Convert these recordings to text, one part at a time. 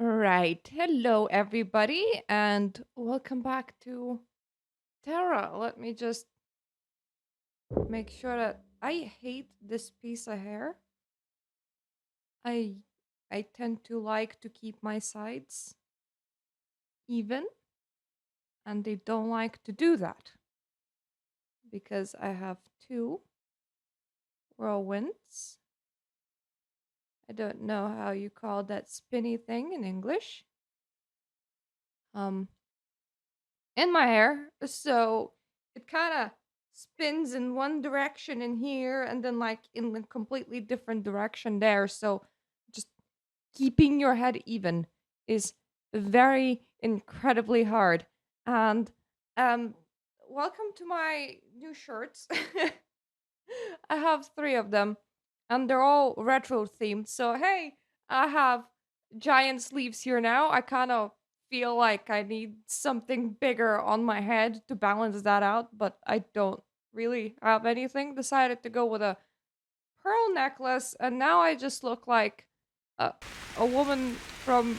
Right. Hello, everybody, and welcome back to Tera. Let me just make sure that I hate this piece of hair. I I tend to like to keep my sides even, and they don't like to do that because I have two whirlwinds. I don't know how you call that spinny thing in English. Um, in my hair. So it kind of spins in one direction in here and then like in a completely different direction there. So just keeping your head even is very incredibly hard. And um welcome to my new shirts. I have three of them and they're all retro themed. So hey, I have giant sleeves here now. I kind of feel like I need something bigger on my head to balance that out, but I don't really have anything. Decided to go with a pearl necklace, and now I just look like a, a woman from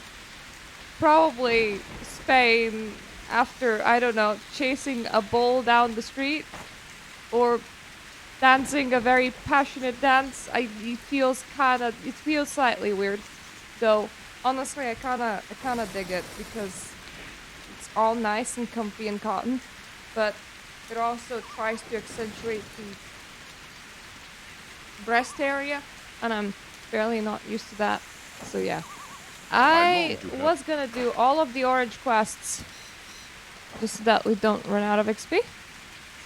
probably Spain after, I don't know, chasing a bull down the street or dancing a very passionate dance. It feels slightly weird, though. Honestly, I kind of dig it because it's all nice and comfy and cotton, but it also tries to accentuate the breast area, and I'm fairly not used to that. So yeah, I was gonna do all of the orange quests just so that we don't run out of XP.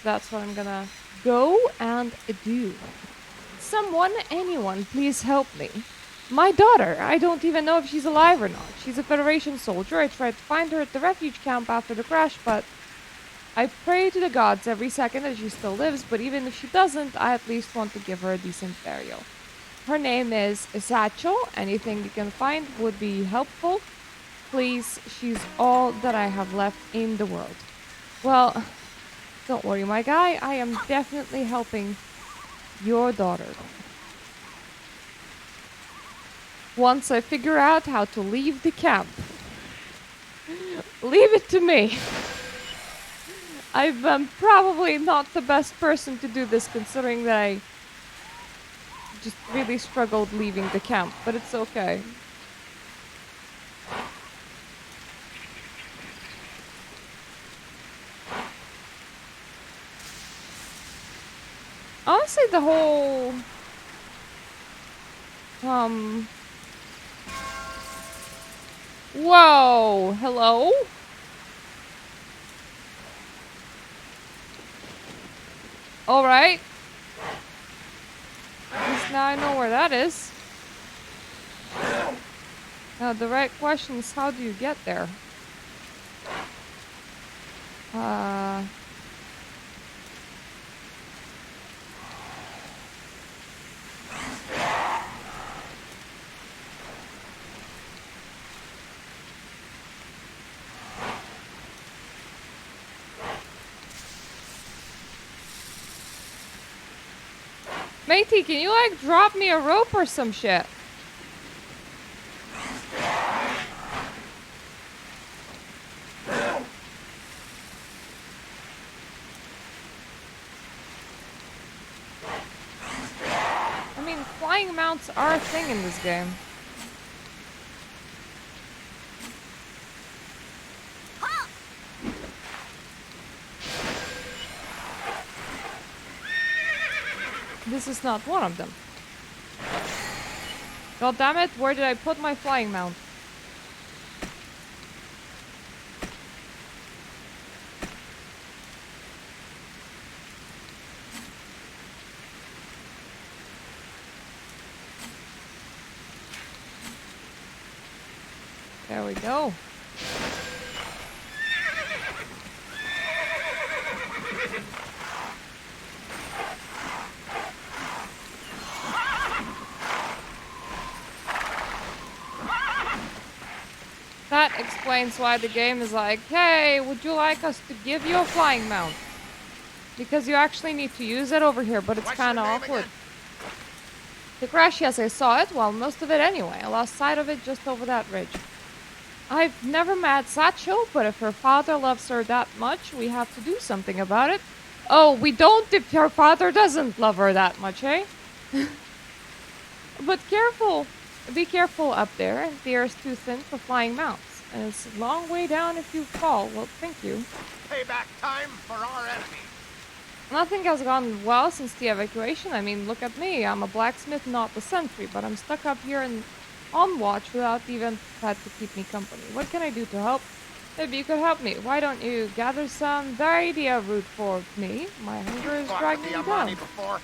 That's what I'm gonna go and do. Someone, anyone, please help me. My daughter, I don't even know if she's alive or not. She's a Federation soldier. I tried to find her at the refuge camp after the crash, but I pray to the gods every second that she still lives, but even if she doesn't, I at least want to give her a decent burial. Her name is Satchel. Anything you can find would be helpful. Please, she's all that I have left in the world. Well, don't worry, my guy. I am definitely helping your daughter. Once I figure out how to leave the camp, leave it to me. I'm probably not the best person to do this considering that I just really struggled leaving the camp, but it's okay. Honestly, the whole um whoa, hello? Alright. At least now I know where that is. Now the right question is how do you get there? Uh Matey, can you like drop me a rope or some shit? I mean, flying mounts are a thing in this game. This is not one of them. God damn it, where did I put my flying mount? There we go. That explains why the game is like, hey, would you like us to give you a flying mount? Because you actually need to use it over here, but it's kind of awkward. The crash, yes, I saw it. Well, most of it anyway. I lost sight of it just over that ridge. I've never met Satchel, but if her father loves her that much, we have to do something about it. Oh, we don't if her father doesn't love her that much, eh? But careful. Be careful up there. The air's too thin for flying mounts. And it's a long way down if you fall. Well, thank you. Payback time for our enemy. Nothing has gone well since the evacuation. I mean, look at me. I'm a blacksmith, not a sentry, but I'm stuck up here and on watch without even pet to keep me company. What can I do to help? Maybe you could help me. Why don't you gather some Varidia root for me? My hunger is dragging me down. Before?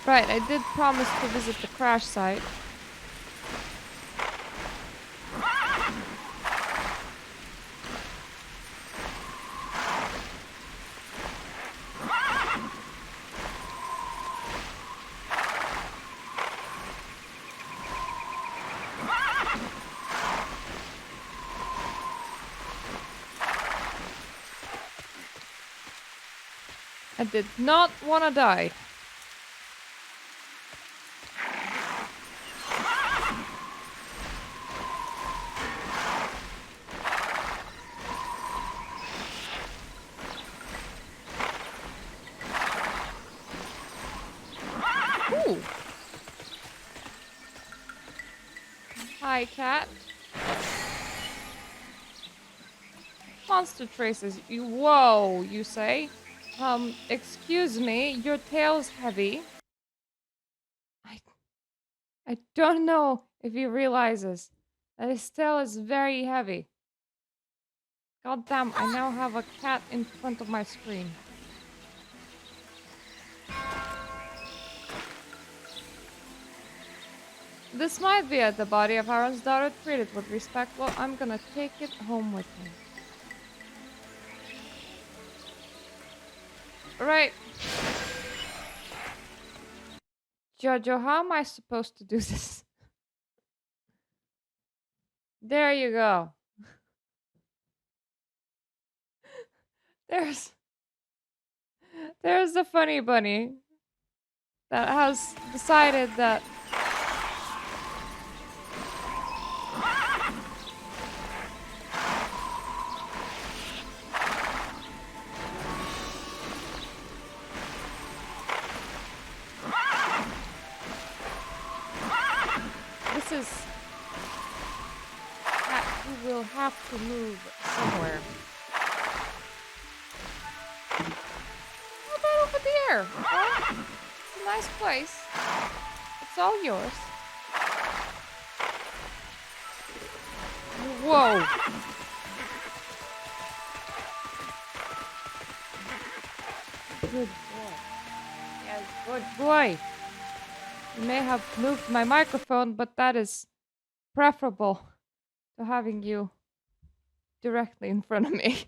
Right, I did promise to visit the crash site. I did not want to die. Ooh. Hi, cat. Monster traces. Whoa, you say? Excuse me, your tail's heavy. I don't know if he realizes that his tail is very heavy. God damn, I now have a cat in front of my screen. This might be the body of Aaron's daughter. Treat it with respect. Well, I'm gonna take it home with me. Right. Jojo, how am I supposed to do this? There you go. There's the funny bunny that has decided that this is cat who will have to move somewhere. How about over there? Well, it's a nice place. It's all yours. Whoa. Good boy. Yes, good boy. You may have moved my microphone, but that is preferable to having you directly in front of me.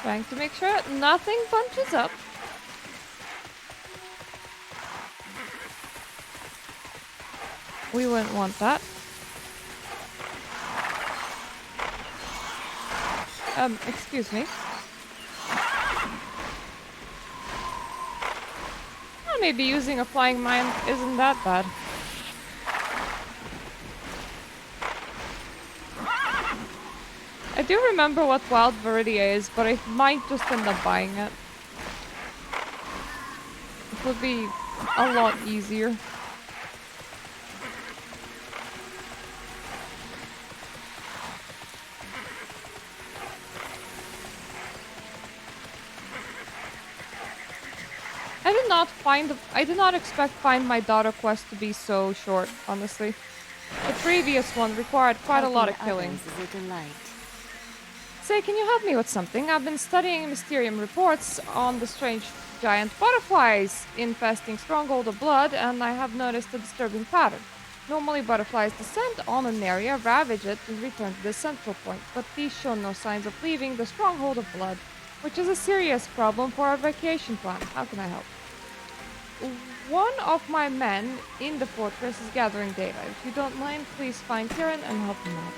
Trying to make sure nothing bunches up. We wouldn't want that. Excuse me. Well, maybe using a flying mine isn't that bad. I do remember what Wild Viridia is, but I might just end up buying it. It would be a lot easier. I did not expect Find My Daughter quest to be so short, honestly. The previous one required quite a lot of killing. Say, can you help me with something? I've been studying Mysterium reports on the strange giant butterflies infesting Stronghold of Blood, and I have noticed a disturbing pattern. Normally, butterflies descend on an area, ravage it, and return to the central point, but these show no signs of leaving the Stronghold of Blood, which is a serious problem for our vacation plan. How can I help? One of my men in the fortress is gathering data. If you don't mind, please find Kieran and help him out.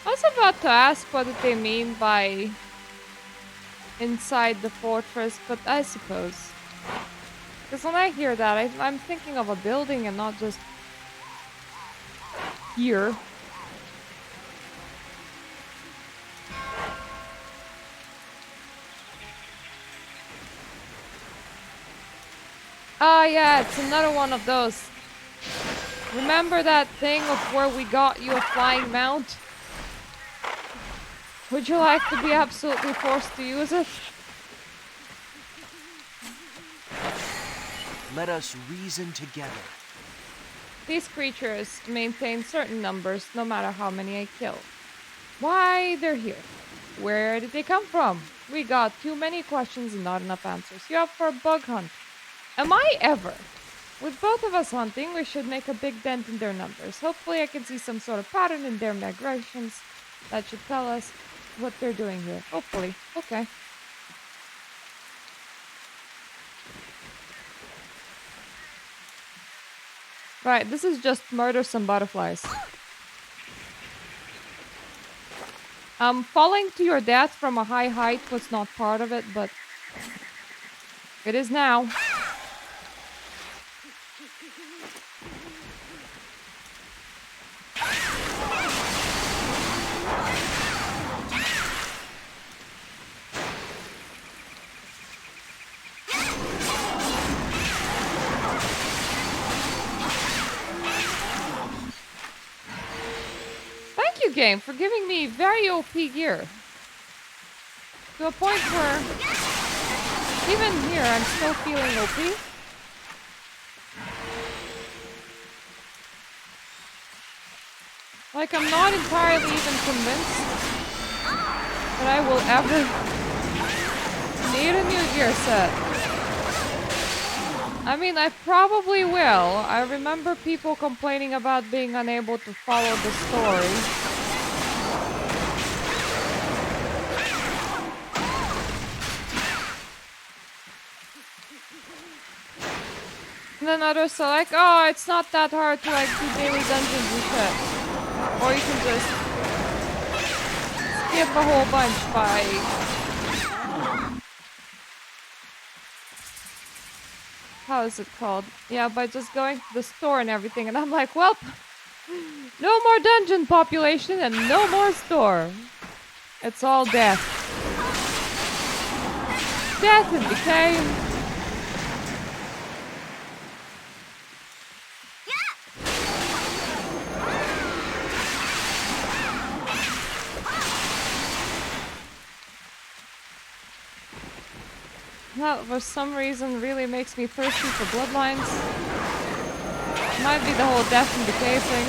I was about to ask what did they mean by inside the fortress, but I suppose. Because when I hear that, I'm thinking of a building and not just here. Ah, yeah, it's another one of those. Remember that thing of where we got you a flying mount? Would you like to be absolutely forced to use it? Let us reason together. These creatures maintain certain numbers no matter how many I kill. Why they're here? Where did they come from? We got too many questions and not enough answers. You up for a bug hunt? Am I ever? With both of us hunting, we should make a big dent in their numbers. Hopefully I can see some sort of pattern in their migrations that should tell us what they're doing here. Hopefully. Okay. Right, this is just murder some butterflies. Falling to your death from a high height was not part of it, but it is now. Thank you, game, for giving me very OP gear. To a point where even here I'm still feeling OP. Like, I'm not entirely even convinced that I will ever need a new gear set. I mean, I probably will. I remember people complaining about being unable to follow the story. And then others are like, oh, it's not that hard to like do daily dungeons and shit. Or you can just skip a whole bunch by how is it called? Yeah, by just going to the store and everything. And I'm like, well, no more dungeon population and no more store. It's all death. Death and decay. That, for some reason, really makes me thirsty for bloodlines. Might be the whole death and decay thing.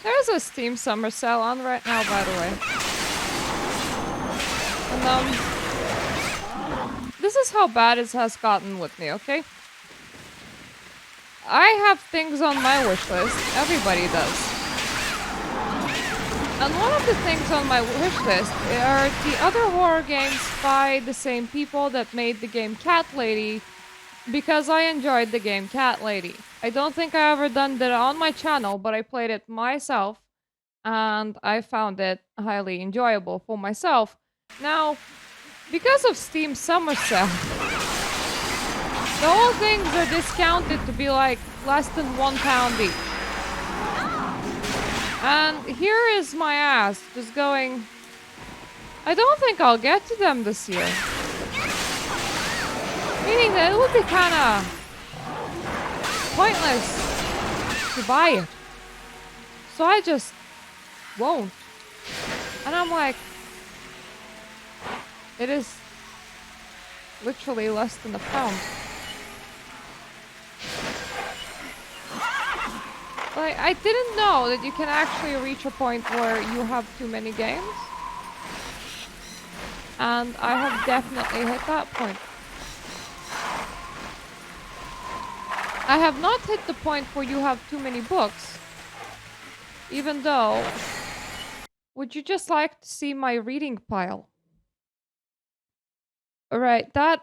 There's a Steam Summer Sale on right now, by the way. And, this is how bad it has gotten with me, okay? I have things on my wish list. Everybody does. And one of the things on my wish list are the other horror games by the same people that made the game Cat Lady, because I enjoyed the game Cat Lady. I don't think I ever done that on my channel, but I played it myself, and I found it highly enjoyable for myself. Now, because of Steam Summer Sale, the whole things are discounted to be like less than £1 each. And here is my ass just going, I don't think I'll get to them this year. Meaning that it would be kind of pointless to buy it. So I just won't. And I'm like, it is literally less than £1. Like, I didn't know that you can actually reach a point where you have too many games. And I have definitely hit that point. I have not hit the point where you have too many books. Even though, would you just like to see my reading pile? Alright, that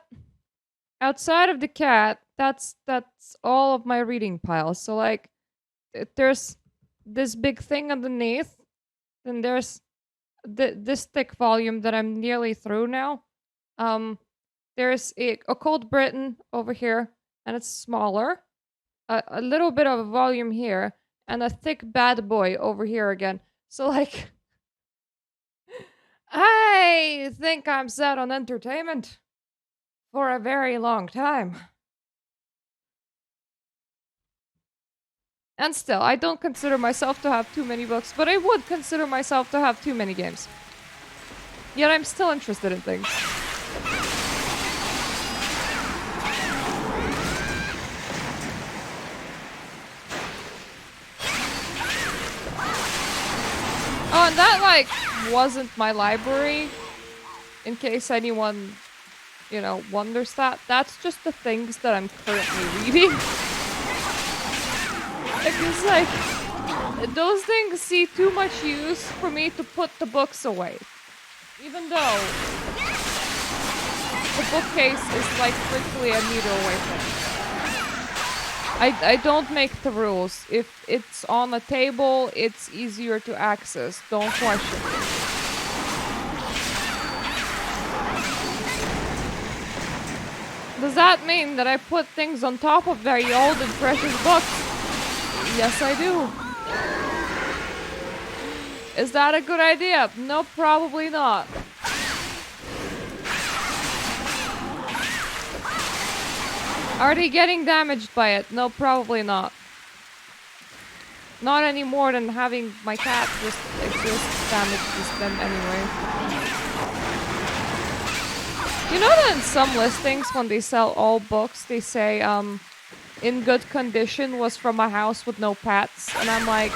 outside of the cat, that's all of my reading pile. So like there's this big thing underneath, then there's this thick volume that I'm nearly through now. There's a Cold Britain over here, and it's smaller. A little bit of a volume here, and a thick bad boy over here again. So like, I think I'm set on entertainment for a very long time. And still, I don't consider myself to have too many books, but I would consider myself to have too many games. Yet I'm still interested in things. Oh, and that, like, wasn't my library. In case anyone, wonders that. That's just the things that I'm currently reading. Because, like, those things see too much use for me to put the books away. Even though the bookcase is, like, strictly a meter away from me. I don't make the rules. If it's on a table, it's easier to access. Don't question it. Does that mean that I put things on top of very old and precious books? Yes, I do. Is that a good idea? No, probably not. Are they getting damaged by it? No, probably not. Not any more than having my cat just exist damages them anyway. You know that in some listings, when they sell all books, they say, in good condition was from a house with no pets. And I'm like,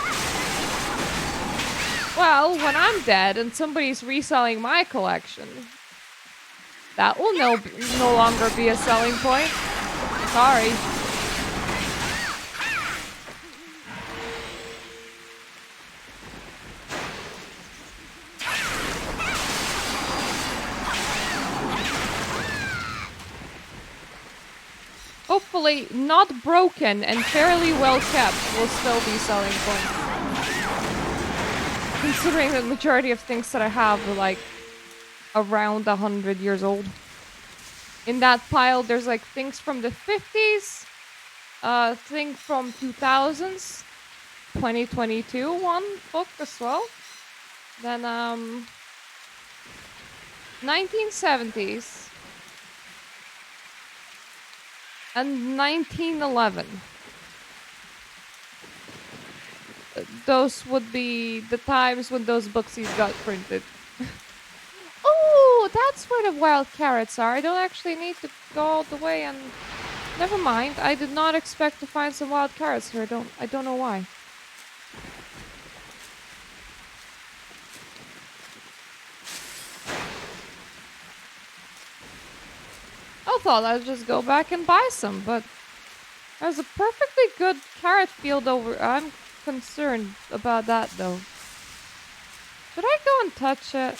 well, when I'm dead and somebody's reselling my collection, that will no longer be a selling point. Sorry. Hopefully not broken and fairly well kept will still be selling points. Considering the majority of things that I have are like around 100 years old. In that pile, there's like things from the 50s, thing from 2000s, 2022 one book as well. Then 1970s and 1911. Those would be the times when those booksies got printed. Oh, that's where the wild carrots are. I don't actually need to go all the way and... Never mind. I did not expect to find some wild carrots here. I don't know why. I thought I'd just go back and buy some, but there's a perfectly good carrot field over... I'm concerned about that, though. Should I go and touch it?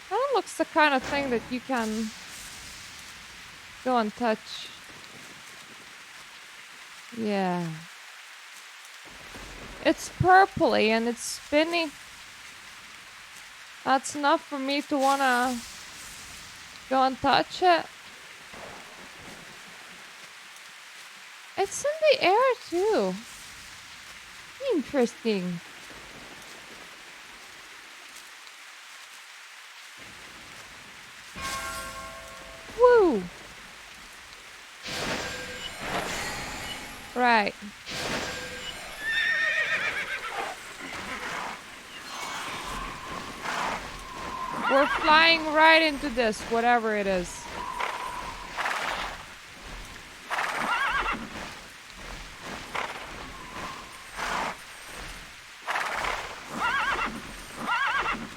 That looks the kind of thing that you can go and touch. Yeah. It's purpley and it's spinny. That's enough for me to wanna go and touch it. It's in the air too. Interesting. Woo! Right. We're flying right into this, whatever it is.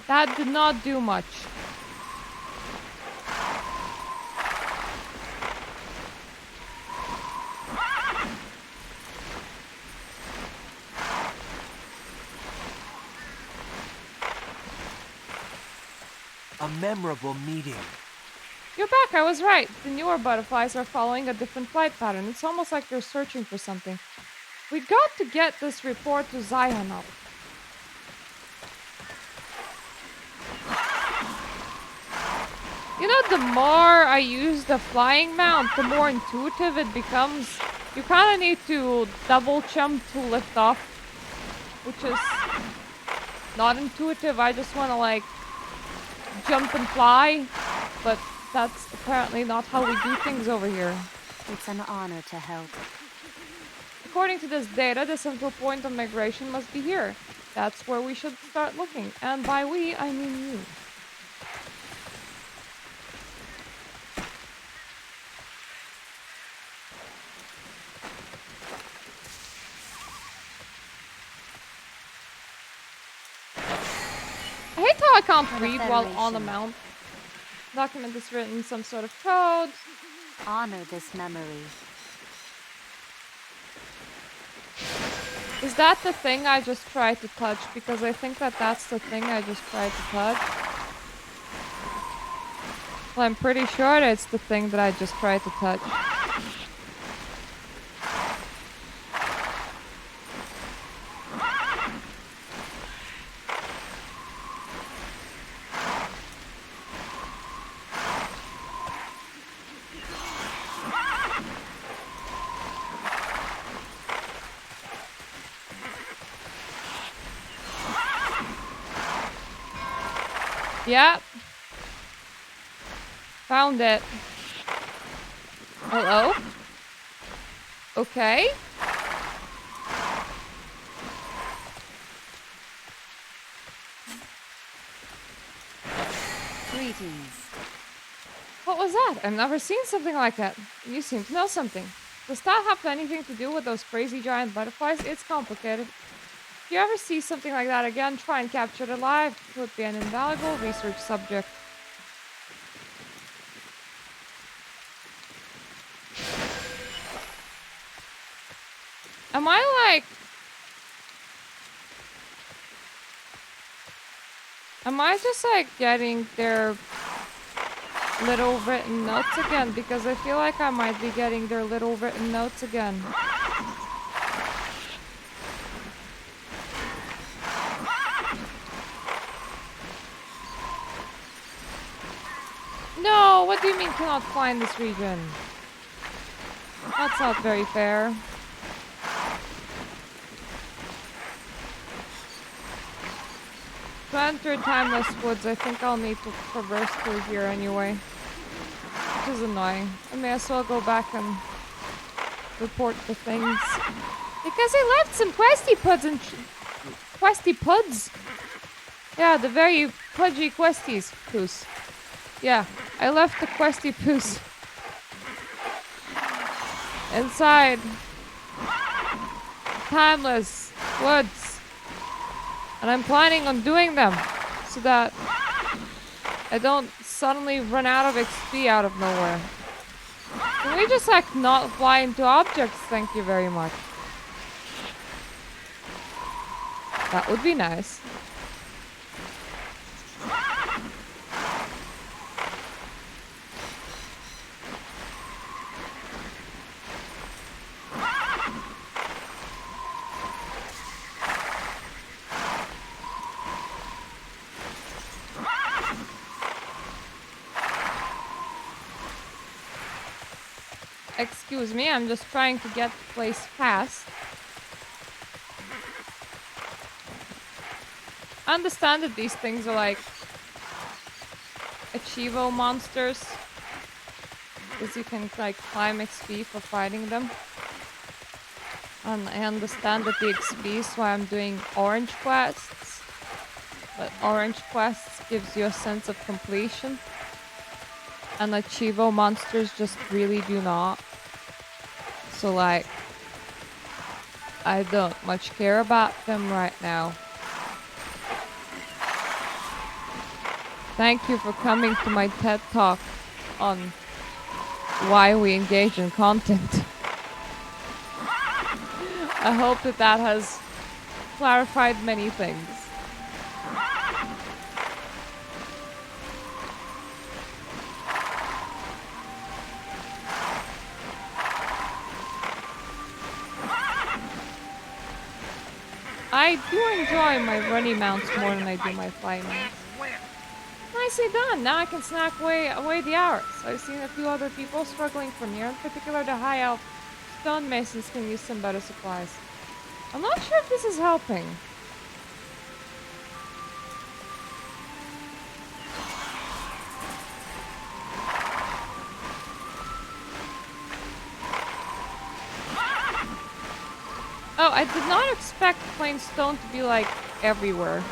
That did not do much. memorable meeting. You're back, I was right. The newer butterflies are following a different flight pattern. It's almost like they're searching for something. We got to get this report to Zion up. You know, the more I use the flying mount, the more intuitive it becomes. You kind of need to double jump to lift off, which is not intuitive. I just want to like jump and fly, but that's apparently not how we do things over here. It's an honor to help. According to this data, the central point of migration must be here. That's where we should start looking. And by we, I mean you. I hate how I can't read while on the mount. Document is written in some sort of code. Honor this memory. Is that the thing I just tried to touch? Because I think that that's the thing I just tried to touch. Well, I'm pretty sure it's the thing that I just tried to touch. Yep. Found it. Hello? Okay. Greetings. What was that? I've never seen something like that. You seem to know something. Does that have anything to do with those crazy giant butterflies? It's complicated. If you ever see something like that again, try and capture it alive. It would be an invaluable research subject. Am I like... Am I just like getting their little written notes again? Because I feel like I might be getting their little written notes again. No, what do you mean cannot find this region? That's not very fair. To enter Timeless Woods, I think I'll need to traverse through here anyway. Which is annoying. I may as well go back and report the things. Because I left some questy puds and... questy puds? Yeah, the very pudgy questies. Poos. Yeah, I left the questy poos inside Timeless Woods. And I'm planning on doing them so that I don't suddenly run out of XP out of nowhere. Can we just like not fly into objects? Thank you very much. That would be nice. Excuse me, I'm just trying to get the place fast. I understand that these things are like Achievo monsters, because you can like climb XP for fighting them. And I understand that the XP is why I'm doing orange quests, but orange quests gives you a sense of completion, and Achievo monsters just really do not. So like, I don't much care about them right now. Thank you for coming to my TED Talk on why we engage in content. I hope that that has clarified many things. I do enjoy my runny mounts more than I do my fly mounts. Nicely done. Now I can snack away the hours. I've seen a few other people struggling from here. In particular, the high elf stone masons can use some better supplies. I'm not sure if this is helping. Oh, I did not expect plain stone to be like everywhere.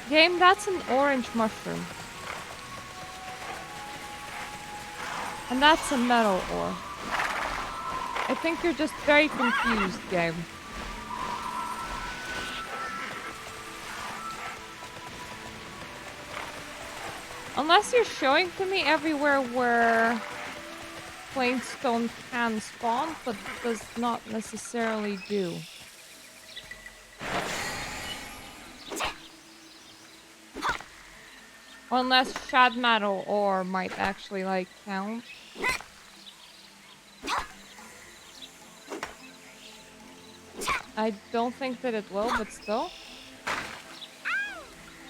Game, that's an orange mushroom. And that's a metal ore. I think you're just very confused, game. Unless you're showing to me everywhere where plain stone can spawn, but does not necessarily do. Unless shad metal ore might actually like count. I don't think that it will, but still.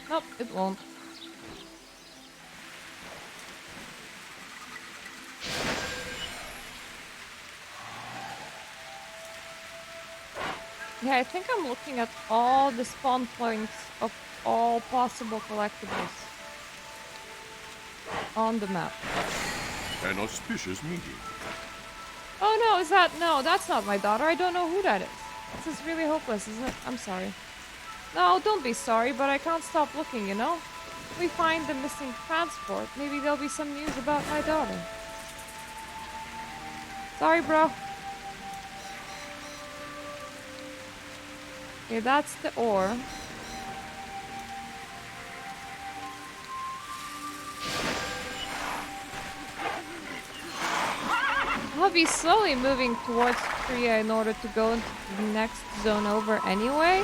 Nope, it won't. Yeah, I think I'm looking at all the spawn points of all possible collectibles on the map. An auspicious meeting. Oh no, is that... No, that's not my daughter. I don't know who that is. This is really hopeless, isn't it? I'm sorry. No, don't be sorry, but I can't stop looking, you know? If we find the missing transport, maybe there'll be some news about my daughter. Sorry, bro. Okay, that's the ore. I'll be slowly moving towards Tria in order to go into the next zone over anyway.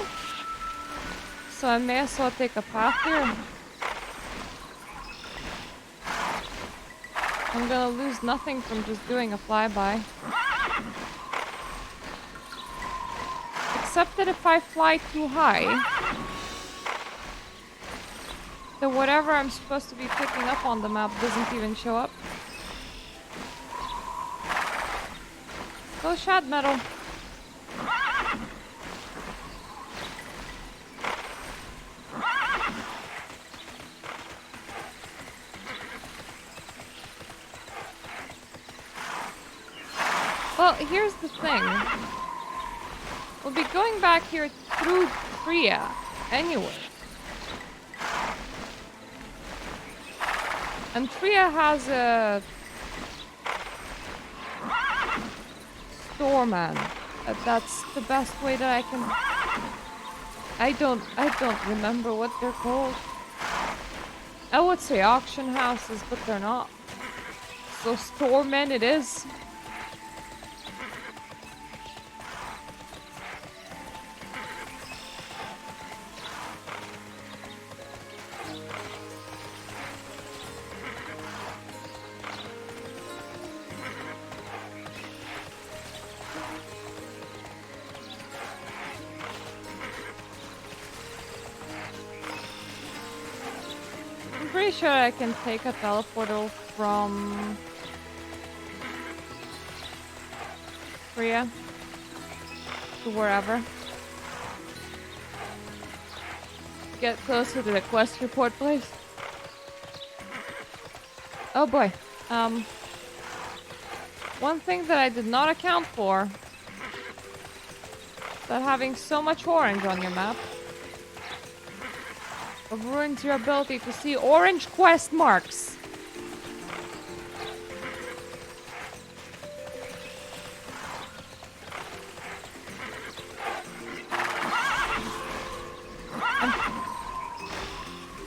So I may as well take a path here. I'm gonna lose nothing from just doing a flyby. Except that if I fly too high, then whatever I'm supposed to be picking up on the map doesn't even show up. Go shad metal. Well, here's the thing. We'll be going back here through Tria anyway. And Tria has a storeman. That's the best way that I can... I don't remember what they're called. I would say auction houses, but they're not. So storemen it is. Pretty sure I can take a teleporter from Korea to wherever. Get closer to the quest report, please. Oh boy. One thing that I did not account for is that having so much orange on your map ruins your ability to see orange quest marks.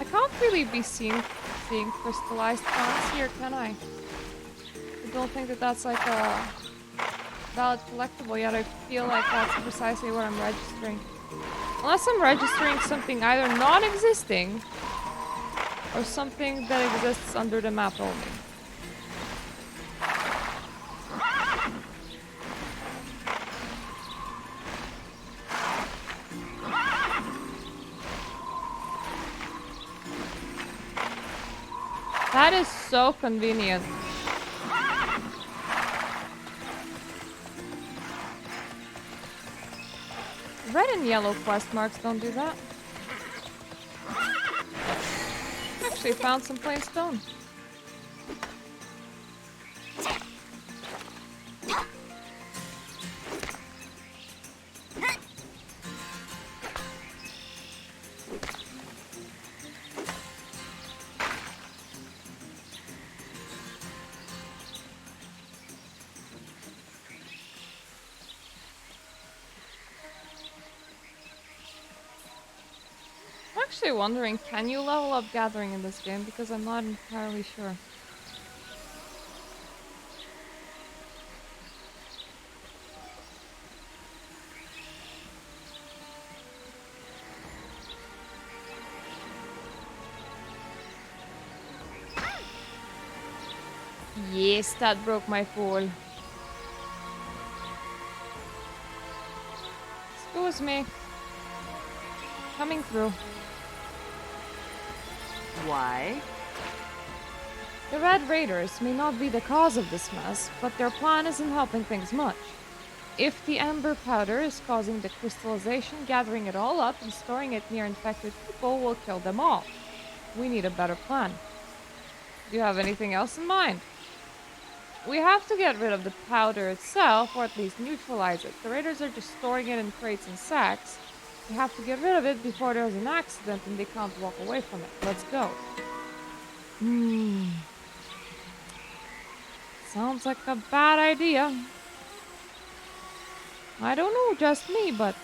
I can't really be seeing crystallized plants here, can I? I don't think that that's like a valid collectible yet. I feel like that's precisely what I'm registering. Unless I'm registering something either non-existing or something that exists under the map only. That is so convenient. Red and yellow quest marks don't do that. Actually found some plain stone. I'm actually wondering, can you level up gathering in this game? Because I'm not entirely sure. Yes, that broke my fall. Excuse me. Coming through. Why? The Red Raiders may not be the cause of this mess, but their plan isn't helping things much. If the amber powder is causing the crystallization, gathering it all up and storing it near infected people will kill them all. We need a better plan. Do you have anything else in mind? We have to get rid of the powder itself, or at least neutralize it. The raiders are just storing it in crates and sacks. We have to get rid of it before there's an accident and they can't walk away from it. Let's go. Sounds like a bad idea. I don't know, just me, but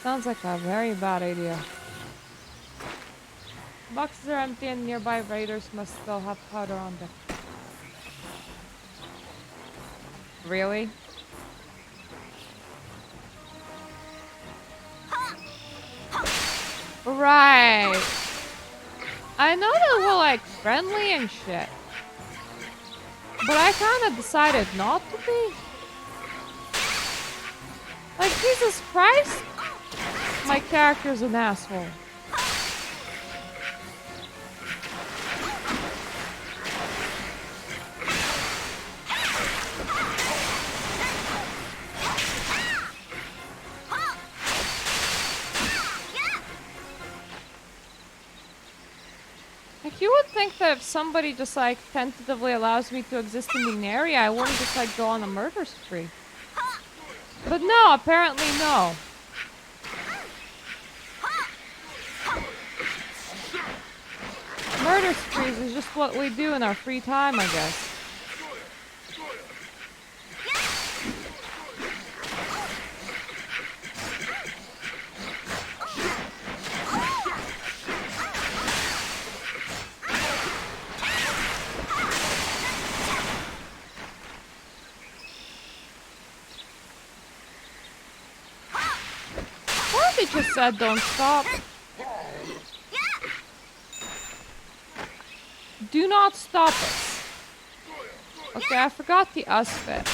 sounds like a very bad idea. Boxes are empty and nearby raiders must still have powder on them. Really? Right. I know that we're like friendly and shit. But I kind of decided not to be. Like, Jesus Christ! My character's an asshole. Like, you would think that if somebody just like tentatively allows me to exist in the area, I wouldn't just like go on a murder spree. But no, apparently no. Murder sprees is just what we do in our free time, I guess. They just said don't stop. Do not stop us. Okay, I forgot the us bit.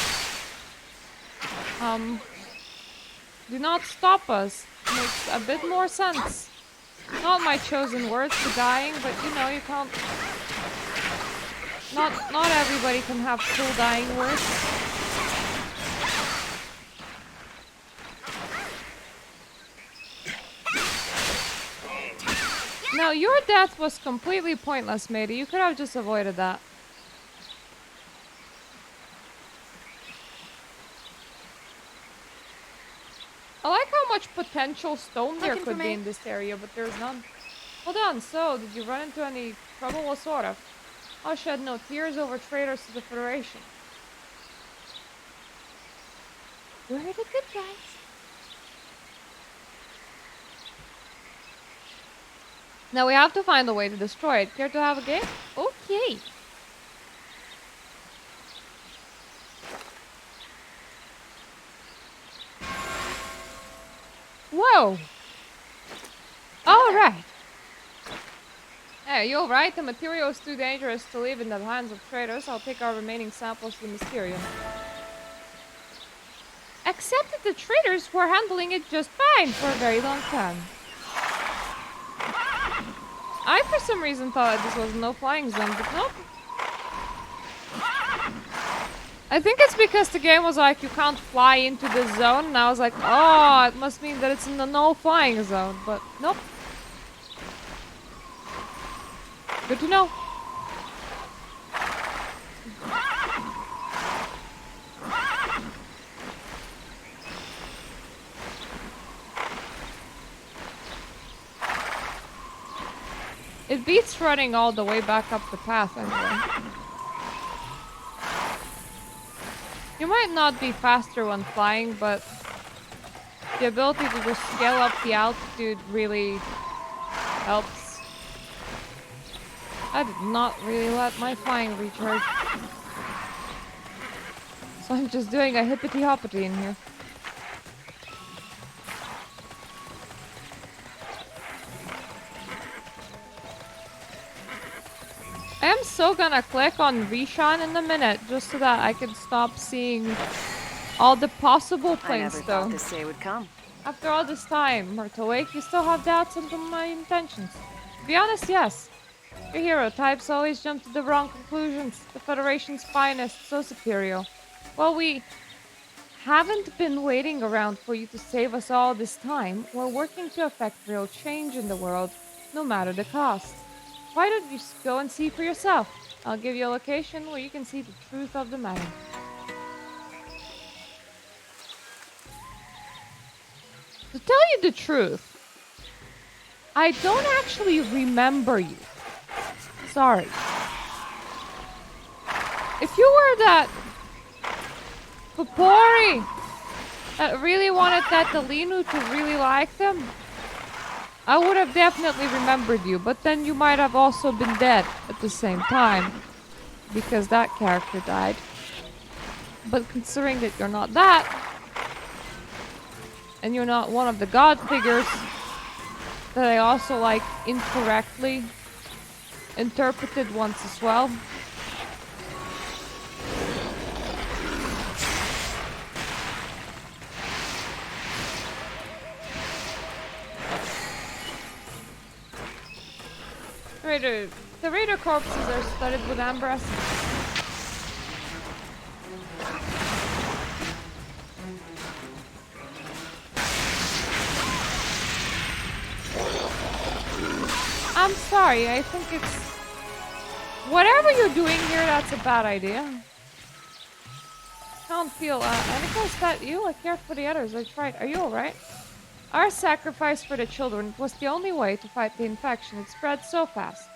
Do not stop us makes a bit more sense. Not my chosen words for dying, but you know, you can't. Not everybody can have cool dying words. No, your death was completely pointless, matey. You could have just avoided that. I like how much potential stone there could be in this area, but there's none. Hold on, so, did you run into any trouble? What sort of? I'll shed no tears over traitors to the Federation. We're the good guys. Now we have to find a way to destroy it. Care to have a game? Okay. Whoa. All right. Hey, you alright? The material is too dangerous to leave in the hands of traitors. I'll take our remaining samples to the Mysterium. Except that the traitors were handling it just fine for a very long time. I for some reason thought this was no flying zone, but nope. I think it's because the game was like, you can't fly into the zone, and I was like, oh, it must mean that it's in the no flying zone, but nope. Good to know. It beats running all the way back up the path anyway. You might not be faster when flying, but the ability to just scale up the altitude really helps. I did not really let my flying recharge. So I'm just doing a hippity-hoppity in here. I am so gonna click on Rishon in a minute, just so that I can stop seeing all the possible I planes, never though. thought this day would come. After all this time, Myrtlewake, you still have doubts into my intentions. To be honest, yes. Your hero types always jump to the wrong conclusions. The Federation's finest, so superior. Well, we haven't been waiting around for you to save us all this time. We're working to effect real change in the world, no matter the cost. Why don't you just go and see for yourself? I'll give you a location where you can see the truth of the matter. To tell you the truth, I don't actually remember you. Sorry. If you were that Popori that really wanted that Delinu to really like them, I would have definitely remembered you, but then you might have also been dead at the same time, because that character died. But considering that you're not that, and you're not one of the god figures that I also, like, incorrectly interpreted once as well. The raider corpses are studded with amber essence. I'm sorry, I think it's... Whatever you're doing here, that's a bad idea. Can't feel, Annika, is that you? I care for the others, I tried. Are you alright? Our sacrifice for the children was the only way to fight the infection. It spread so fast.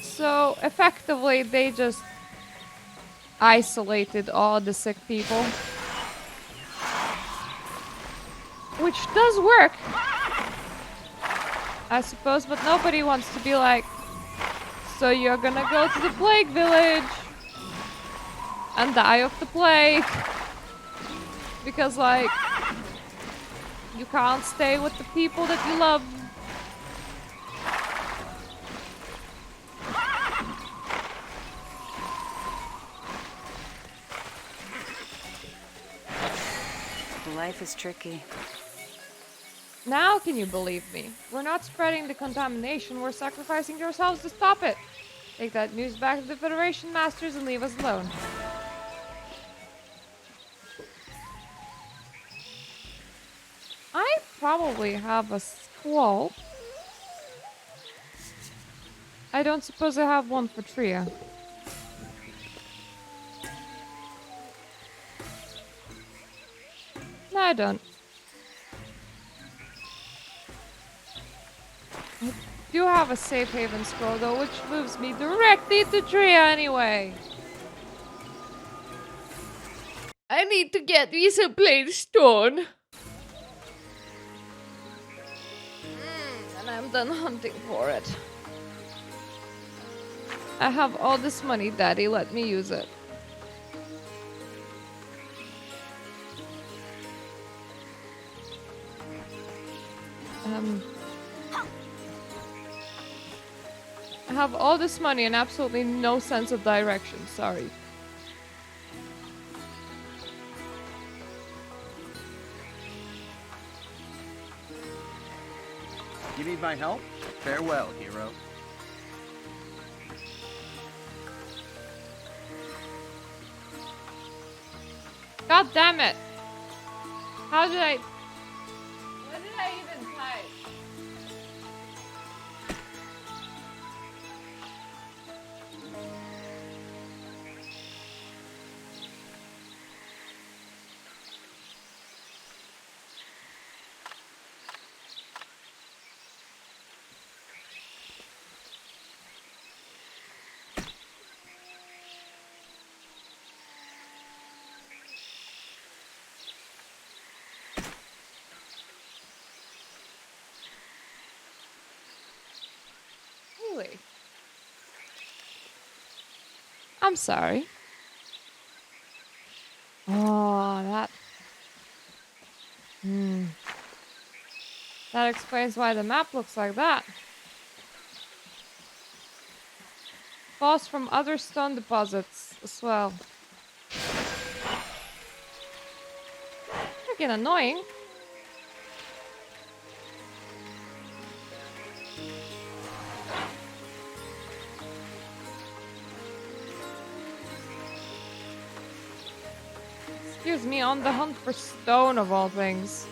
So, effectively, they just isolated all the sick people. Which does work, I suppose, but nobody wants to be like, so you're gonna go to the plague village and die of the plague. Because, like, you can't stay with the people that you love. Life is tricky. Now can you believe me? We're not spreading the contamination, we're sacrificing yourselves to stop it. Take that news back to the Federation Masters and leave us alone. I probably have a squall. I don't suppose I have one for Tria. No, I don't. I do have a safe haven scroll though, which moves me directly to Tria anyway. I need to get me some plain stone. And I'm done hunting for it. I have all this money, Daddy. Let me use it. I have all this money and absolutely no sense of direction. Sorry. You need my help? Farewell, hero. God damn it! How did I... What did I even type? Really? I'm sorry. Oh, that... That explains why the map looks like that. Falls from other stone deposits as well. Freaking annoying. Excuse me, on the hunt for stone of all things.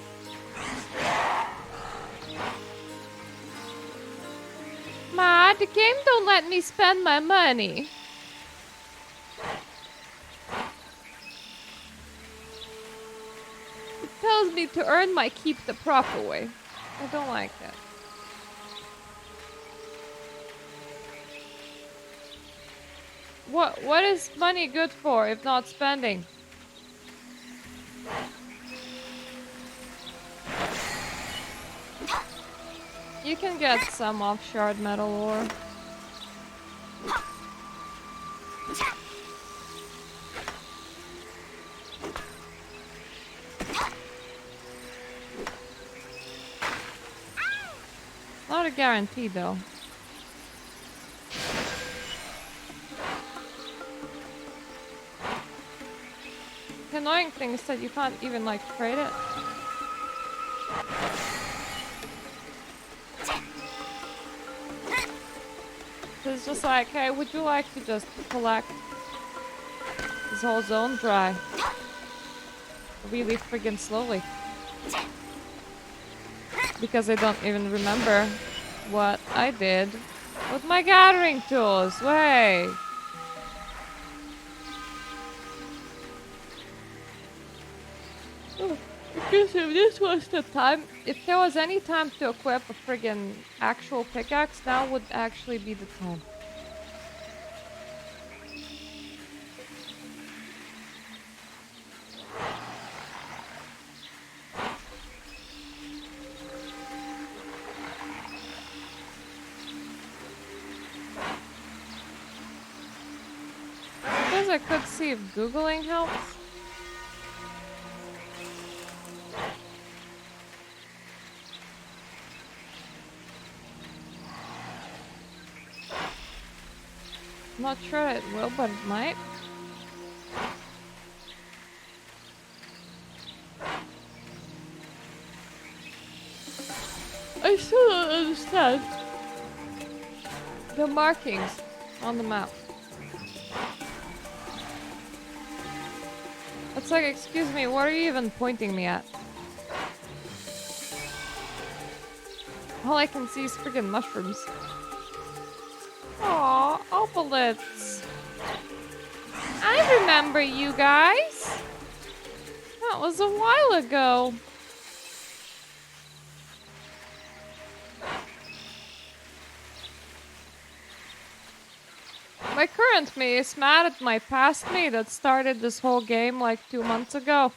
Ma, the game don't let me spend my money. It tells me to earn my keep the proper way. I don't like that. What is money good for if not spending? You can get some off shard metal ore. Not a guarantee though. The annoying thing is that you can't even like trade it. So it's just like, hey, would you like to just collect this whole zone dry? Really friggin' slowly. Because I don't even remember what I did with my gathering tools. Way. Because if this was the time, if there was any time to equip a friggin' actual pickaxe, now would actually be the time. I suppose I could see if Googling helps. I'm not sure it will, but it might. I still don't understand the markings on the map. It's like, excuse me, what are you even pointing me at? All I can see is freaking mushrooms. Aw, opalets. I remember you guys. That was a while ago. My current me is mad at my past me that started this whole game like 2 months ago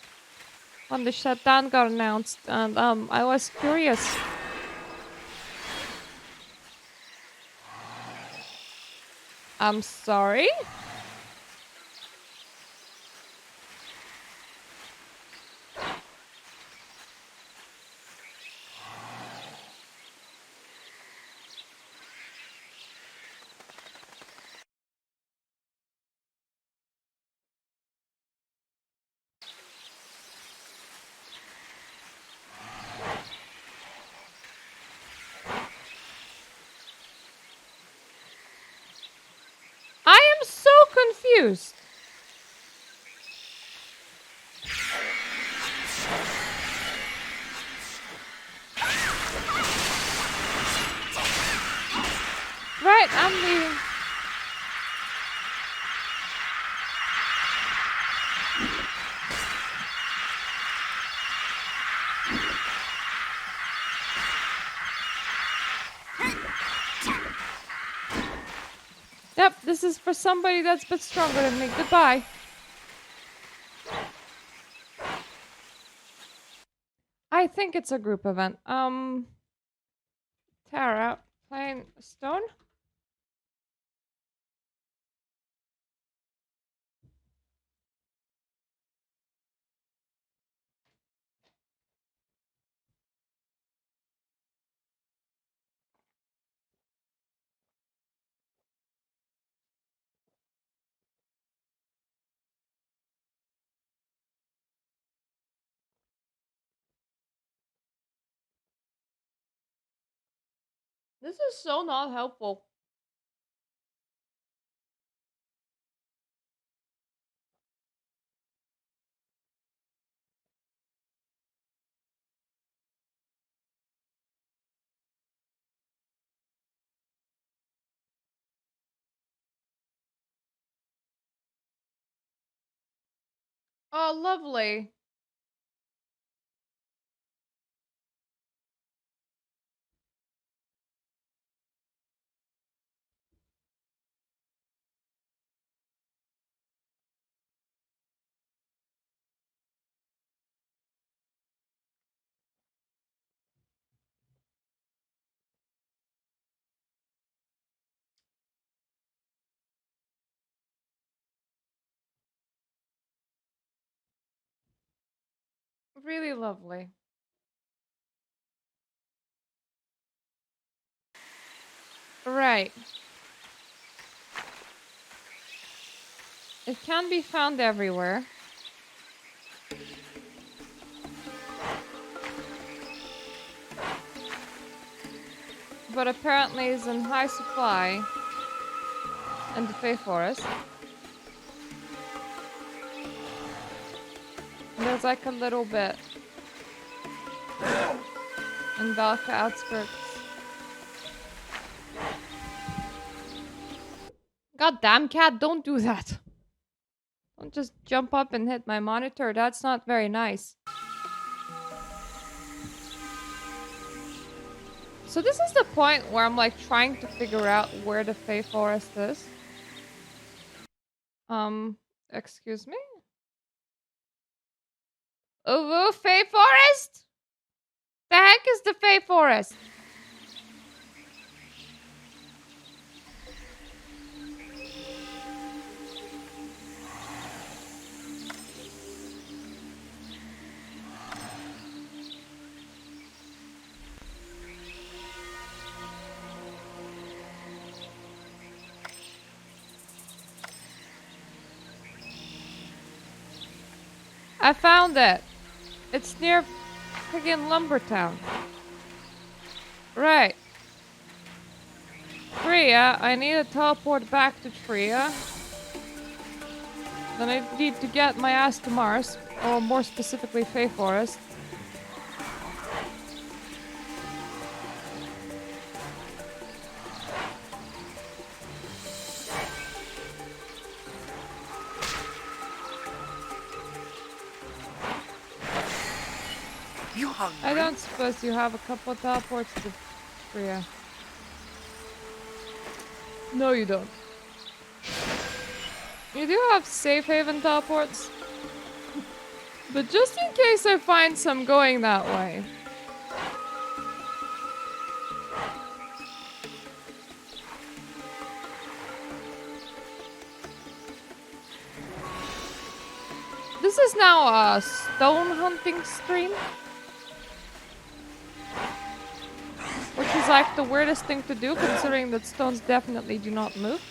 when the shutdown got announced, and I was curious. I'm sorry? confused. Right, I'm leaving. Yep, this is for somebody that's a bit stronger than me. Goodbye. I think it's a group event. Tara, playing stone? This is so not helpful. Oh, lovely. Really lovely. Right. It can be found everywhere. But apparently is in high supply in the Fey Forest. And there's like a little bit in Valka outskirts. Goddamn cat, don't do that. Don't just jump up and hit my monitor. That's not very nice. So this is the point where I'm like trying to figure out where the Fey Forest is. Excuse me? Oh, Fey Forest? The heck is the Fey Forest? I found it. It's near friggin' Lumbertown. Right. Tria, I need to teleport back to Tria. Then I need to get my ass to Mars, or more specifically, Fey Forest. You hungry? I don't suppose you have a couple teleports to Tria. No, you don't. You do have safe haven teleports. But just in case I find some going that way. This is now a stone hunting stream. Which is like the weirdest thing to do, considering that stones definitely do not move.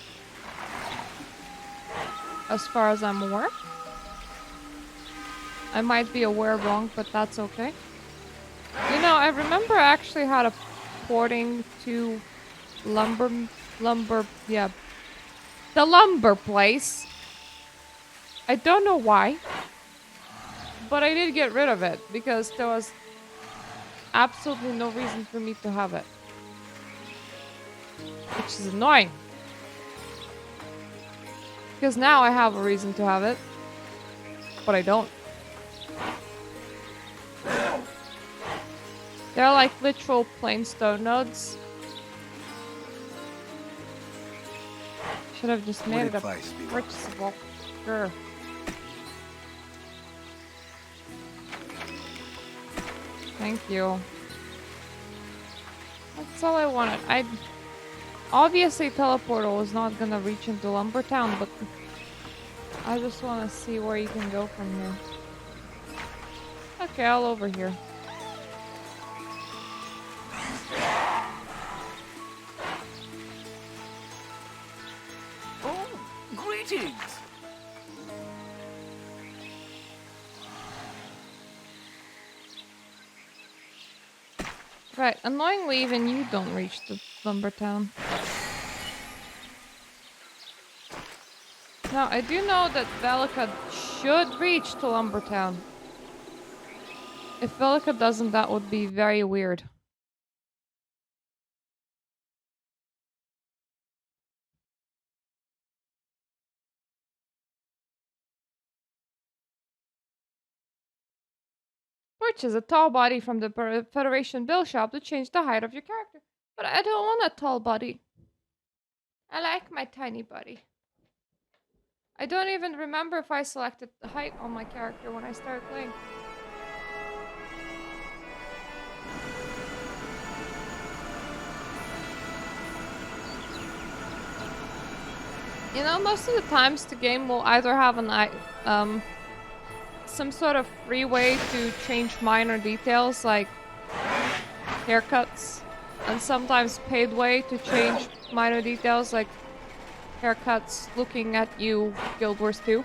As far as I'm aware. I might be aware wrong, but that's okay. You know, I remember I actually had a porting to the lumber place I don't know why, but I did get rid of it because there was absolutely no reason for me to have it, which is annoying. Because now I have a reason to have it, but I don't. They're like literal plain stone nodes. Should have just made it a purchasable. Sure. Thank you. That's all I wanted. Obviously teleporter was not gonna reach into Lumbertown, but I just want to see where you can go from here. Okay, all over here. Oh, greetings. Right, annoyingly even you don't reach the Lumbertown. Now, I do know that Velika should reach to Lumbertown. If Velika doesn't, that would be very weird. Purchase a tall body from the Federation Bill shop to change the height of your character. But I don't want a tall body. I like my tiny body. I don't even remember if I selected the height on my character when I started playing. You know, most of the times the game will either have some sort of free way to change minor details like haircuts, and sometimes paid way to change minor details like haircuts, looking at you, Guild Wars 2.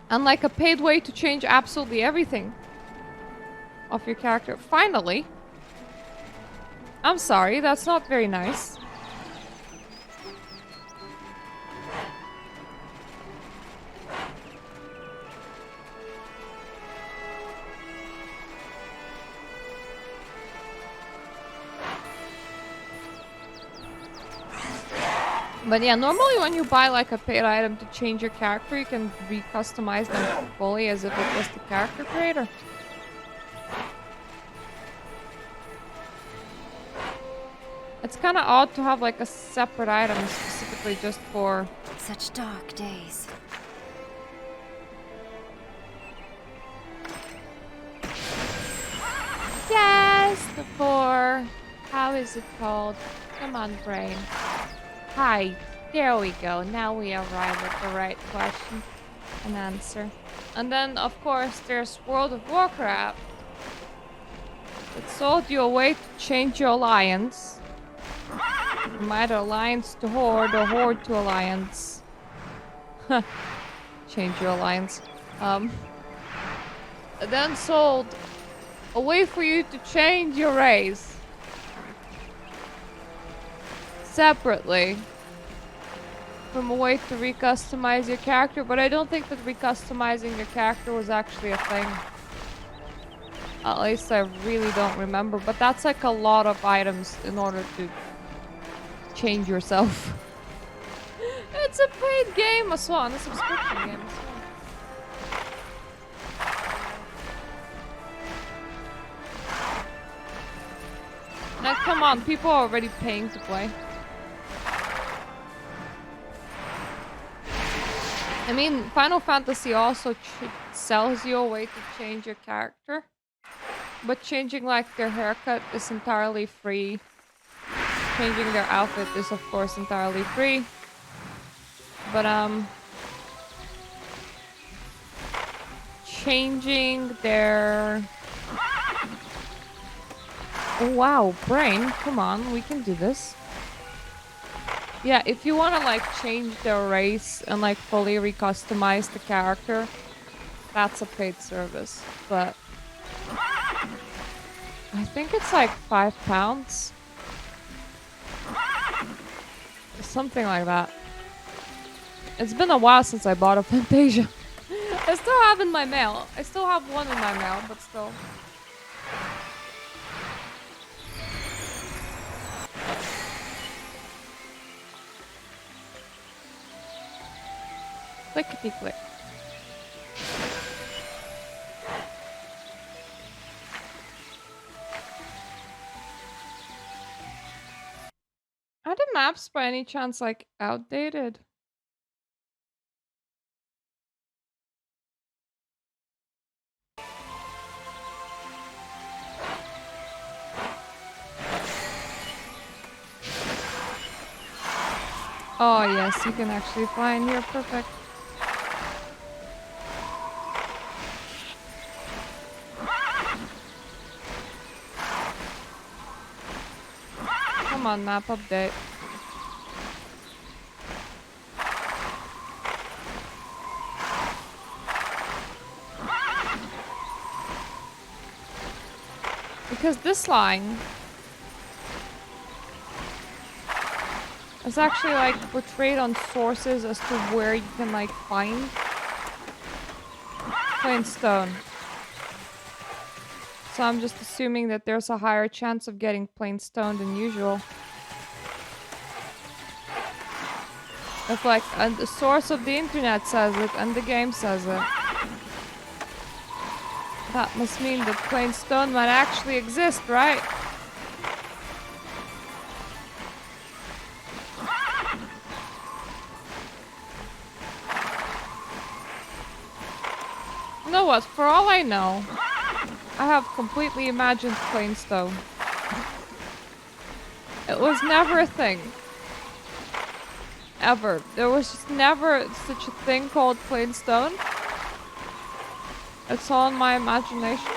And like a paid way to change absolutely everything of your character. Finally! I'm sorry, that's not very nice. But yeah, normally when you buy like a paid item to change your character, you can re-customize them fully as if it was the character creator. It's kind of odd to have like a separate item specifically just for... Such dark days. Yes, before... How is it called? Come on, brain. Hi. There we go. Now we arrive at the right question and answer. And then, of course, there's World of Warcraft. It sold you a way to change your alliance. From either alliance to horde or horde to alliance. Change your alliance. Then sold a way for you to change your race. Separately. From a way to recustomize your character, but I don't think that recustomizing your character was actually a thing. At least I really don't remember, but that's like a lot of items in order to change yourself. It's a paid game as well, and a subscription game as well. Now come on, people are already paying to play. I mean, Final Fantasy also sells you a way to change your character. But changing like their haircut is entirely free. Changing their outfit is of course entirely free. But changing their... Oh, wow, brain, come on, we can do this. Yeah, if you want to like change their race and like fully recustomize the character, that's a paid service. But I think it's like £5. Something like that. It's been a while since I bought a Fantasia. I still have in my mail. I still have one in my mail, but still. Clickety click. Are the maps by any chance like outdated? Oh yes, you can actually fly in here, perfect. Come on, map update. Because this line is actually like portrayed on sources as to where you can like find plain stone. So I'm just assuming that there's a higher chance of getting plain stone than usual. If like the source of the internet says it and the game says it, that must mean that plain stone might actually exist, right? You know what? For all I know, I have completely imagined plain stone. It was never a thing. Ever. There was just never such a thing called plain stone. It's all in my imagination.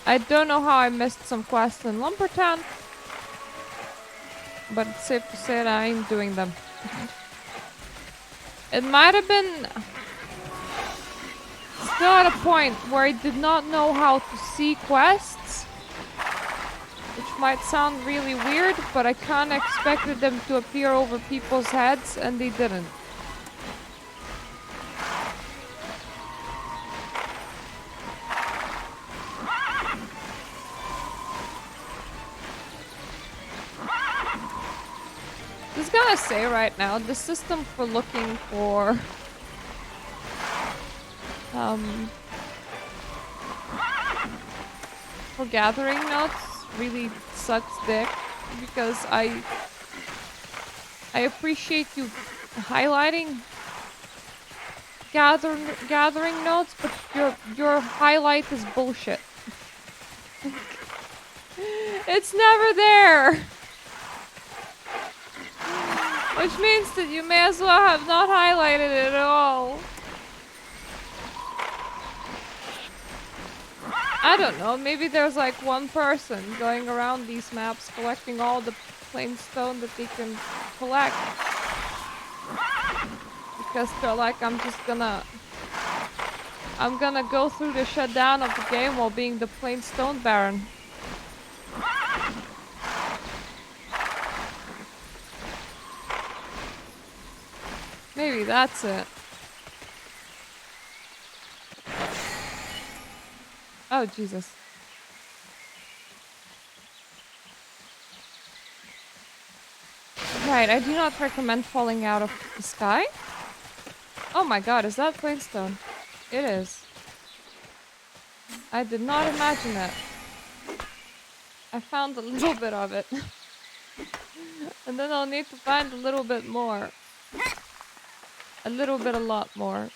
I don't know how I missed some quests in Lumbertown, but it's safe to say that I ain't doing them. It might have been still at a point where I did not know how to see quests, which might sound really weird, but I kinda expected them to appear over people's heads, and they didn't. Just gotta say right now, the system for looking for gathering notes really sucks dick, because I appreciate you highlighting gathering notes, but your highlight is bullshit. It's never there. Which means that you may as well have not highlighted it at all. I don't know, maybe there's like one person going around these maps collecting all the plain stone that they can collect. Because they're like, I'm gonna go through the shutdown of the game while being the plain stone baron. Maybe that's it. Oh, Jesus. Right, I do not recommend falling out of the sky. Oh my god, is that plain stone? It is. I did not imagine that. I found a little bit of it. And then I'll need to find a little bit more. A little bit, a lot more.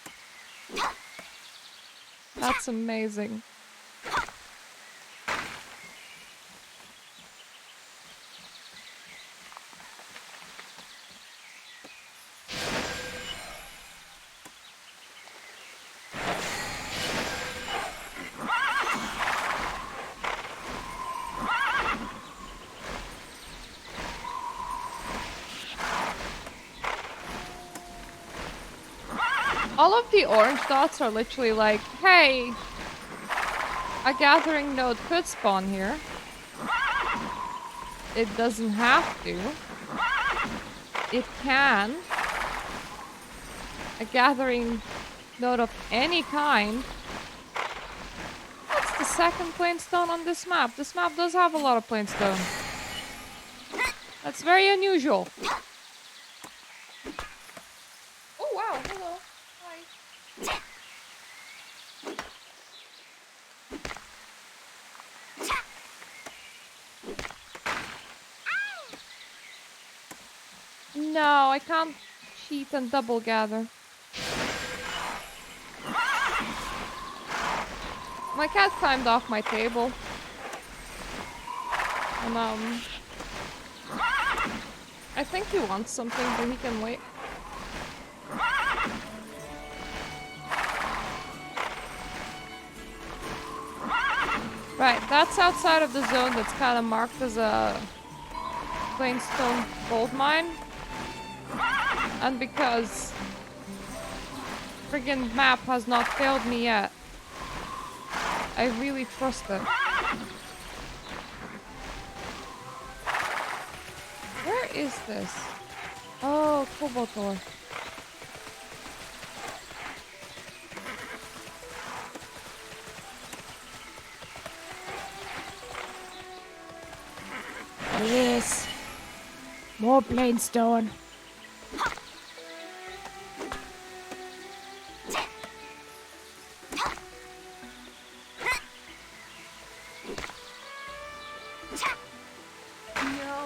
That's amazing. All of the orange dots are literally like, hey, a gathering node could spawn here. it doesn't have to. It can. A gathering node of any kind. That's the second plainstone on this map. This map does have a lot of plainstone. That's very unusual. Oh wow, hello. Hi. No, I can't cheat and double gather. My cat climbed off my table. And I think he wants something, but he can wait. Right, that's outside of the zone that's kind of marked as a plainstone gold mine. And because friggin' map has not failed me yet, I really trust it. Where is this? Oh, cobalt ore. Yes. More plainstone. No.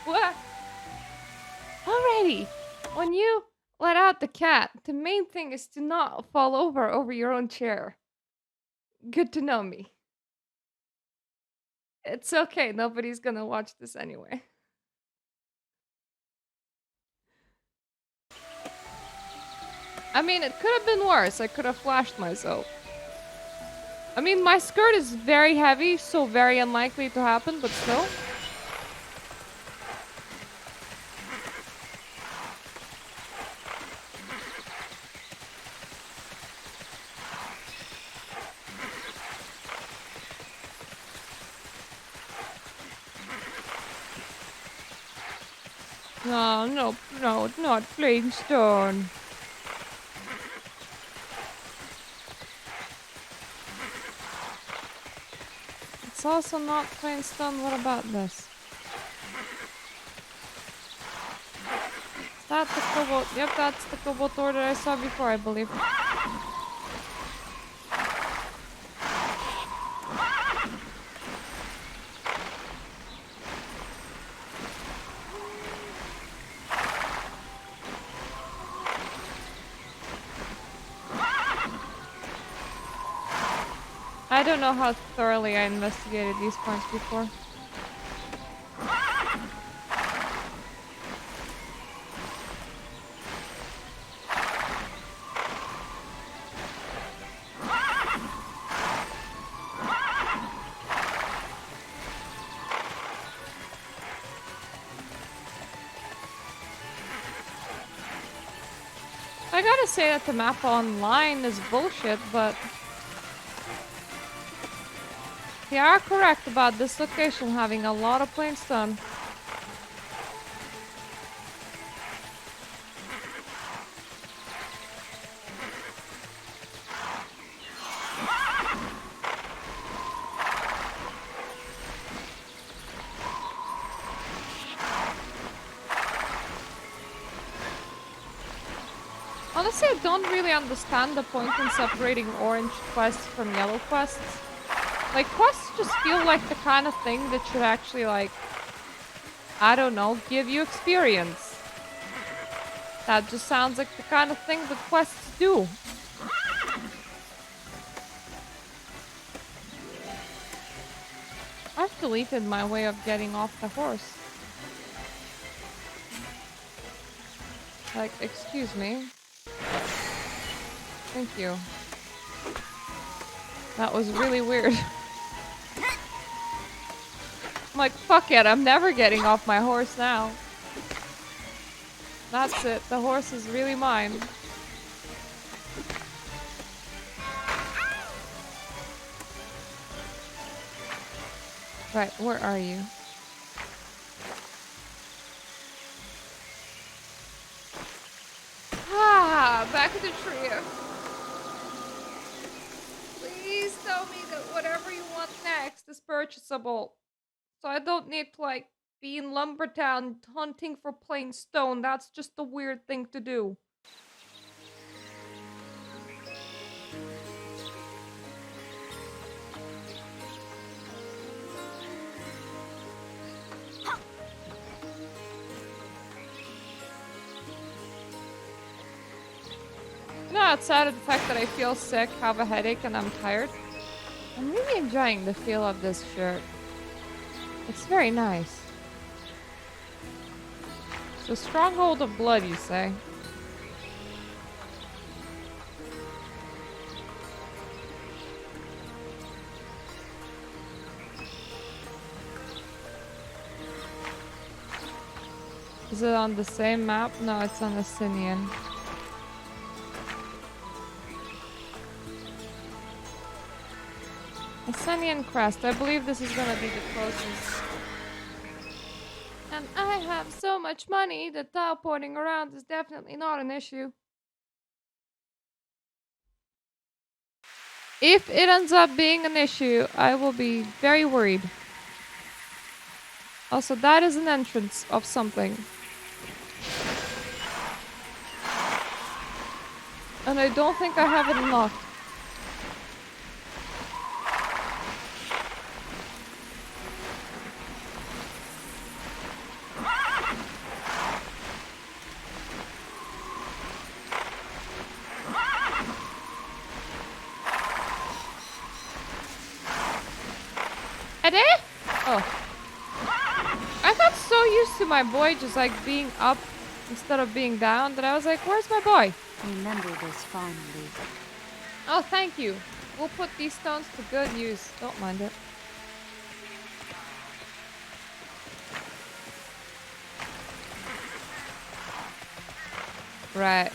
What? Alrighty. When you let out the cat, the main thing is to not fall over your own chair. Good to know me. It's okay, nobody's gonna watch this anyway. I mean, it could have been worse. I could have flashed myself. I mean, my skirt is very heavy, so very unlikely to happen, but still. No, no, not plain stone. It's also not plain stone. What about this? Is that the cobalt? Yep, that's the cobalt ore that I saw before, I believe. I don't know how thoroughly I investigated these points before. I gotta say that the map online is bullshit, but they are correct about this location having a lot of plainstone. Honestly, I don't really understand the point in separating orange quests from yellow quests. Like, quests just feel like the kind of thing that should actually, like, I don't know, give you experience. That just sounds like the kind of thing that quests do. I've deleted my way of getting off the horse. Like, excuse me. Thank you. That was really weird. I'm like, fuck it, I'm never getting off my horse now. That's it, the horse is really mine. Right, where are you? Ah, back at the trio. Please tell me that whatever you want next is purchasable. So I don't need to, like, be in Lumbertown hunting for plain stone. That's just a weird thing to do. You know, outside of the fact that I feel sick, have a headache, and I'm tired, I'm really enjoying the feel of this shirt. It's very nice. It's a stronghold of blood, you say? Is it on the same map? No, it's on the Sinian. A Sinian crest. I believe this is gonna be the closest. And I have so much money that teleporting around is definitely not an issue. If it ends up being an issue, I will be very worried. Also, that is an entrance of something. And I don't think I have it unlocked. Eddie? Oh. I got so used to my boy just like being up instead of being down that I was like, where's my boy? Remember this fondly. Oh, thank you. We'll put these stones to good use. Don't mind it. Right.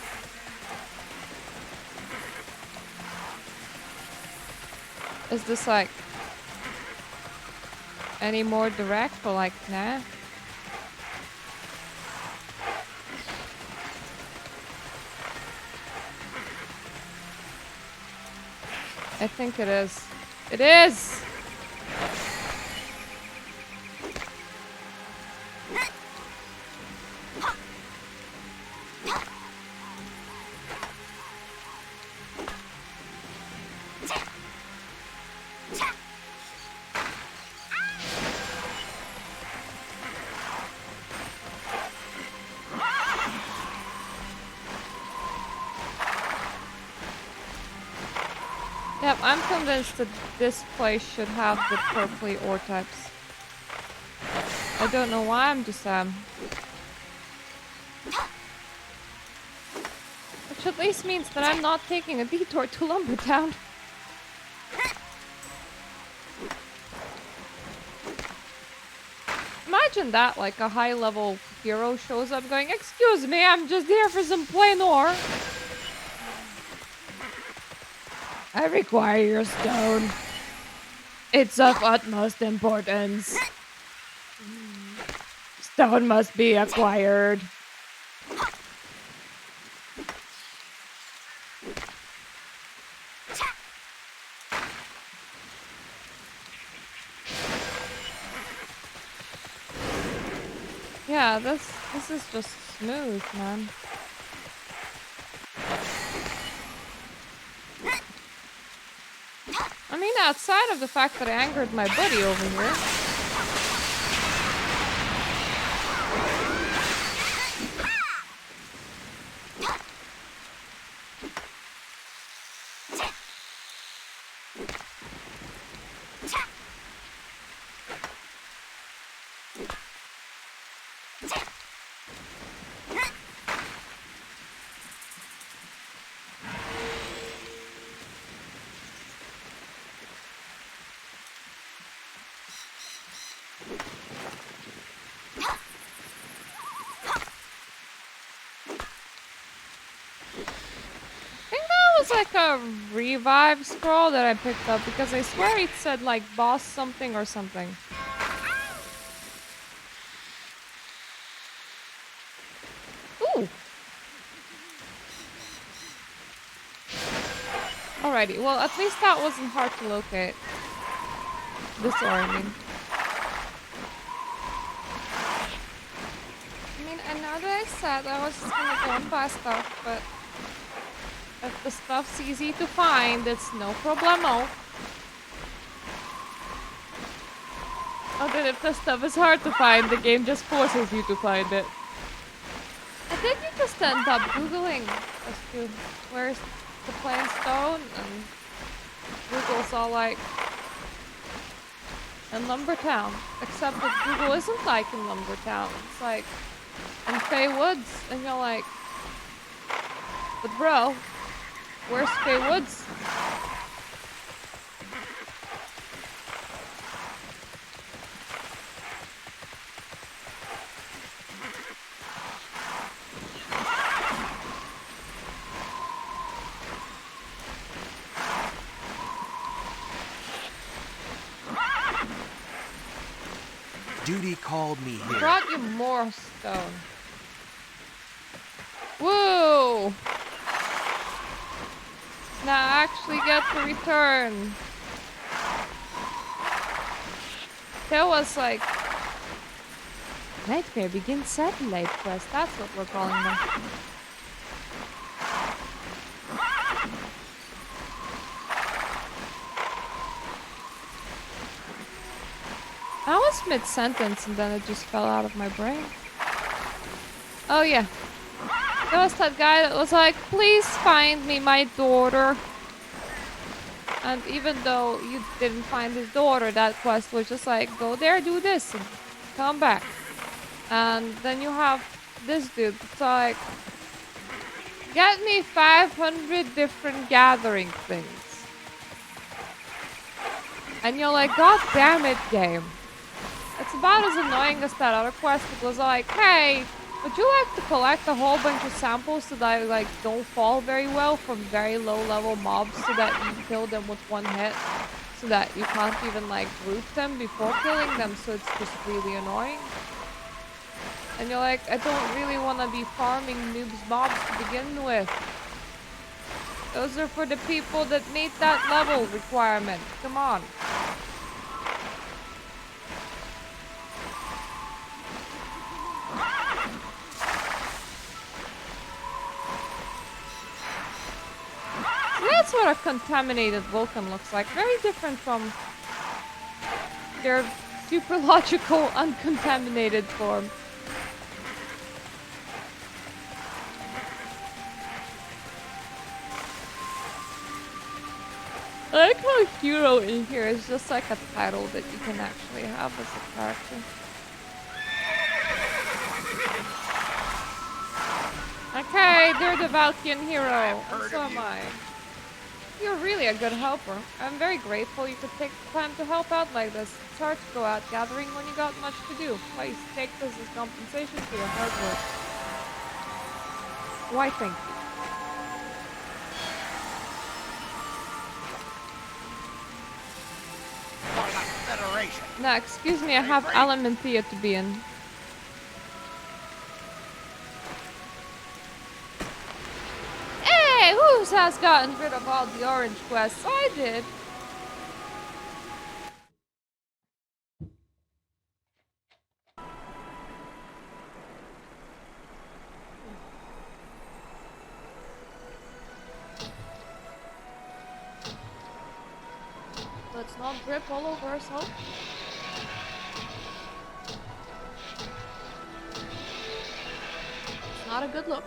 Is this like any more direct or like, nah? I think it is. It is! Yep, I'm convinced that this place should have the purpley ore types. I don't know why, I'm just which at least means that I'm not taking a detour to Lumbertown. Imagine that, like a high-level hero shows up going, "Excuse me, I'm just here for some plain ore." I require your stone. It's of utmost importance. Stone must be acquired. Yeah, this is just smooth, man. I mean, outside of the fact that I angered my buddy over here. like a revive scroll that I picked up because I swear it said like boss something or something. Ooh. Alrighty, well at least that wasn't hard to locate. This ore, I mean. I know that I said I was just gonna go and buy stuff, but if the stuff's easy to find, it's no problemo. Oh, then if the stuff is hard to find, the game just forces you to find it. I think you just end up Googling as to where's the plain stone, and Google's all like, in Lumbertown. Except that Google isn't like in Lumbertown. It's like in Fey Woods, and you're like, but bro, where's Fey Woods? Duty called me here. Brought you more stone. Woo! Now I actually get to return. There was like Nightmare Begins Satellite Quest. That's what we're calling them. I was mid-sentence and then it just fell out of my brain. Oh yeah. There was that guy that was like, please find me my daughter. And even though you didn't find his daughter, that quest was just like, go there, do this, and come back. And then you have this dude that's like, get me 500 different gathering things. And you're like, god damn it, game. It's about as annoying as that other quest. It was like, hey, would you like to collect a whole bunch of samples so that like don't fall very well from very low level mobs so that you kill them with one hit? So that you can't even like group them before killing them, so it's just really annoying. And you're like, I don't really want to be farming noobs mobs to begin with. Those are for the people that meet that level requirement. Come on. So that's what a contaminated Vulcan looks like. Very different from their super logical, uncontaminated form. I like how hero in here is just like a title that you can actually have as a character. Okay, they're the Valkyrian hero, and so am I. You're really a good helper. I'm very grateful you could take the time to help out like this. It's hard to go out gathering when you got much to do. Please take this as compensation for your hard work. Why, thank you. For the Federation. Now, excuse me, I have Elementia to be in. Hey, who has gotten rid of all the orange quests? I did. Let's not drip all over ourselves. It's not a good look.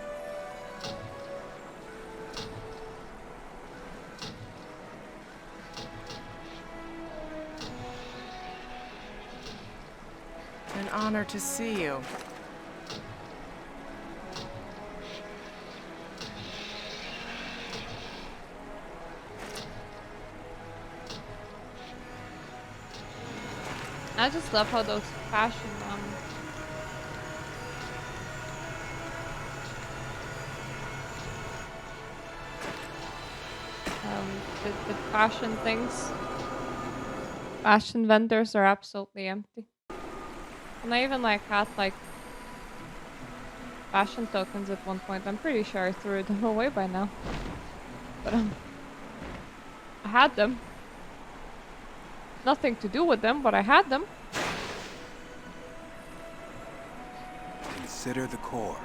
An honor to see you. I just love how those fashion the fashion things. Fashion vendors are absolutely empty. And I even like had like fashion tokens at one point. I'm pretty sure I threw them away by now. But I had them. Nothing to do with them, but I had them. Consider the core.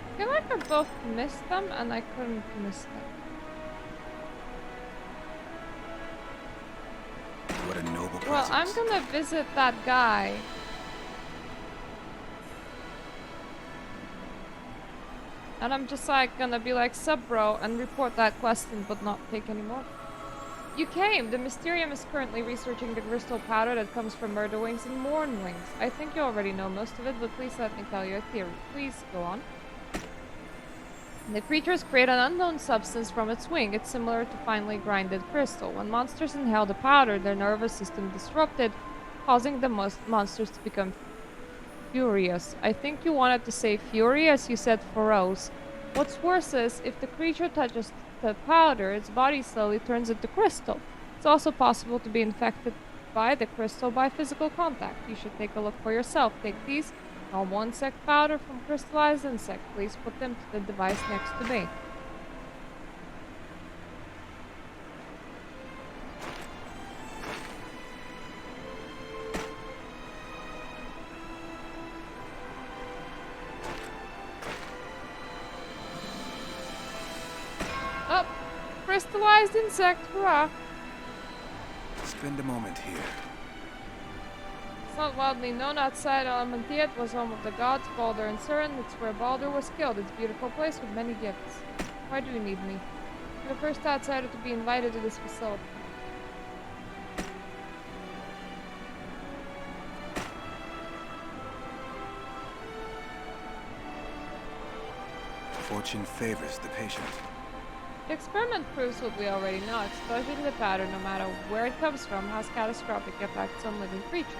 I feel like I both missed them and I couldn't miss them. What a noble presence. Well, I'm gonna visit that guy. And I'm just like gonna be like, sup bro, and report that question but not take any more. You came! The Mysterium is currently researching the crystal powder that comes from murder wings and mourn wings. I think you already know most of it, but please let me tell you a theory. Please go on. The creatures create an unknown substance from its wing. It's similar to finely grinded crystal. When monsters inhale the powder, their nervous system disrupted, causing the monsters to become furious. I think you wanted to say furious, you said ferocious. What's worse is, if the creature touches the powder, its body slowly turns into crystal. It's also possible to be infected by the crystal by physical contact. You should take a look for yourself. Take these. Normal insect powder from crystallized insect. Please put them to the device next to me. Oh, crystallized insect, hurrah! Spend a moment here. It's not widely known outside Elementia. It was home of the gods, Baldur and Surin. It's where Baldur was killed. It's a beautiful place with many gifts. Why do you need me? You're the first outsider to be invited to this facility. Fortune favors the patient. The experiment proves what we already know. Exposure to the powder, no matter where it comes from, has catastrophic effects on living creatures.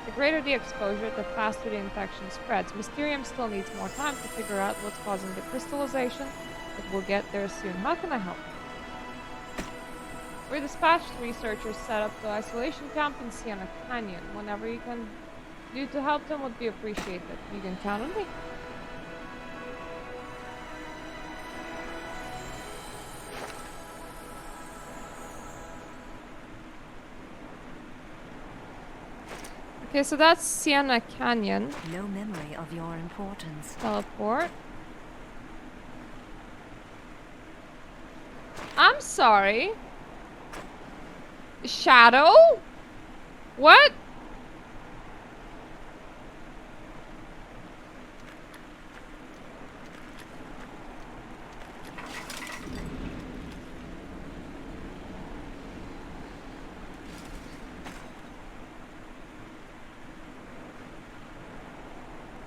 The greater the exposure, the faster the infection spreads. Mysterium still needs more time to figure out what's causing the crystallization, but we'll get there soon. How can I help? We're dispatched researchers set up the isolation camp in Sienna Canyon. Whenever you can do to help them would be appreciated. You can count on me. Okay, so that's Sienna Canyon. No memory of your importance. Teleport. I'm sorry. Shadow? What?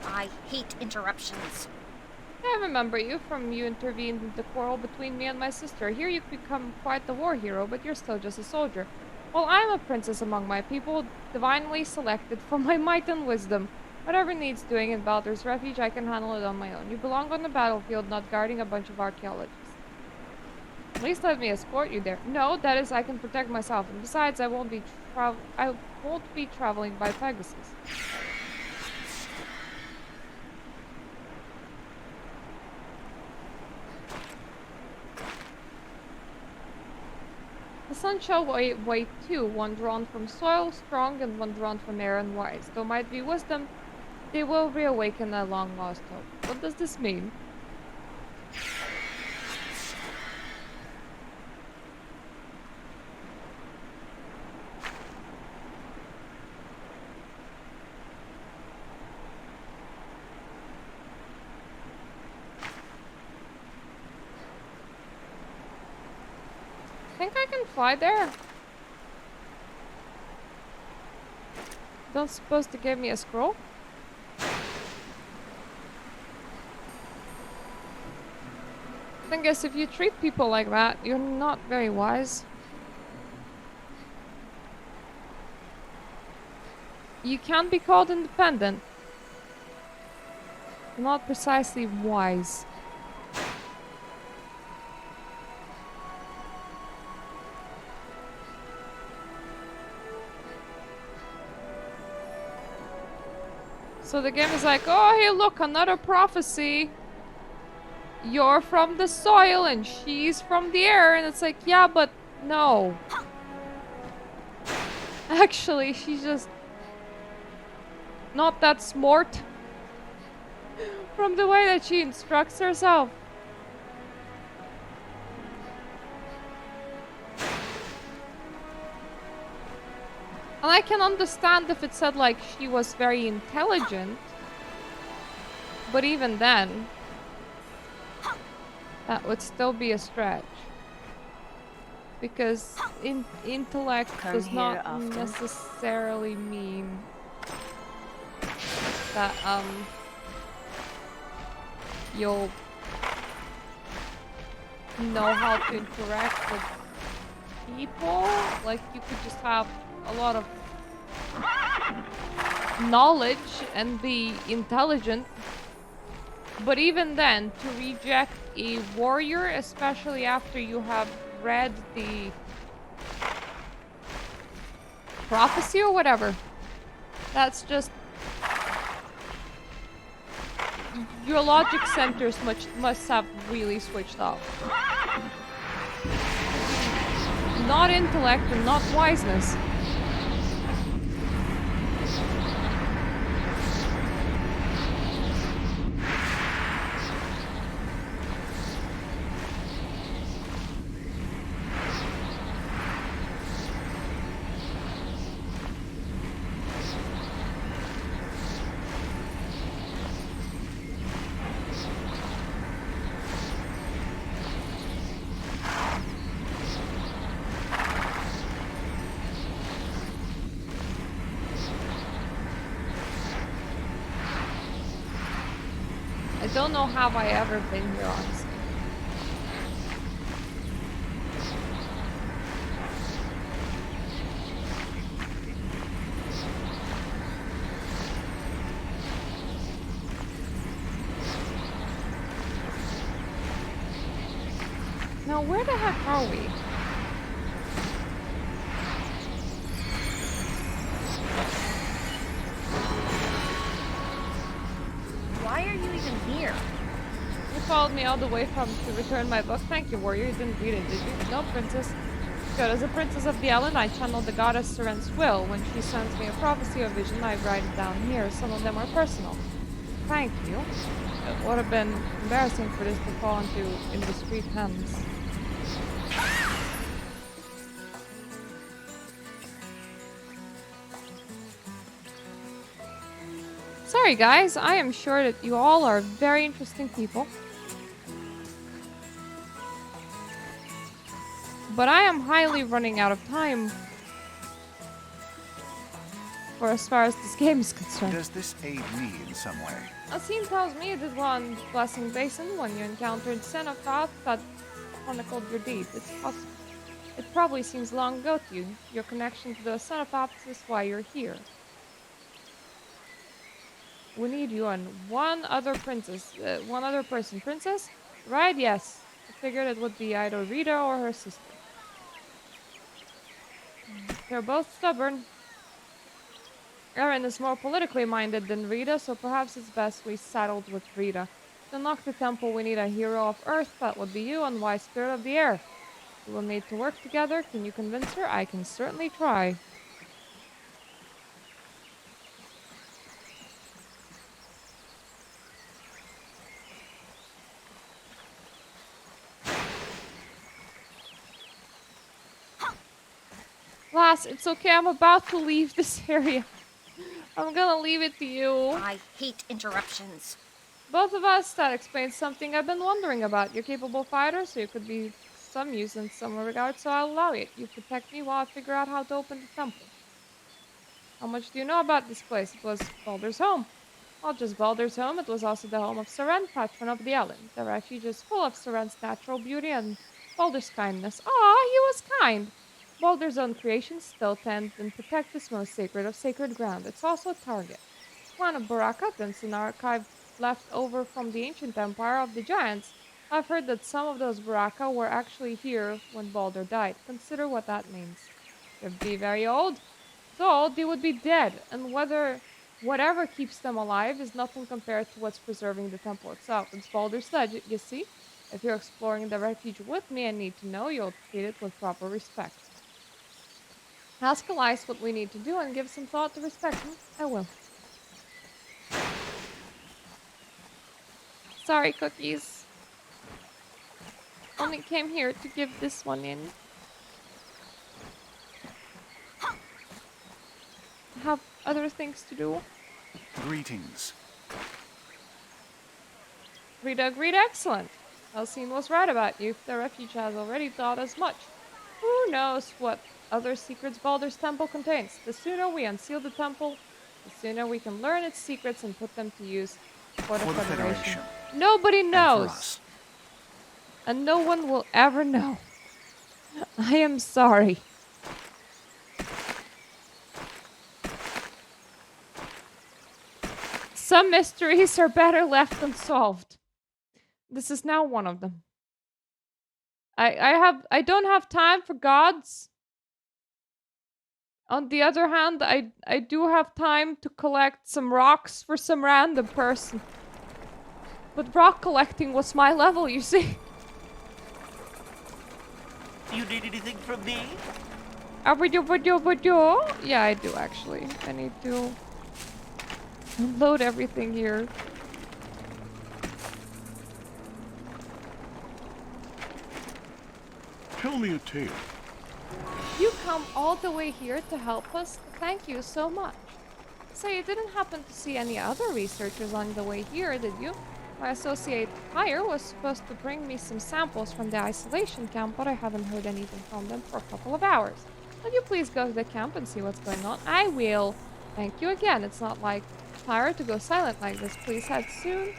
I hate interruptions. I remember you from you intervened in the quarrel between me and my sister. Here you've become quite the war hero, but you're still just a soldier. Well, I'm a princess among my people, divinely selected for my might and wisdom. Whatever needs doing in Baldur's Refuge, I can handle it on my own. You belong on the battlefield, not guarding a bunch of archaeologists. At least let me escort you there. No, that is, I can protect myself. And besides, I won't be traveling by Pegasus. The sun shall weigh two, one drawn from soil, strong, and one drawn from air and wise. Though might be wisdom, they will reawaken a long lost hope. What does this mean? think I can fly there. Don't supposed to give me a scroll? Thing is, if you treat people like that, you're not very wise. You can't be called independent. Not precisely wise. So the game is like, oh, hey, look, another prophecy. You're from the soil and she's from the air. And it's like, yeah, but no. Actually, she's just not that smart. From the way that she instructs herself. And I can understand if it said like she was very intelligent. But even then, that would still be a stretch. Because intellect does not necessarily mean that you'll know how to interact with people. Like, you could just have a lot of knowledge and be intelligent. But even then, to reject a warrior, especially after you have read the prophecy or whatever, that's just... your logic centers must have really switched off. Not intellect and not wiseness. I don't know how I ever been here, honestly. Now, where the heck are we? Why are you even here? You followed me all the way to return my book. Thank you, warrior. You didn't read it, did you? No, princess. Good. As a princess of the island, I channel the goddess Seren's will. When she sends me a prophecy or vision, I write it down here. Some of them are personal. Thank you. It would have been embarrassing for this to fall into indiscreet hands. Sorry, guys. I am sure that you all are very interesting people. But I am highly running out of time for as far as this game is concerned. Does this aid me in some way? A scene tells me it did one Blessing Basin when you encountered Xenophon that chronicled your deed. It's possible. It probably seems long ago to you. Your connection to the Xenophon is why you're here. We need you and one other person. Princess? Right? Yes. I figured it would be either Rita or her sister. They're both stubborn. Eren is more politically minded than Rita, so perhaps it's best we settled with Rita. To unlock the temple, we need a hero of Earth. That would be you, and wise spirit of the air. We will need to work together. Can you convince her? I can certainly try. Lass, it's okay. I'm about to leave this area. I'm gonna leave it to you. I hate interruptions. Both of us, that explains something I've been wondering about. You're capable fighter, so you could be some use in some regard, so I'll allow it. You protect me while I figure out how to open the temple. How much do you know about this place? It was Baldur's home. Not just Baldur's home, it was also the home of Seren, patron of the island. The refuge is full of Seren's natural beauty and Baldur's kindness. Ah, he was kind. Baldur's own creations still tend and protect this most sacred of sacred ground. It's also a target. Clan of Baraka, that's an archive left over from the ancient empire of the giants. I've heard that some of those Baraka were actually here when Baldur died. Consider what that means. They'd be very old. So old they would be dead, and whatever keeps them alive is nothing compared to what's preserving the temple itself. It's Baldur's Ledge, you see. If you're exploring the refuge with me and need to know, you'll treat it with proper respect. Ask Elias what we need to do and give some thought to respect him. I will. Sorry, cookies. Only came here to give this one in. Have other things to do. Greetings. Rita agreed, excellent. Elsine was right about you. The refuge has already taught us much. Who knows what other secrets Baldur's temple contains? The sooner we unseal the temple, the sooner we can learn its secrets and put them to use for the Federation. Nobody knows. And no one will ever know. I am sorry. Some mysteries are better left unsolved. This is now one of them. I don't have time for gods. On the other hand, I do have time to collect some rocks for some random person. But rock collecting was my level, you see. You need anything from me? Yeah, I do actually. I need to load everything here. Tell me a tale. You come all the way here to help us? Thank you so much. Say, you didn't happen to see any other researchers on the way here, did you? My associate Hire was supposed to bring me some samples from the isolation camp, but I haven't heard anything from them for a couple of hours. Would you please go to the camp and see what's going on? I will. Thank you again. It's not like Hire to go silent like this. Please head soon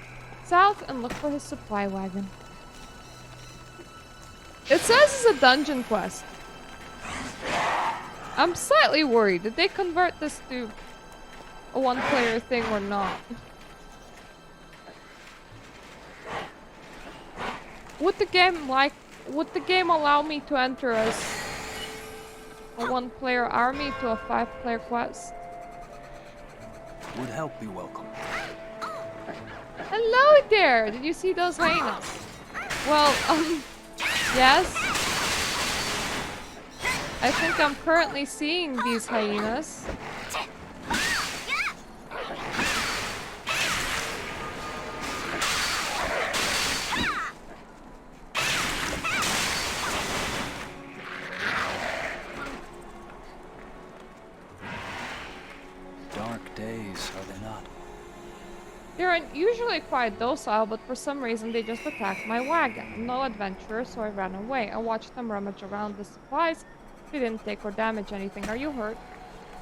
south and look for his supply wagon. It says it's a dungeon quest. I'm slightly worried. Did they convert this to a one-player thing or not? Would the game allow me to enter as a one-player army to a 5-player quest? Would help be welcome. Hello there! Did you see those hyenas? Well, yes. I think I'm currently seeing these hyenas. Dark days, are they not? They're usually quite docile, but for some reason they just attacked my wagon. No adventurer, so I ran away. I watched them rummage around the supplies. They didn't take or damage anything. Are you hurt?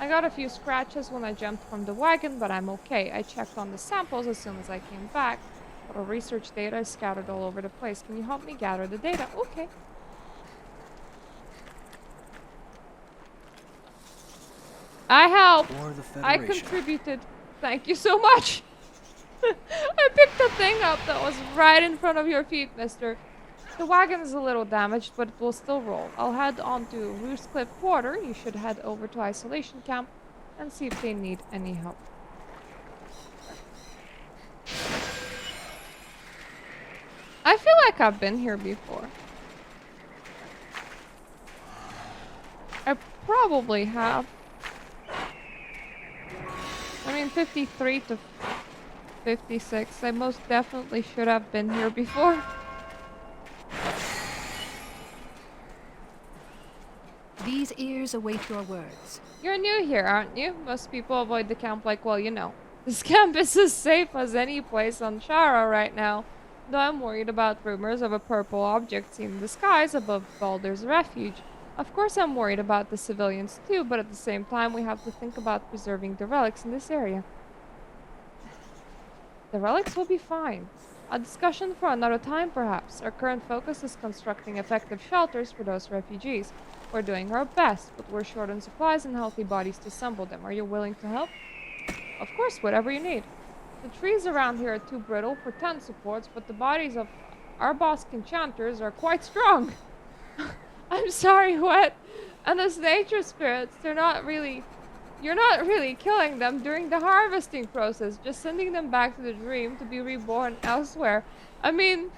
I got a few scratches when I jumped from the wagon, but I'm okay. I checked on the samples as soon as I came back. But our research data is scattered all over the place. Can you help me gather the data? Okay. I helped. I contributed. Thank you so much. I picked the thing up that was right in front of your feet, mister. The wagon is a little damaged, but it will still roll. I'll head on to Roostcliff Quarter. You should head over to Isolation Camp and see if they need any help. I feel like I've been here before. I probably have. I mean, 53 to 56. I most definitely should have been here before. These ears await your words. You're new here, aren't you? Most people avoid the camp like, well, you know. This camp is as safe as any place on Shara right now. Though I'm worried about rumors of a purple object seen in the skies above Baldur's Refuge. Of course I'm worried about the civilians too, but at the same time we have to think about preserving the relics in this area. The relics will be fine. A discussion for another time, perhaps. Our current focus is constructing effective shelters for those refugees. We're doing our best, but we're short on supplies and healthy bodies to assemble them. Are you willing to help? Of course, whatever you need. The trees around here are too brittle for tent supports, but the bodies of our Bosk enchanters are quite strong. I'm sorry, what? And as nature spirits, you're not really killing them during the harvesting process, just sending them back to the dream to be reborn elsewhere. I mean,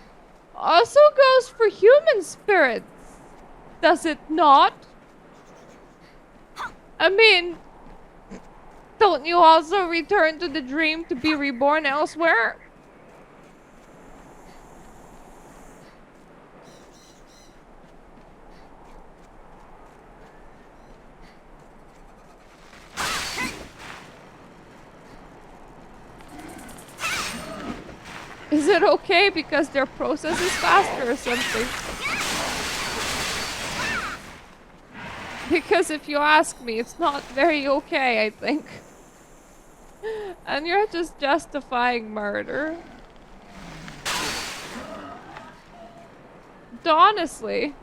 also goes for human spirits, does it not? I mean, don't you also return to the dream to be reborn elsewhere? Is it okay because their process is faster or something? Because if you ask me, it's not very okay, I think. And you're just justifying murder. Though honestly,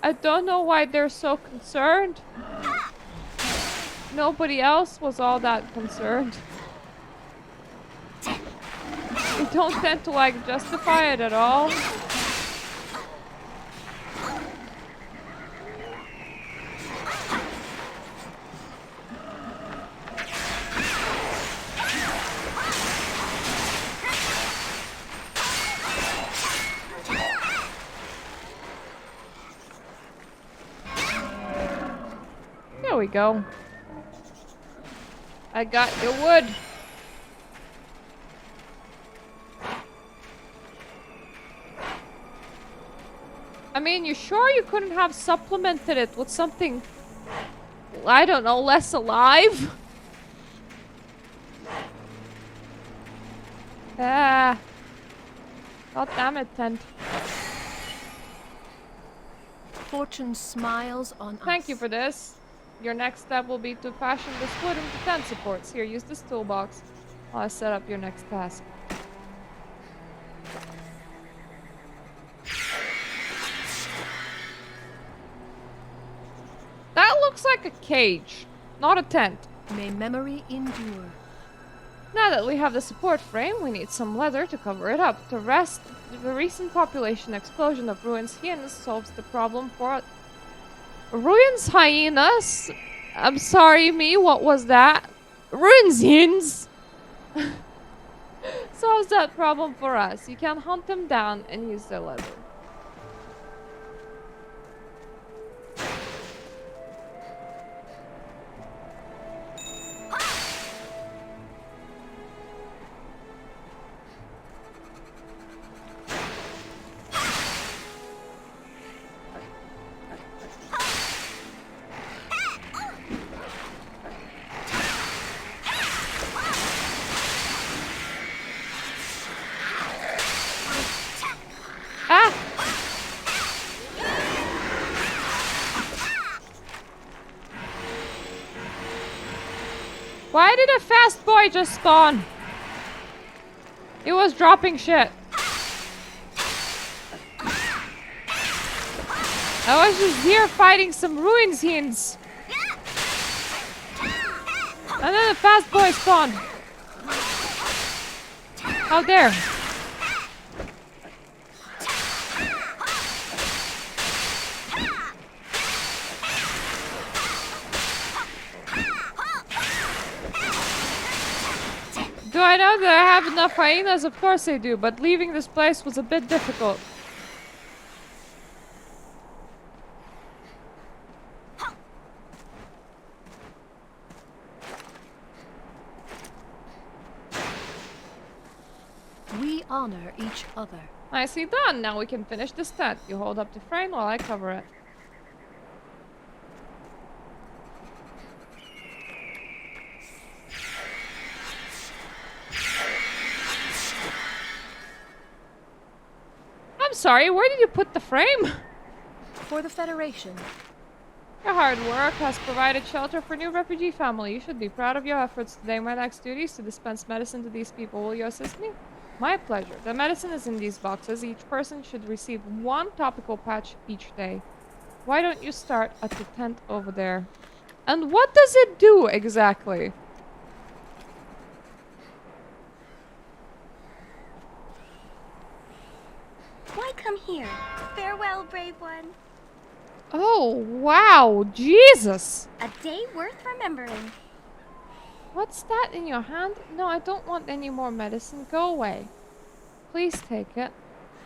I don't know why they're so concerned. Nobody else was all that concerned. We don't tend to like justify it at all. There we go. I got your wood. I mean, you sure you couldn't have supplemented it with something, I don't know, less alive? Ah. God damn it, tent. Fortune smiles on us. Thank you for this. Your next step will be to fashion this wood into tent supports. Here, use this toolbox while I set up your next task. That looks like a cage, not a tent. May memory endure. Now that we have the support frame, we need some leather to cover it up. The recent population explosion of ruins hyenas solves the problem for ruins hyenas? I'm sorry, me, what was that? Ruins hyenas! Solves that problem for us. You can hunt them down and use their leather. Ah! Why did a fast boy just spawn? It was dropping shit. I was just here fighting some ruins hens. And then a fast boy spawned. How dare. Do I know that I have enough hyenas? Of course I do, but leaving this place was a bit difficult. We honor each other. Nicely done. Now we can finish this tent. You hold up the frame while I cover it. I'm sorry, where did you put the frame? For the Federation. Your hard work has provided shelter for new refugee family. You should be proud of your efforts today. My next duty is to dispense medicine to these people. Will you assist me? My pleasure. The medicine is in these boxes. Each person should receive 1 topical patch each day. Why don't you start at the tent over there? And what does it do exactly? Why come here? Farewell, brave one. Oh, wow. Jesus. A day worth remembering. What's that in your hand? No, I don't want any more medicine. Go away. Please take it.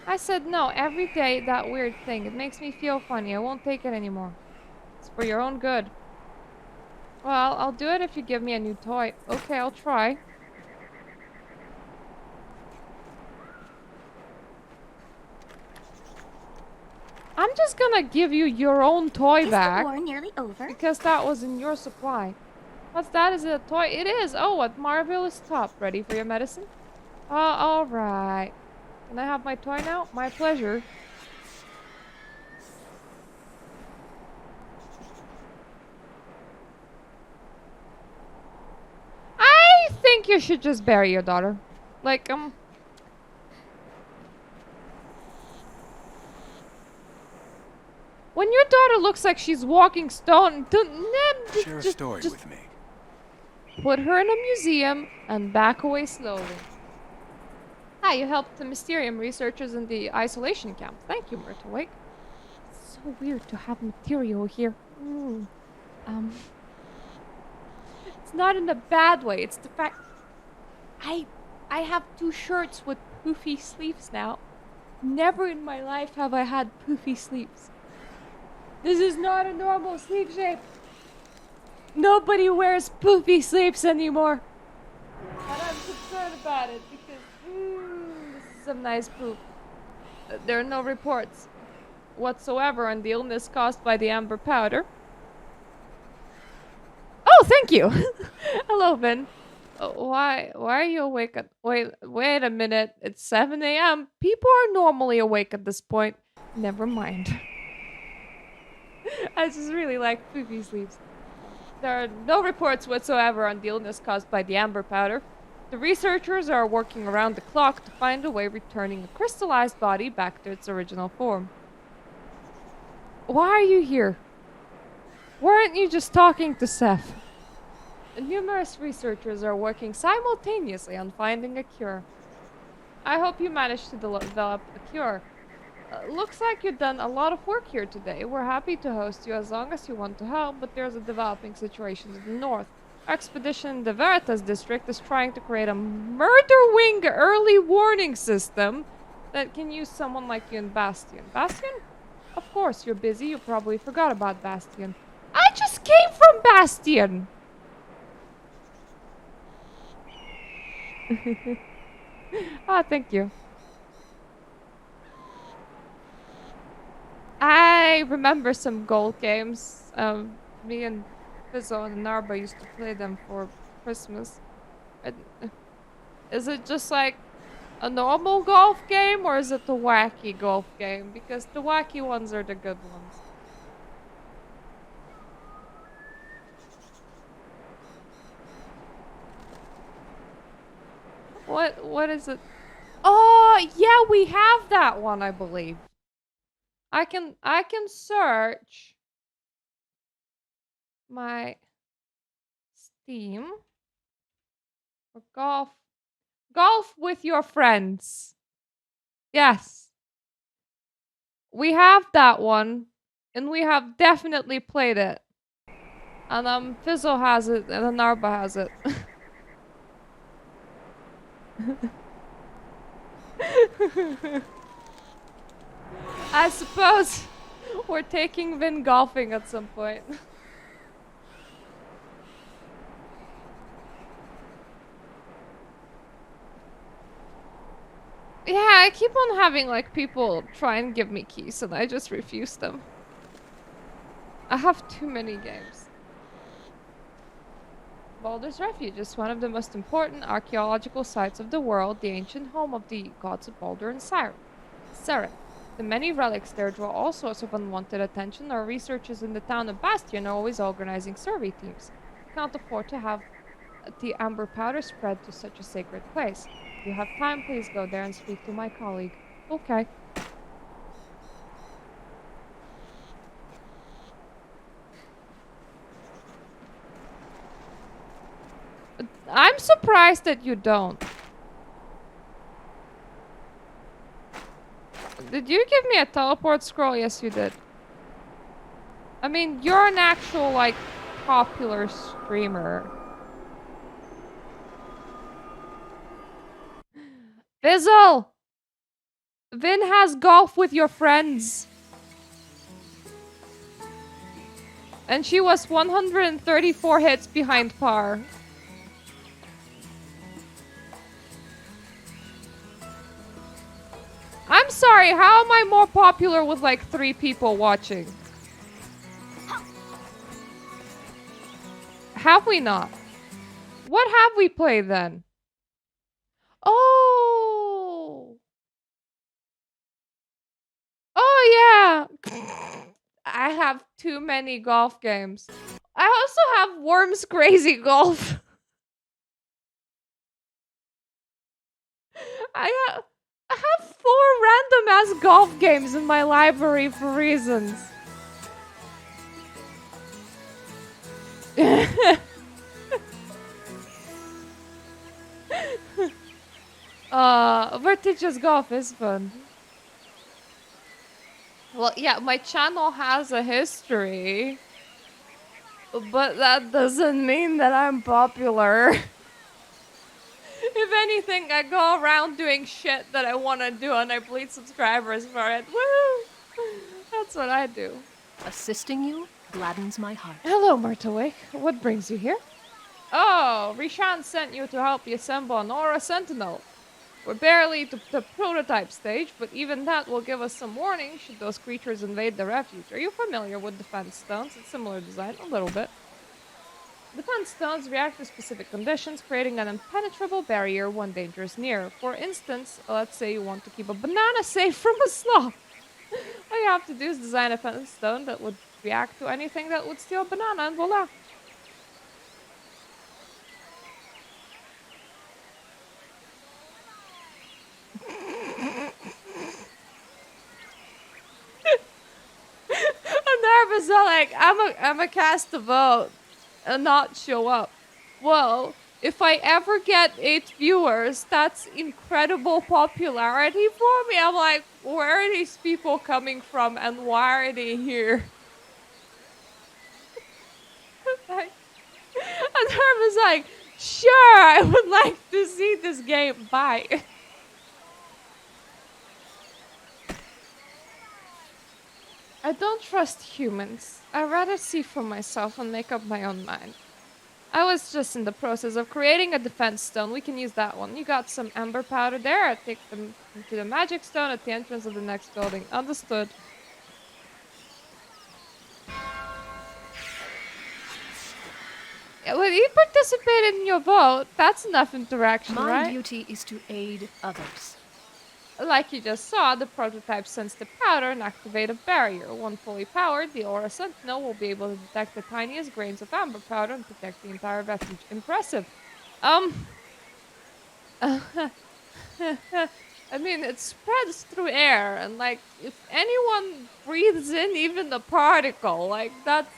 I said no every day, that weird thing. It makes me feel funny. I won't take it anymore. It's for your own good. Well, I'll do it if you give me a new toy. Okay, I'll try. I'm just gonna give you your own toy Is back. the war nearly over? Because that was in your supply. What's that? Is it a toy? It is! Oh, what marvelous top. Ready for your medicine? Oh, alright. Can I have my toy now? My pleasure. I think you should just bury your daughter. Like, when your daughter looks like she's walking stone, Share a just, story just with me. put her in a museum and back away slowly. Hi, you helped the Mysterium researchers in the isolation camp. Thank you, Myrtlewake. It's so weird to have material here. It's not in a bad way. It's the fact I have 2 shirts with poofy sleeves now. Never in my life have I had poofy sleeves. This is not a normal sleeve shape. Nobody wears poofy sleeves anymore. And I'm concerned about it because this is some nice poop. There are no reports whatsoever on the illness caused by the amber powder. Oh, thank you. Hello, Vin. Why are you awake at... Wait a minute. It's 7 a.m. People are normally awake at this point. Never mind. I just really like poofy sleeves. There are no reports whatsoever on the illness caused by the amber powder. The researchers are working around the clock to find a way returning a crystallized body back to its original form. Why are you here? Weren't you just talking to Seth? Numerous researchers are working simultaneously on finding a cure. I hope you manage to develop a cure. Looks like you've done a lot of work here today. We're happy to host you as long as you want to help, but there's a developing situation to the north. Our expedition in the Veritas district is trying to create a murder wing early warning system that can use someone like you in Bastion. Bastion? Of course, you're busy. You probably forgot about Bastion. I just came from Bastion! Ah, thank you. I remember some gold games. Me and Fizzo and Narba used to play them for Christmas. Uh, Is it just like a normal golf game or is it the wacky golf game? Because the wacky ones are the good ones. What is it? Oh, yeah, we have that one, I believe. I can search my Steam for golf. Golf with your friends. Yes. We have that one. And we have definitely played it. And Fizzle has it and Narba has it. I suppose we're taking Vin golfing at some point. Yeah, I keep on having like people try and give me keys and I just refuse them. I have too many games. Baldur's Refuge is one of the most important archaeological sites of the world, the ancient home of the gods of Baldur and Saren. The many relics there draw all sorts of unwanted attention. Our researchers in the town of Bastion are always organizing survey teams. We can't afford to have the amber powder spread to such a sacred place. If you have time, please go there and speak to my colleague. Okay. I'm surprised that you don't. Did you give me a teleport scroll? Yes, you did. I mean, you're an actual, like, popular streamer. Fizzle! Vin has golf with your friends. And she was 134 hits behind par. I'm sorry, how am I more popular with like 3 people watching? Have we not? What have we played then? Oh! Oh yeah! I have too many golf games. I also have Worms Crazy Golf. I have 4 random ass golf games in my library for reasons. Vertigious golf is fun. Well, yeah, my channel has a history, but that doesn't mean that I'm popular. If anything, I go around doing shit that I want to do and I bleed subscribers for it. Woo! That's what I do. Assisting you gladdens my heart. Hello, Myrtlewick. What brings you here? Oh, Rishan sent you to help you assemble an Aura Sentinel. We're barely to the prototype stage, but even that will give us some warning should those creatures invade the refuge. Are you familiar with defense stones? It's similar design, a little bit. Defense stones react to specific conditions, creating an impenetrable barrier when danger is near. For instance, let's say you want to keep a banana safe from a sloth. All you have to do is design a defense stone that would react to anything that would steal a banana, and voila. I'm nervous. I'm a cast a vote and not show up. Well, if I ever get 8 viewers, that's incredible popularity for me. I'm like, where are these people coming from and why are they here? Like, and Herb was like, sure, I would like to see this game. Bye. I don't trust humans. I'd rather see for myself and make up my own mind. I was just in the process of creating a defense stone. We can use that one. You got some amber powder there. I take them to the magic stone at the entrance of the next building. Understood. Yeah, well, you participated in your vote. That's enough interaction, right? My duty is to aid others. Like you just saw, the prototype sends the powder and activate a barrier. When fully powered, the Aura Sentinel will be able to detect the tiniest grains of amber powder and protect the entire refuge. Impressive. I mean, it spreads through air, and like, if anyone breathes in even a particle, like, that's...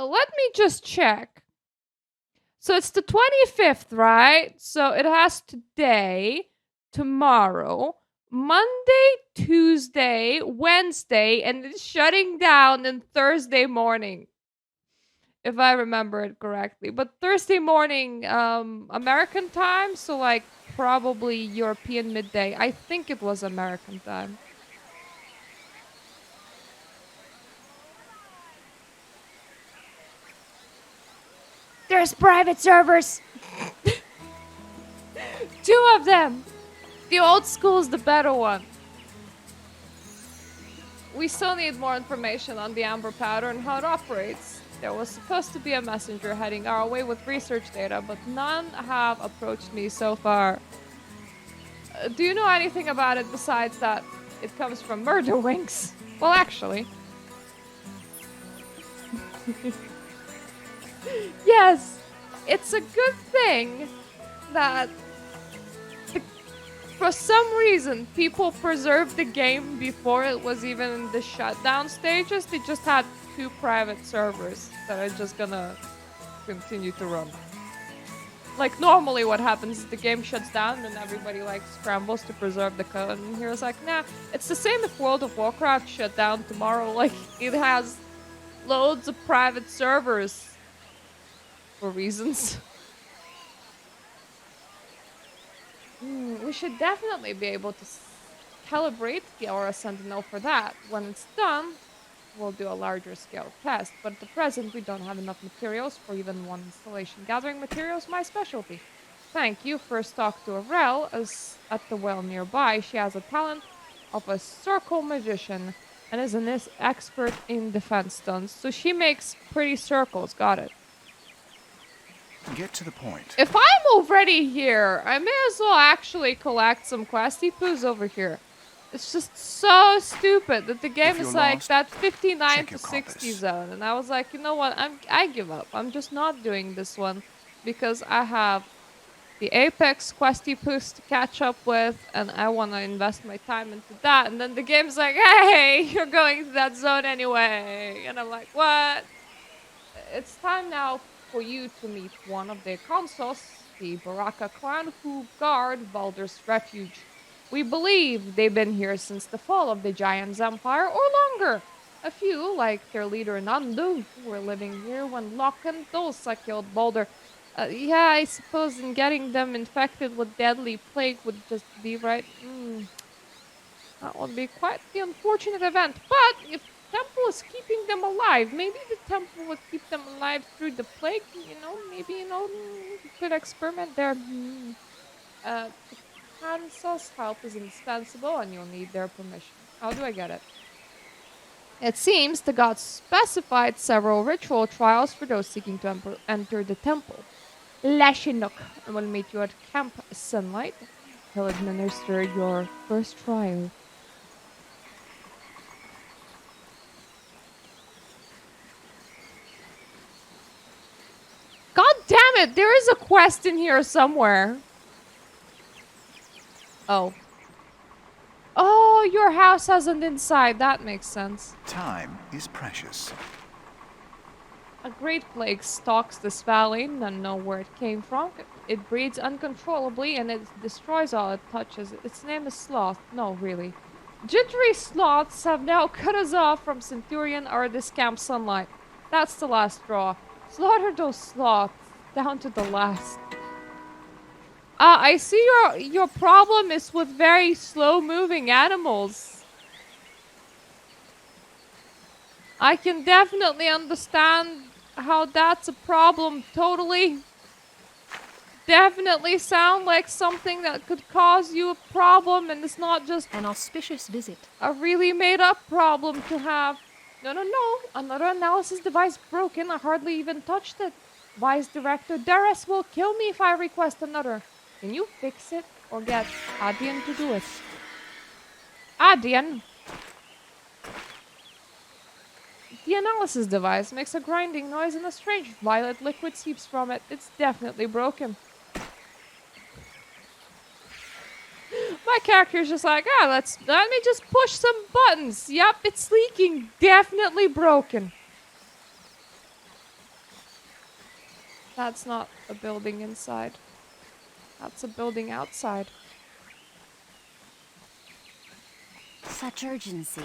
Let me just check. So it's the 25th, right? So it has today, tomorrow, Monday, Tuesday, Wednesday, and it's shutting down on Thursday morning. If I remember it correctly. But Thursday morning, American time, so like probably European midday. I think it was American time. There's private servers. 2 of them. The old school's the better one. We still need more information on the amber powder and how it operates. There was supposed to be a messenger heading our way with research data, but none have approached me so far. Do you know anything about it besides that it comes from murder wings? Well, actually. Yes, it's a good thing that for some reason people preserved the game before it was even in the shutdown stages. They just had 2 private servers that are just gonna continue to run. Like, normally what happens is the game shuts down and everybody, like, scrambles to preserve the code. And here's like, nah, it's the same if World of Warcraft shut down tomorrow. Like, it has loads of private servers for reasons. We should definitely be able to calibrate the Aura Sentinel for that. When it's done, we'll do a larger scale test. But at the present, we don't have enough materials for even one installation. Gathering materials is my specialty. Thank you. First talk to Aurel as at the well nearby. She has a talent of a circle magician and is an expert in defense stunts. So she makes pretty circles. Got it. Get to the point. If I'm already here, I may as well actually collect some questy poos over here. It's just so stupid that the game is like lost, that 59 check to your 60 compass. zone. And I was like, you know what? I give up. I'm just not doing this one because I have the Apex questy poos to catch up with and I want to invest my time into that. And then the game's like, hey, you're going to that zone anyway. And I'm like, what? It's time now for you to meet one of the consuls, the Baraka clan, who guard Baldur's refuge. We believe they've been here since the fall of the Giants' empire, or longer. A few, like their leader Nandu, were living here when Locke and Dulsa killed Baldur. Yeah, I suppose in getting them infected with deadly plague would just be right. That would be quite the unfortunate event. But if the temple is keeping them alive, maybe the temple would keep them alive through the plague. Maybe you could experiment there. The council's help is indispensable, and you'll need their permission. How do I get it? It seems the gods specified several ritual trials for those seeking to enter the temple. Lashinok will meet you at Camp Sunlight. He'll administer your first trial. God damn it! There is a quest in here somewhere. Oh. Oh, your house has an inside. That makes sense. Time is precious. A great plague stalks this valley. None know where it came from. It breeds uncontrollably and it destroys all it touches. Its name is Sloth. No, really. Jittery sloths have now cut us off from Centurion or this Camp Sunlight. That's the last straw. Slaughter those sloths down to the last. I see your problem is with very slow-moving animals. I can definitely understand how that's a problem. Totally. Definitely sound like something that could cause you a problem, and it's not just An auspicious visit. a really made-up problem to have. No. Another analysis device broken. I hardly even touched it. Vice Director Dares will kill me if I request another. Can you fix it or get Adian to do it? Adian! The analysis device makes a grinding noise and a strange violet liquid seeps from it. It's definitely broken. My character's just like, let me just push some buttons. Yep, it's leaking. Definitely broken. That's not a building inside. That's a building outside. Such urgency.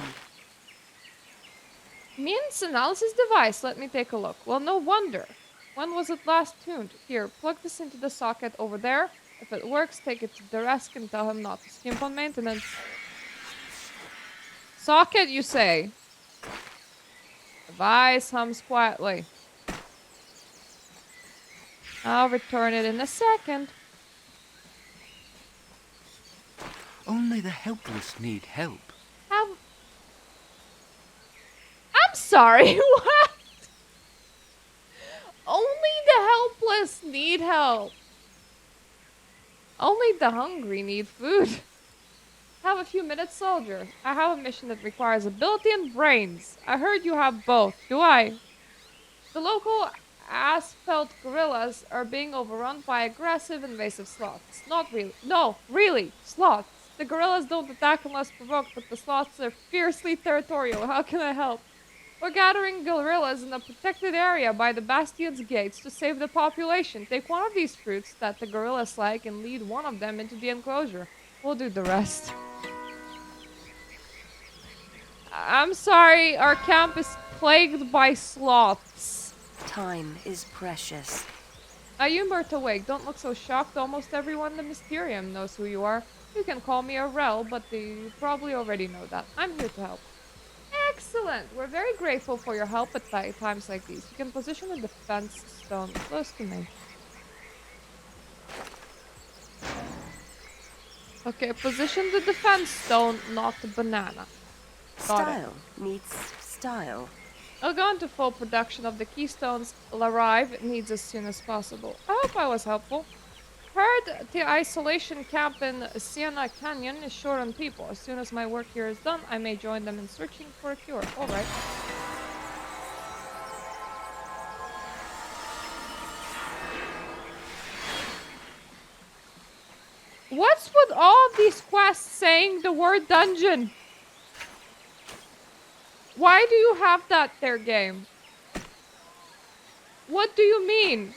Means analysis device. Let me take a look. Well, no wonder. When was it last tuned? Here, plug this into the socket over there. If it works, take it to the desk and tell him not to skimp on maintenance. Socket, you say? Device hums quietly. I'll return it in a second. Only the helpless need help. I'm sorry, what? help. Only the hungry need food. Have a few minutes, soldier. I have a mission that requires ability and brains. I heard you have both. Do I? The local asphalt gorillas are being overrun by aggressive, invasive sloths. Not really. No, really. Sloths. The gorillas don't attack unless provoked, but the sloths are fiercely territorial. How can I help? We're gathering gorillas in a protected area by the bastion's gates to save the population. Take one of these fruits that the gorillas like and lead one of them into the enclosure. We'll do the rest. I'm sorry, our camp is plagued by sloths. Time is precious. Are you Myrtle Wake? Don't look so shocked. Almost everyone in the Mysterium knows who you are. You can call me Aurel, but you probably already know that. I'm here to help. Excellent! We're very grateful for your help at times like these. You can position a defense stone close to me. Okay, position the defense stone, not the banana. Style meets style. I'll go into full production of the keystones. Arrive needs as soon as possible. I hope I was helpful. Heard the isolation camp in Siena Canyon is short on people. As soon as my work here is done, I may join them in searching for a cure. Alright. What's with all of these quests saying the word dungeon? Why do you have that there, game? What do you mean?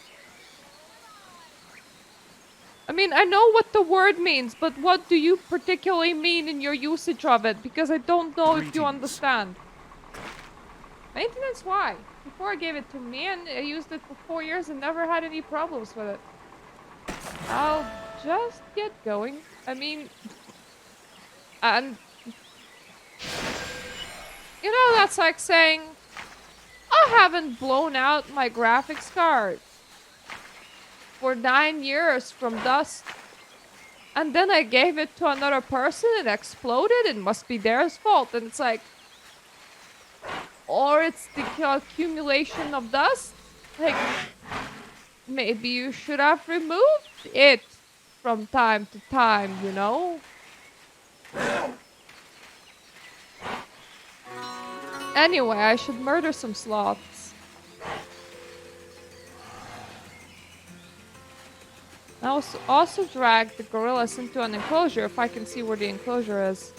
I mean, I know what the word means, but what do you particularly mean in your usage of it? Because I don't know if you understand. Maintenance, why? Before I gave it to me, and I used it for 4 years and never had any problems with it. I'll just get going. I mean... And... You know, that's like saying... I haven't blown out my graphics card for 9 years from dust. And then I gave it to another person, it exploded, it must be theirs fault. And it's like... Or it's the accumulation of dust. Like, maybe you should have removed it from time to time, you know? Anyway, I should murder some sloths. I'll also drag the gorillas into an enclosure if I can see where the enclosure is.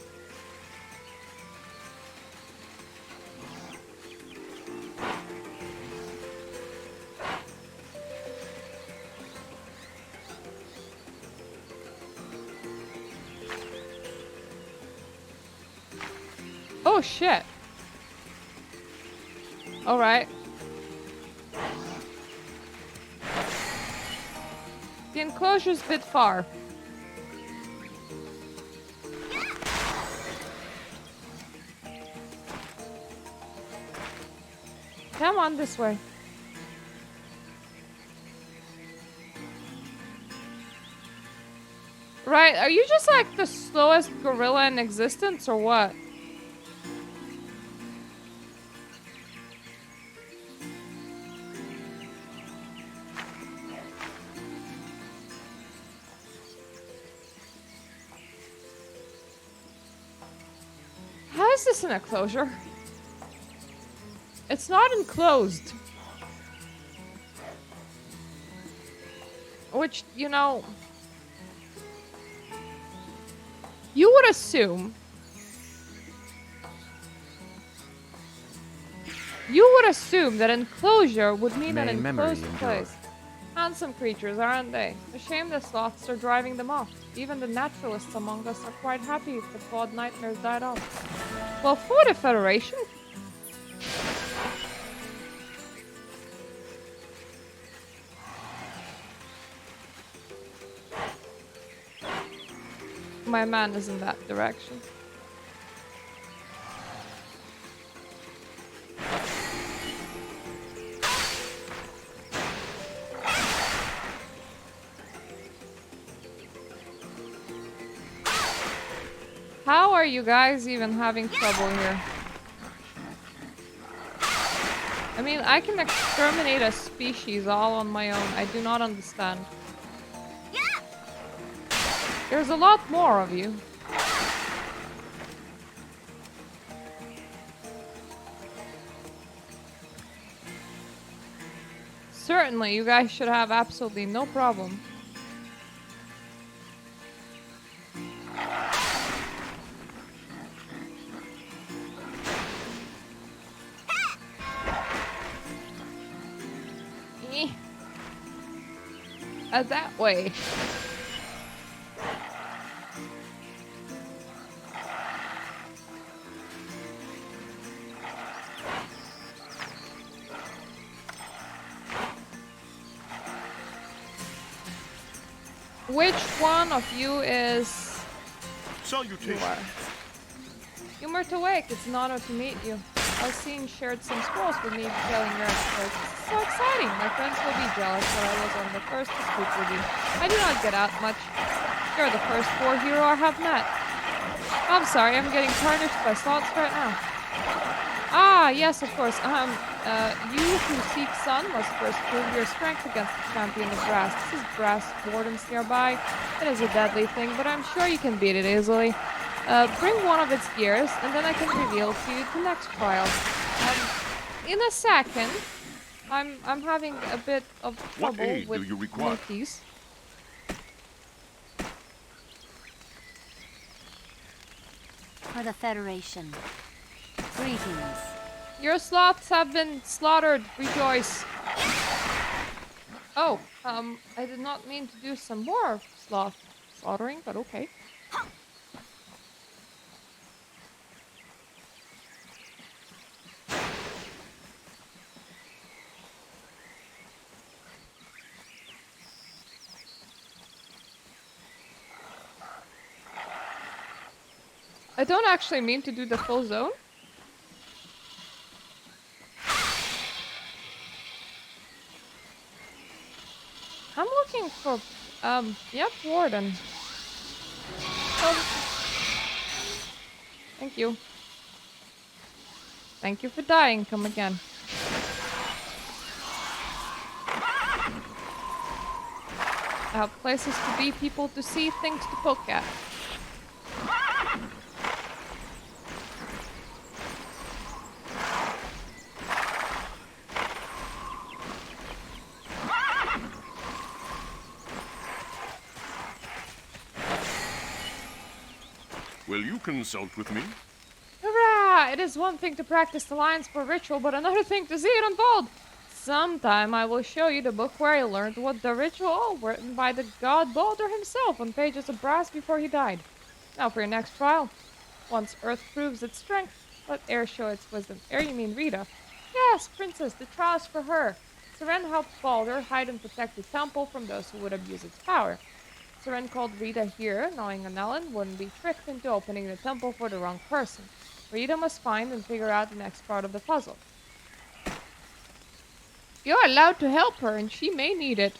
Oh shit. Alright. The enclosure's a bit far. Come on this way. Right, are you just like the slowest gorilla in existence or what? How is this an enclosure? It's not enclosed. Which, you know... You would assume... You would assume that enclosure would mean an enclosed place. Handsome creatures, aren't they? A shame the sloths are driving them off. Even the naturalists among us are quite happy if the clawed nightmares died off. Well, for the Federation... My man is in that direction. How are you guys even having trouble here? I mean, I can exterminate a species all on my own. I do not understand. There's a lot more of you. Certainly, you guys should have absolutely no problem. That way. Which one of you is... Salutation. Humor to wake, it's an honor to meet you. Alcine shared some scrolls with me detailing your exploits. It's so exciting! My friends will be jealous that I was on the first to speak with you. I do not get out much. You're the first war hero I have met. I'm sorry, I'm getting tarnished by thoughts right now. Ah, yes, of course. You who seek sun must first prove your strength against the champion of brass. This is brass wardens nearby. It is a deadly thing, but I'm sure you can beat it easily. Bring one of its gears, and then I can reveal to you the next trial. In a second. I'm having a bit of trouble What aid with do you require? monkeys. For the Federation. Greetings. Your sloths have been slaughtered. Rejoice. Oh, I did not mean to do some more sloth slaughtering, but okay. I don't actually mean to do the full zone. I'm looking for, yep, Warden. Thank you. Thank you for dying. Come again. I have places to be, people to see, things to poke at. Will you consult with me? Hurrah! It is one thing to practice the lines for ritual, but another thing to see it unfold. Sometime I will show you the book where I learned what the ritual written by the god Baldur himself on pages of brass before he died. Now for your next trial. Once Earth proves its strength, let Air show its wisdom. Air, you mean Rita? Yes, Princess, the trial's for her. Seren helped Baldur hide and protect the temple from those who would abuse its power. Seren called Rita here, knowing Annellen wouldn't be tricked into opening the temple for the wrong person. Rita must find and figure out the next part of the puzzle. You're allowed to help her, and she may need it.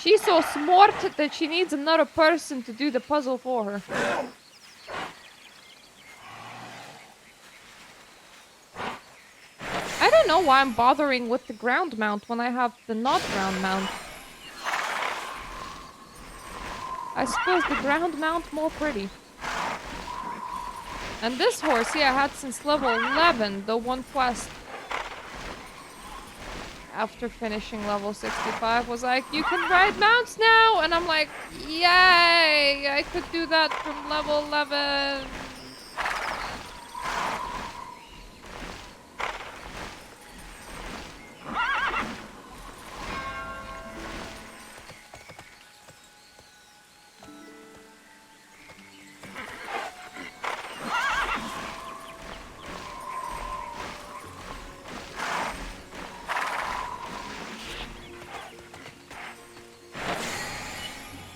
She's so smart that she needs another person to do the puzzle for her. I don't know why I'm bothering with the ground mount when I have the not ground mount. I suppose the ground mount more pretty. And this horsey I had since level 11, the one quest after finishing level 65 was like, you can ride mounts now! And I'm like, yay! I could do that from level 11.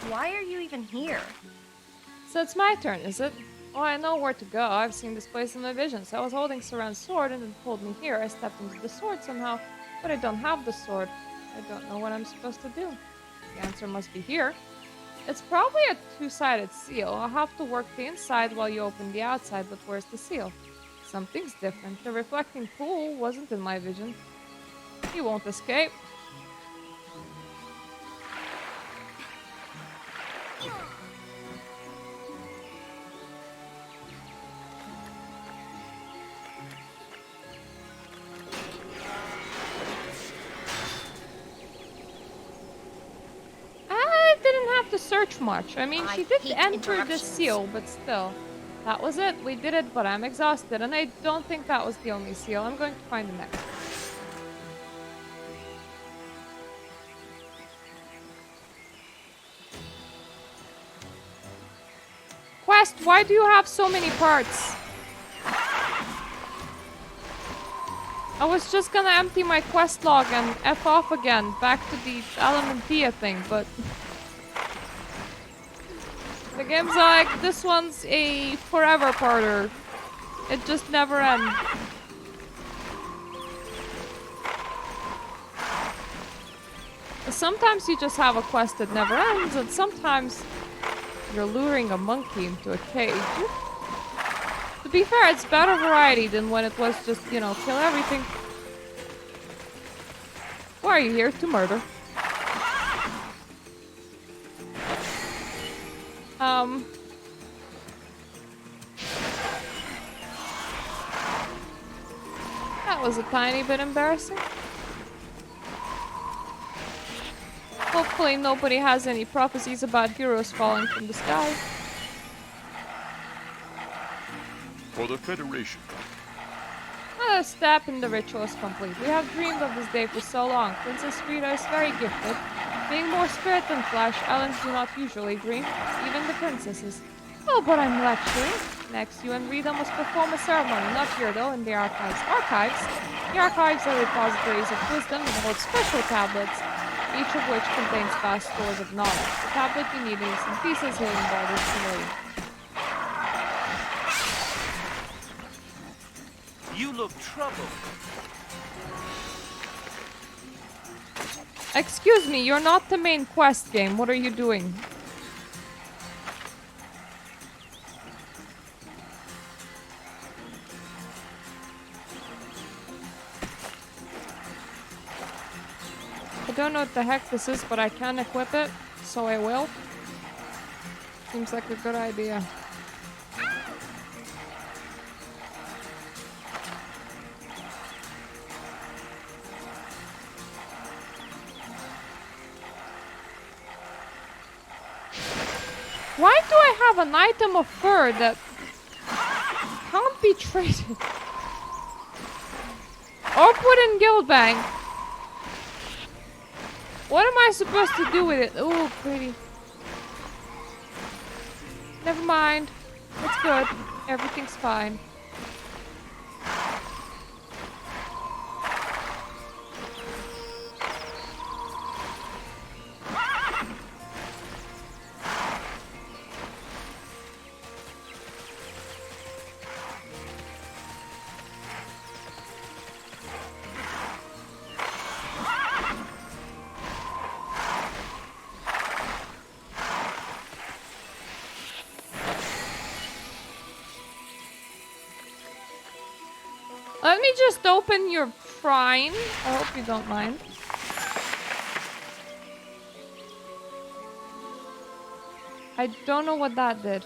Why are you even here? So it's my turn, is it? Oh, I know where to go. I've seen this place in my visions. I was holding Saran's sword and it pulled me here. I stepped into the sword somehow, but I don't have the sword. I don't know what I'm supposed to do. The answer must be here. It's probably a two-sided seal. I'll have to work the inside while you open the outside, but where's the seal? Something's different. The reflecting pool wasn't in my vision. He won't escape. I didn't have to search much. I mean, she did enter the seal, but still. That was it. We did it, but I'm exhausted, and I don't think that was the only seal. I'm going to find the next. Quest, why do you have so many parts? I was just gonna empty my quest log and F off again, back to the Elementia thing, but... The game's like, this one's a forever parter. It just never ends. Sometimes you just have a quest that never ends, and sometimes you're luring a monkey into a cage. To be fair, it's better variety than when it was just, you know, kill everything. Why are you here? To murder. That was a tiny bit embarrassing. Hopefully nobody has any prophecies about heroes falling from the sky. For the Federation. Another step in the ritual is complete. We have dreamed of this day for so long. Princess Frida is very gifted. Being more spirit than flesh, Ellens do not usually dream, even the princesses. Oh, but I'm lecturing. Next, you and Rita must perform a ceremony, not here though, in the archives. Archives? The archives are repositories of wisdom and hold special tablets, each of which contains vast stores of knowledge. The tablet you need is in pieces hidden by this pavilion. You look troubled. Excuse me, you're not the main quest game. What are you doing? I don't know what the heck this is, but I can equip it, so I will. Seems like a good idea. Why do I have an item of fur that can't be traded? Or put in guild bank? What am I supposed to do with it? Oh, pretty. Never mind. It's good. Everything's fine. Let me just open your shrine. I hope you don't mind. I don't know what that did.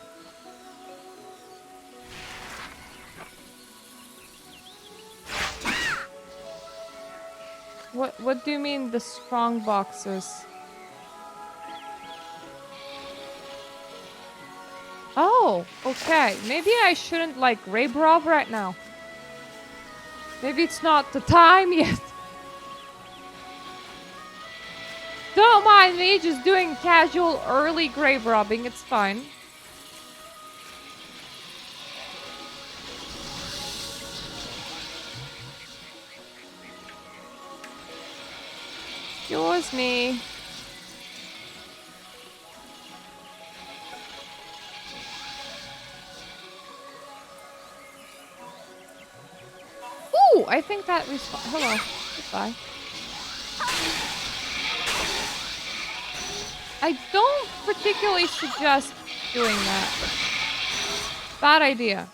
What do you mean the strong boxers? Oh, okay. Maybe I shouldn't like rape Rob right now. Maybe it's not the time yet. Don't mind me just doing casual early grave robbing. It's fine. Excuse me. Ooh, I think that was... Hello. Goodbye. I don't particularly suggest doing that. Bad idea.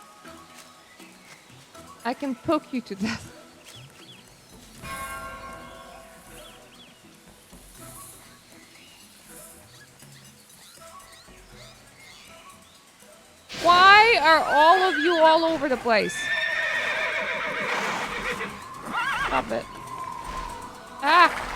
I can poke you to death. Why are all of you all over the place? Stop it. Ah!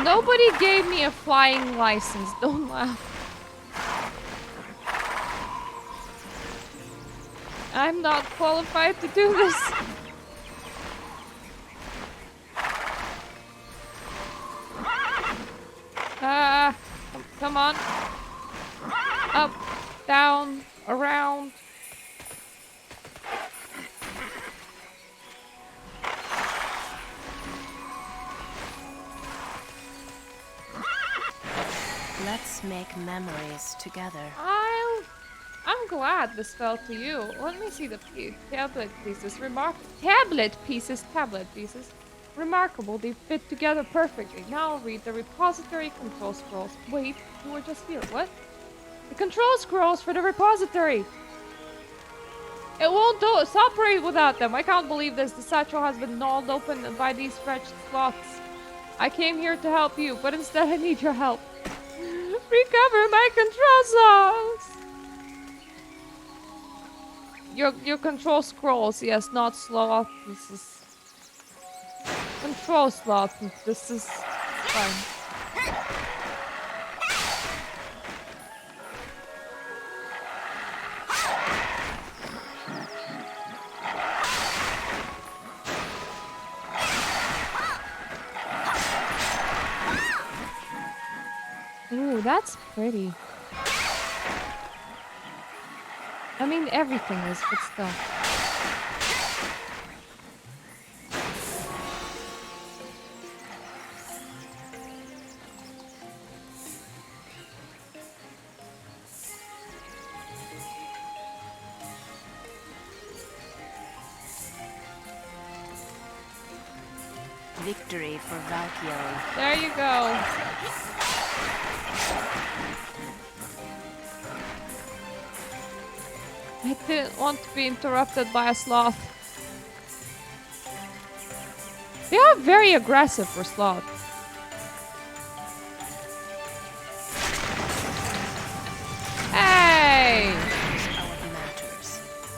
Nobody gave me a flying license. Don't laugh. I'm not qualified to do this. Come on. Up, down, around. Let's make memories together. I'm glad this fell to you. Let me see the tablet pieces. Tablet pieces. Remarkable, they fit together perfectly. Now read the repository control scrolls. Wait, you were just here. What? The control scrolls for the repository. It won't operate without them. I can't believe this. The satchel has been gnawed open by these wretched sloths. I came here to help you, but instead I need your help. Recover my control slots. Your control scrolls, yes, not sloth. This is control sloth. This is fine. Ooh, that's pretty. I mean, everything is, but still. Victory for Valkyrie. There you go. I didn't want to be interrupted by a sloth. They are very aggressive for sloths. Hey!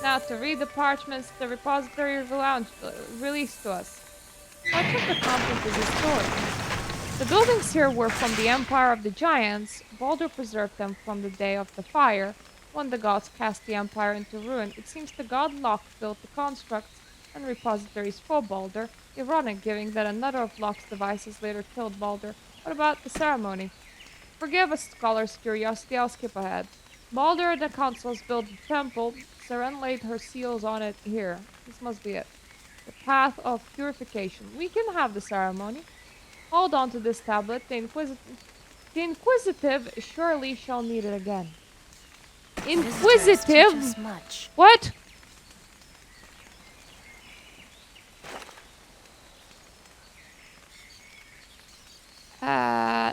Now to read the parchments the repository released to us. Much of the content is historic. The buildings here were from the Empire of the Giants. Baldur preserved them from the Day of the Fire, when the gods cast the Empire into ruin. It seems the god Locke built the constructs and repositories for Baldur. Ironic, given that another of Locke's devices later killed Baldur. What about the ceremony? Forgive a scholar's curiosity, I'll skip ahead. Baldur and the councils built the temple. Seren laid her seals on it here. This must be it. The path of purification. We can have the ceremony. Hold on to this tablet. The Inquisitive surely shall need it again. Inquisitive? What?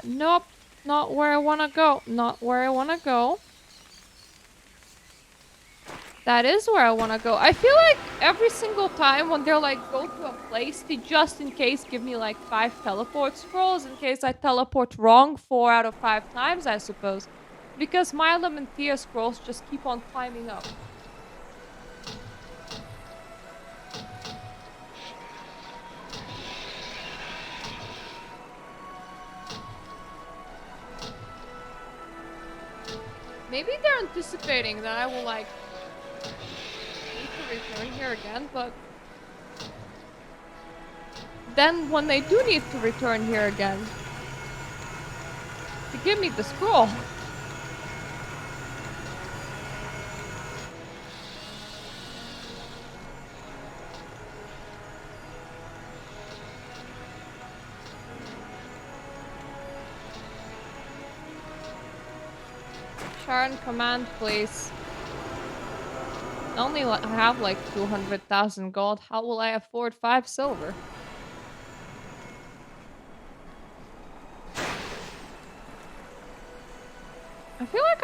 Nope. Not where I wanna go. Not where I wanna go. That is where I wanna go. I feel like every single time when they're like, go to a place, they just in case give me like 5 teleport scrolls in case I teleport wrong 4 out of 5 times, I suppose. Because Milam and Thea scrolls just keep on climbing up. Maybe they're anticipating that I will like need to return here again, but then when they do need to return here again, they give me the scroll. Sharon, command, please. I only have like 200,000 gold. How will I afford 5 silver?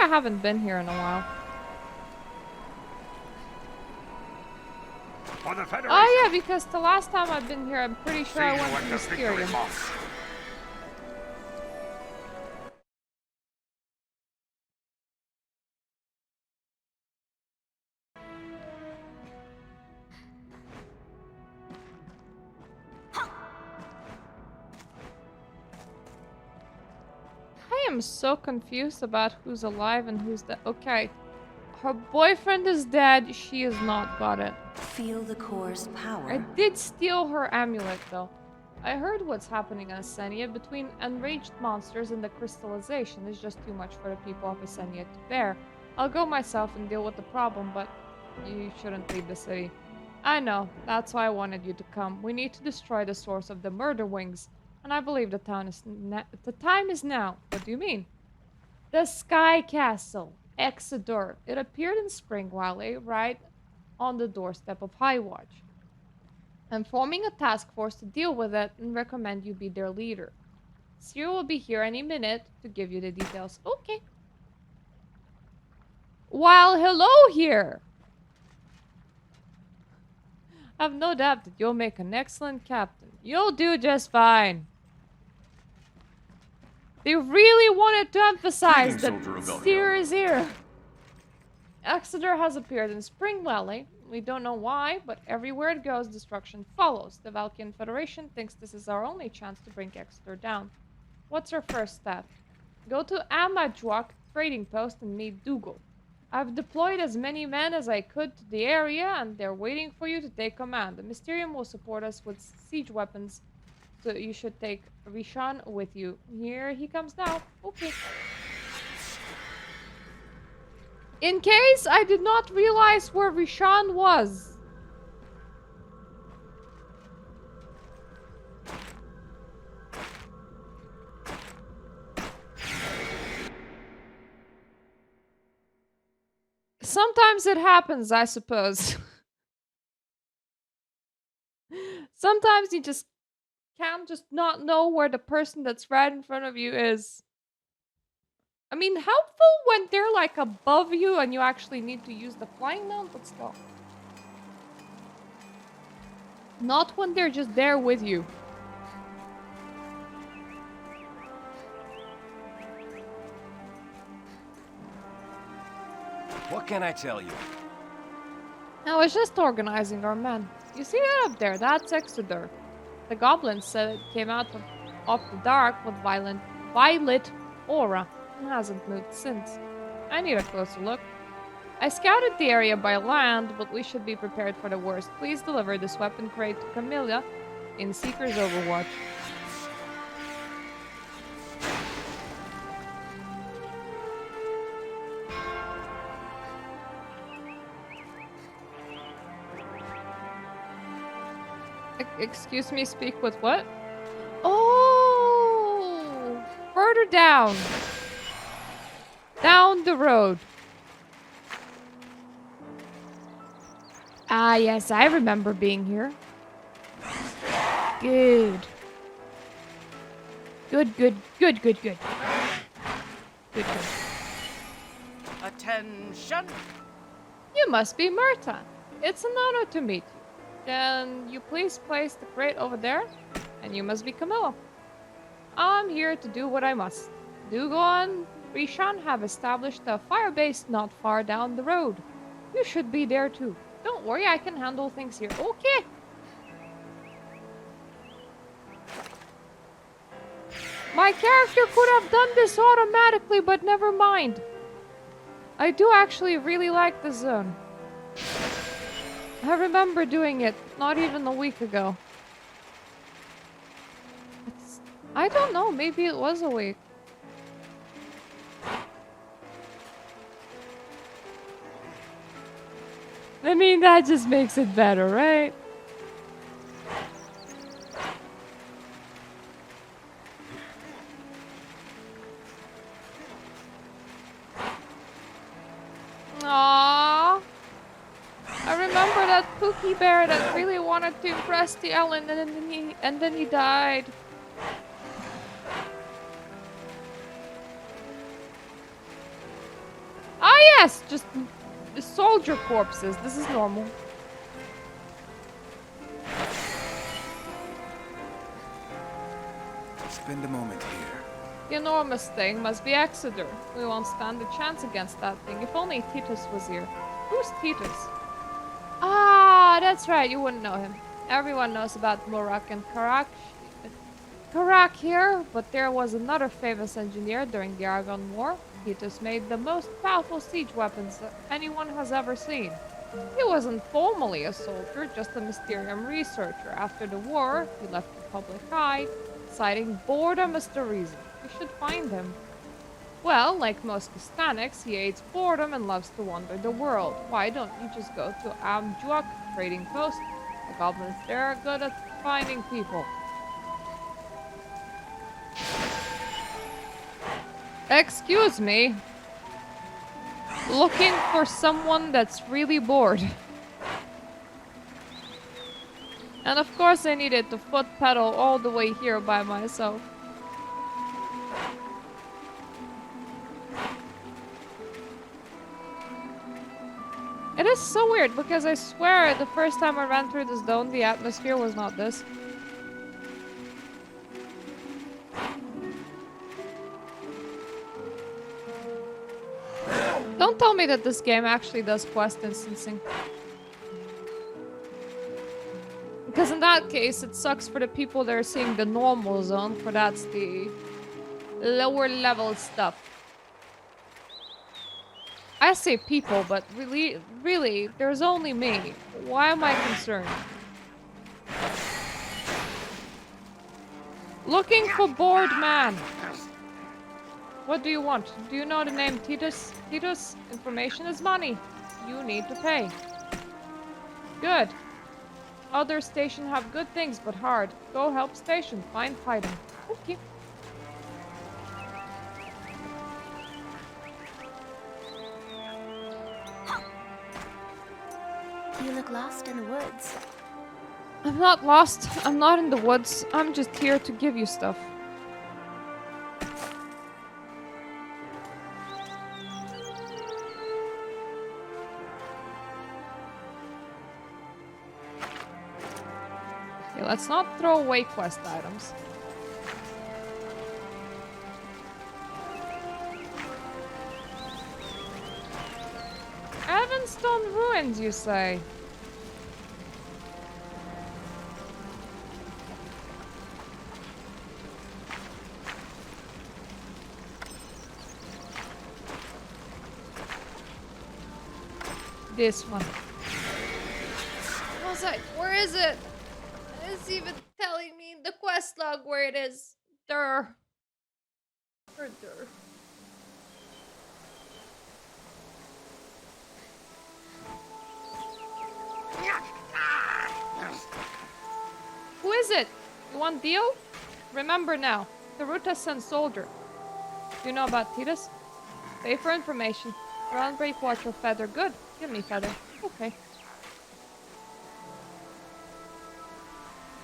I haven't been here in a while. For the Federation. Oh yeah, because the last time I've been here, I'm pretty sure I See went what to the victory Mysterium. belongs. I am so confused about who's alive and who's dead. Okay. Her boyfriend is dead. She has not got it. Feel the core's power. I did steal her amulet, though. I heard what's happening on Asenia. Between enraged monsters and the crystallization is just too much for the people of Asenia to bear. I'll go myself and deal with the problem, but you shouldn't leave the city. I know. That's why I wanted you to come. We need to destroy the source of the murder wings. And I believe the time is now. What do you mean? The Sky Castle. Exodus. It appeared in Spring Valley, right on the doorstep of High Watch. I'm forming a task force to deal with it and recommend you be their leader. Cyril will be here any minute to give you the details. Okay. Well, hello here. I've no doubt that you'll make an excellent captain. You'll do just fine. They really wanted to emphasize that Seer is here. Exeter has appeared in Spring Valley. We don't know why, but everywhere it goes, destruction follows. The Valkian Federation thinks this is our only chance to bring Exeter down. What's our first step? Go to Amadjwak trading post and meet Dougal. I've deployed as many men as I could to the area, and they're waiting for you to take command. The Mysterium will support us with siege weapons, so you should take Rishon with you. Here he comes now. Okay. In case I did not realize where Rishon was. Sometimes it happens, I suppose. Sometimes you just can't just not know where the person that's right in front of you is. I mean, helpful when they're like above you and you actually need to use the flying mount, but still. Not when they're just there with you. What can I tell you? I was just organizing our men. You see that up there? That's Exeter. The goblin said it came out of the dark with violet aura and hasn't moved since. I need a closer look. I scouted the area by land, but we should be prepared for the worst. Please deliver this weapon crate to Camilla in Seeker's Overwatch. Excuse me, speak with what? Oh! Further down. Down the road. Ah, yes, I remember being here. Good. Good. Good. Attention! You must be Myrta. It's an honor to meet you. Can you please place the crate over there? And you must be Camilla. I'm here to do what I must. Dougal and Rishon have established a fire base not far down the road. You should be there too. Don't worry, I can handle things here. Okay. My character could have done this automatically, but never mind. I do actually really like the zone. I remember doing it not even a week ago. I don't know, maybe it was a week. I mean, that just makes it better, right? Aww. I remember that Pookie Bear that really wanted to impress the Ellen and then he died. Yes, just soldier corpses. This is normal. Spend a moment here. The enormous thing must be Exeter. We won't stand a chance against that thing. If only Titus was here. Who's Titus? Ah, that's right. You wouldn't know him. Everyone knows about Murak and Karak here, but there was another famous engineer during the Argon War. Titus made the most powerful siege weapons that anyone has ever seen. He wasn't formally a soldier, just a Mysterium researcher. After the war, he left the public eye, citing boredom as the reason. We should find him. Well, like most Kastanics, he hates boredom and loves to wander the world. Why don't you just go to Amjuak trading post? The goblins there are good at finding people. Excuse me. Looking for someone that's really bored. And of course I needed to foot pedal all the way here by myself. It is so weird because I swear the first time I ran through this zone, the atmosphere was not this. Don't tell me that this game actually does quest instancing. Because in that case, it sucks for the people that are seeing the normal zone, for that's the lower level stuff. I say people, but really, there's only me. Why am I concerned? Looking for bored man. What do you want? Do you know the name Titus? Titus, information is money. You need to pay. Good. Other station have good things, but hard. Go help station. Find fighting. Okay. You look lost in the woods. I'm not lost. I'm not in the woods. I'm just here to give you stuff. Okay, let's not throw away quest items. Evanstone Ruins, you say? This one. Was I? Where is it? It's even telling me in the quest log where it is. There. There. Who is it? You want deal? Remember now, Taruta sent soldier. Do you know about Titus? Pay for information. Round Breakwater feather. Good. Give me feather. Okay.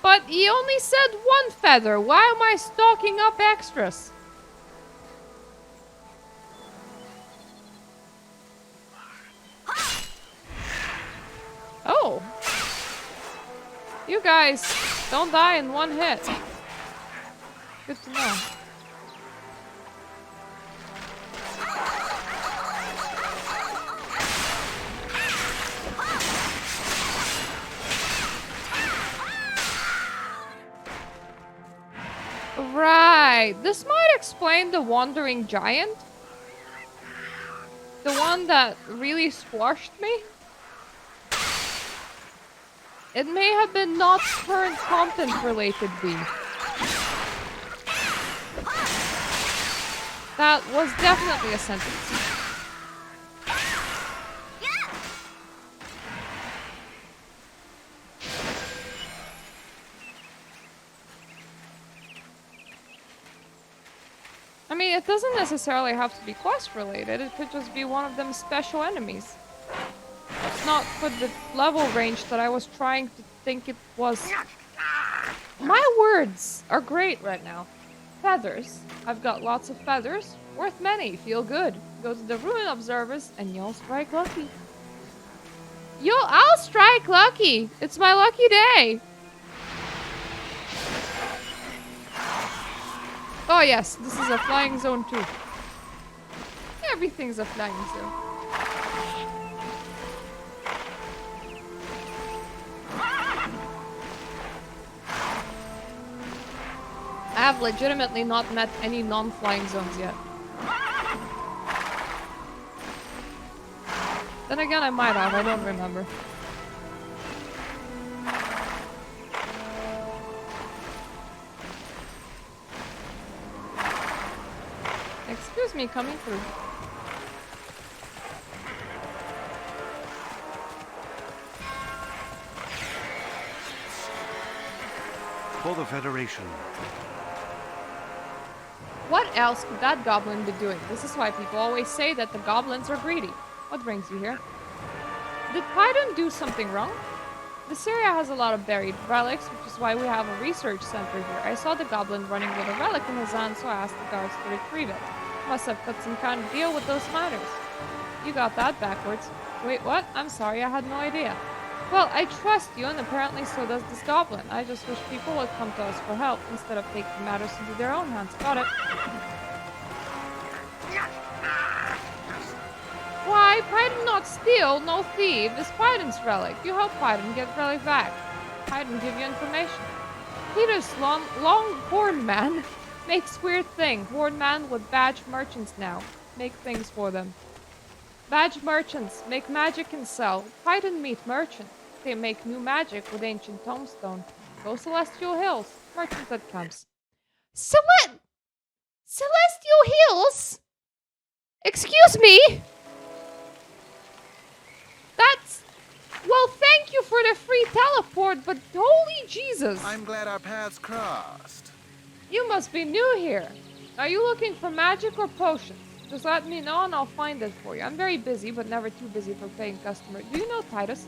But he only said one feather. Why am I stocking up extras? Oh. You guys don't die in one hit. Good to know. Right. This might explain the wandering giant. The one that really squashed me. It may have been not current content related B. That was definitely a sentence. I mean, it doesn't necessarily have to be quest related. It could just be one of them special enemies. It's not for the level range that I was trying to think it was. My words are great right now. Feathers. I've got lots of feathers. Worth many. Feel good. Go to the ruin observers and you'll strike lucky. I'll strike lucky. It's my lucky day. Oh yes, this is a flying zone too. Everything's a flying zone. I have legitimately not met any non-flying zones yet. Then again, I might have. I don't remember. Excuse me, coming through. For the Federation. What else could that goblin be doing? This is why people always say that the goblins are greedy. What brings you here? Did Python do something wrong? This area has a lot of buried relics, which is why we have a research center here. I saw the goblin running with a relic in his hand, so I asked the guards to retrieve it. Must have cut some kind of deal with those matters. You got that backwards. Wait, what? I'm sorry, I had no idea. Well, I trust you, and apparently so does this goblin. I just wish people would come to us for help instead of taking matters into their own hands. Got it. Why, Python not steal, no thief. It's Python's relic. You help Python get relic back. Python give you information. Peter's long horn man makes weird thing. Horn man with badge merchants now. Make things for them. Badge merchants make magic and sell. Python meet merchant. They make new magic with ancient tombstone. Go Celestial Hills. Merchant that comes. Celestial Hills? Excuse me? That's... Well, thank you for the free teleport, but holy Jesus. I'm glad our paths crossed. You must be new here. Are you looking for magic or potions? Just let me know and I'll find it for you. I'm very busy, but never too busy for paying customers. Do you know Titus?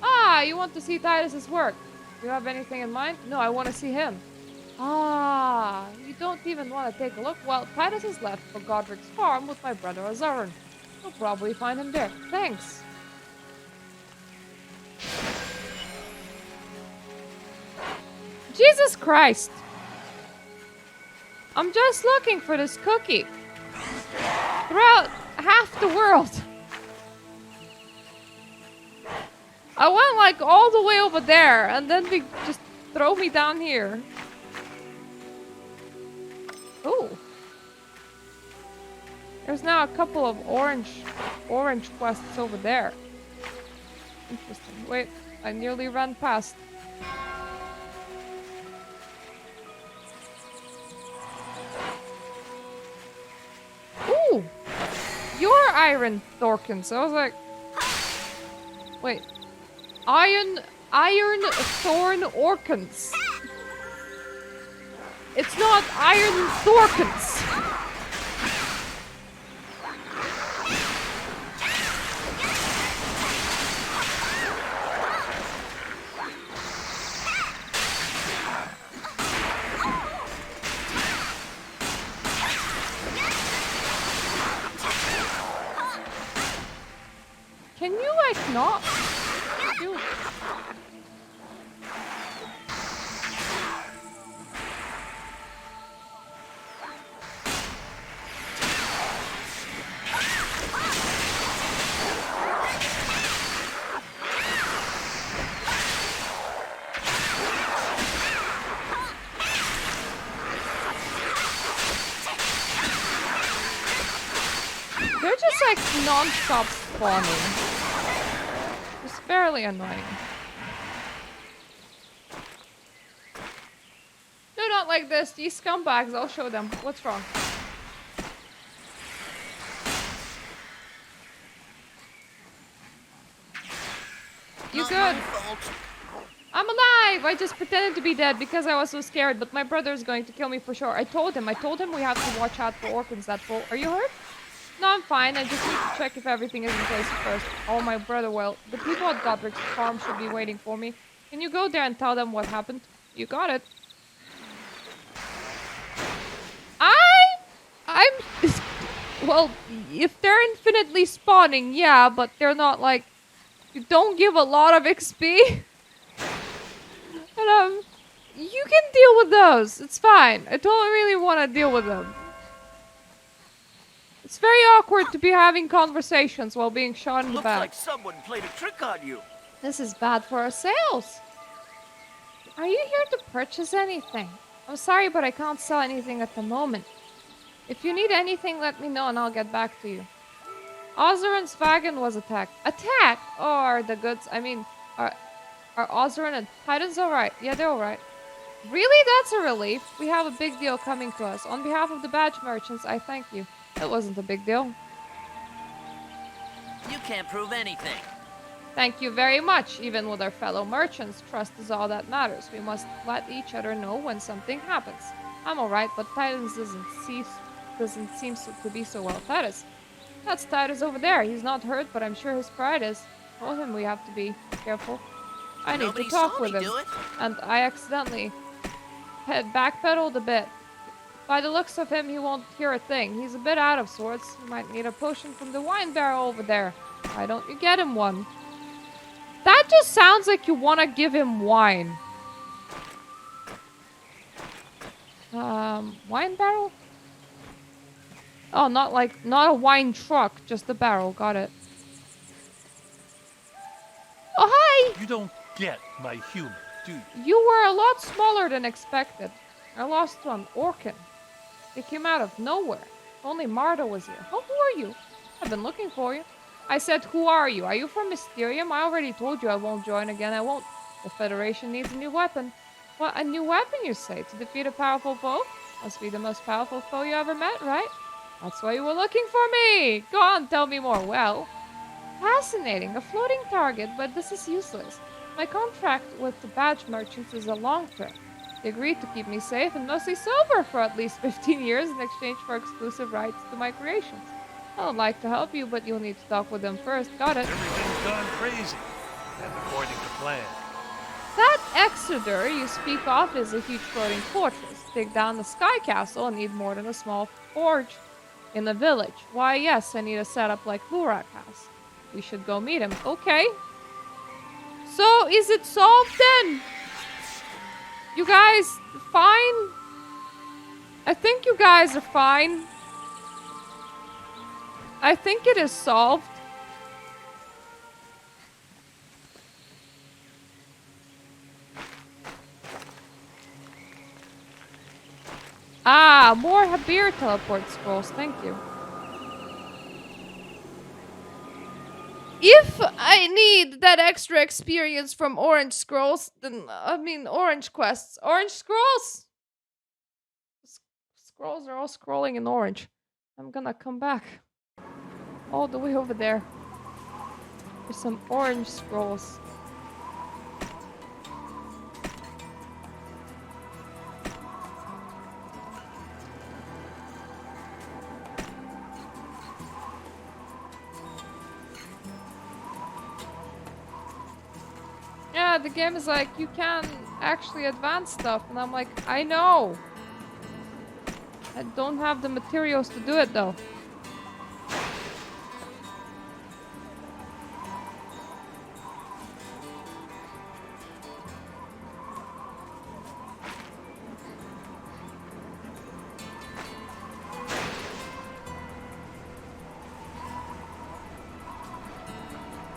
Ah, you want to see Titus's work. Do you have anything in mind? No, I want to see him. Ah, you don't even want to take a look? Well, Titus has left for Godric's farm with my brother Azarin. You'll probably find him there. Thanks. Jesus Christ. I'm just looking for this cookie. Throughout half the world. I went like all the way over there and then they just throw me down here. Ooh. There's now a couple of orange quests over there. Interesting. Wait, I nearly ran past. Ooh! You're Iron Thorkins. I was like... Wait. Iron Thorn Orkins. It's not Iron Thorkins. Can you like not? Dude. They're just like non-stop spawning. It's fairly annoying. No, not like this. These scumbags, I'll show them. What's wrong? You good? I'm alive! I just pretended to be dead because I was so scared, but my brother is going to kill me for sure. I told him we have to watch out for orphans that fall. Are you hurt? No, I'm fine. I just need to check if everything is in place first. Oh, my brother, well, the people at Godric's farm should be waiting for me. Can you go there and tell them what happened? You got it. Well, if they're infinitely spawning, yeah, but they're not like... You don't give a lot of XP. And you can deal with those. It's fine. I don't really want to deal with them. It's very awkward to be having conversations while being shot in the Looks back. like someone played a trick on you. This is bad for our sales. Are you here to purchase anything? I'm sorry, but I can't sell anything at the moment. If you need anything, let me know and I'll get back to you. Ozeron's wagon was attacked. Attacked? Or are the goods... I mean, are Ozeron and Titans alright? Yeah, they're alright. Really? That's a relief. We have a big deal coming to us. On behalf of the badge merchants, I thank you. It wasn't a big deal. You can't prove anything. Thank you very much. Even with our fellow merchants, trust is all that matters. We must let each other know when something happens. I'm alright, but Titans doesn't seem to be so well. Titus. That's Titus over there. He's not hurt, but I'm sure his pride is. Told him we have to be careful. I need to talk with him. And I accidentally backpedaled a bit. By the looks of him, he won't hear a thing. He's a bit out of sorts. He might need a potion from the wine barrel over there. Why don't you get him one? That just sounds like you want to give him wine. Wine barrel? Oh, not a wine truck, just a barrel. Got it. Oh, hi! You don't get my humor, do you? You were a lot smaller than expected. I lost one, Orkin. They came out of nowhere. Only Marta was here. Oh, who are you? I've been looking for you. I said, who are you? Are you from Mysterium? I already told you I won't join again. I won't. The Federation needs a new weapon. What, a new weapon, you say? To defeat a powerful foe? Must be the most powerful foe you ever met, right? That's why you were looking for me. Go on, tell me more. Well, fascinating. A floating target, but this is useless. My contract with the badge merchants is a long term. They agreed to keep me safe and mostly sober for at least 15 years in exchange for exclusive rights to my creations. I would like to help you, but you'll need to talk with them first. Got it. Everything's gone crazy, and according to plan. That Exeter you speak of is a huge floating fortress. Dig down the Sky Castle and need more than a small forge in the village. Why, yes, I need a setup like Lurak has. We should go meet him. Okay. So, is it solved then? You guys fine? I think you guys are fine. I think it is solved. Ah, more Habir teleport scrolls. Thank you. If I need that extra experience from Orange Scrolls, then, Orange Quests. Orange Scrolls! Scrolls are all scrolling in orange. I'm gonna come back. All the way over there. There's some orange scrolls. Yeah, the game is like, you can actually advance stuff. And I'm like, I know. I don't have the materials to do it though.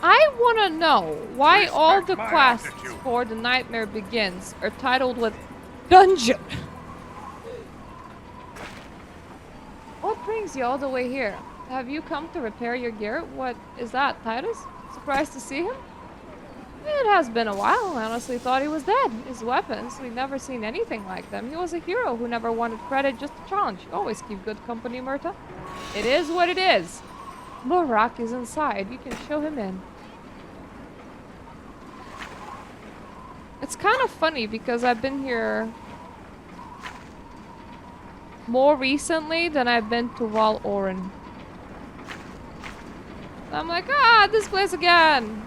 I want to know why all the quests for The Nightmare Begins are titled with Dungeon. What brings you all the way here? Have you come to repair your gear? What is that, Titus? Surprised to see him? It has been a while. I honestly thought he was dead. His weapons, we've never seen anything like them. He was a hero who never wanted credit, just a challenge. You always keep good company, Myrta. It is what it is. Lorak is inside. You can show him in. It's kind of funny because I've been here more recently than I've been to Val Oren. I'm like, this place again.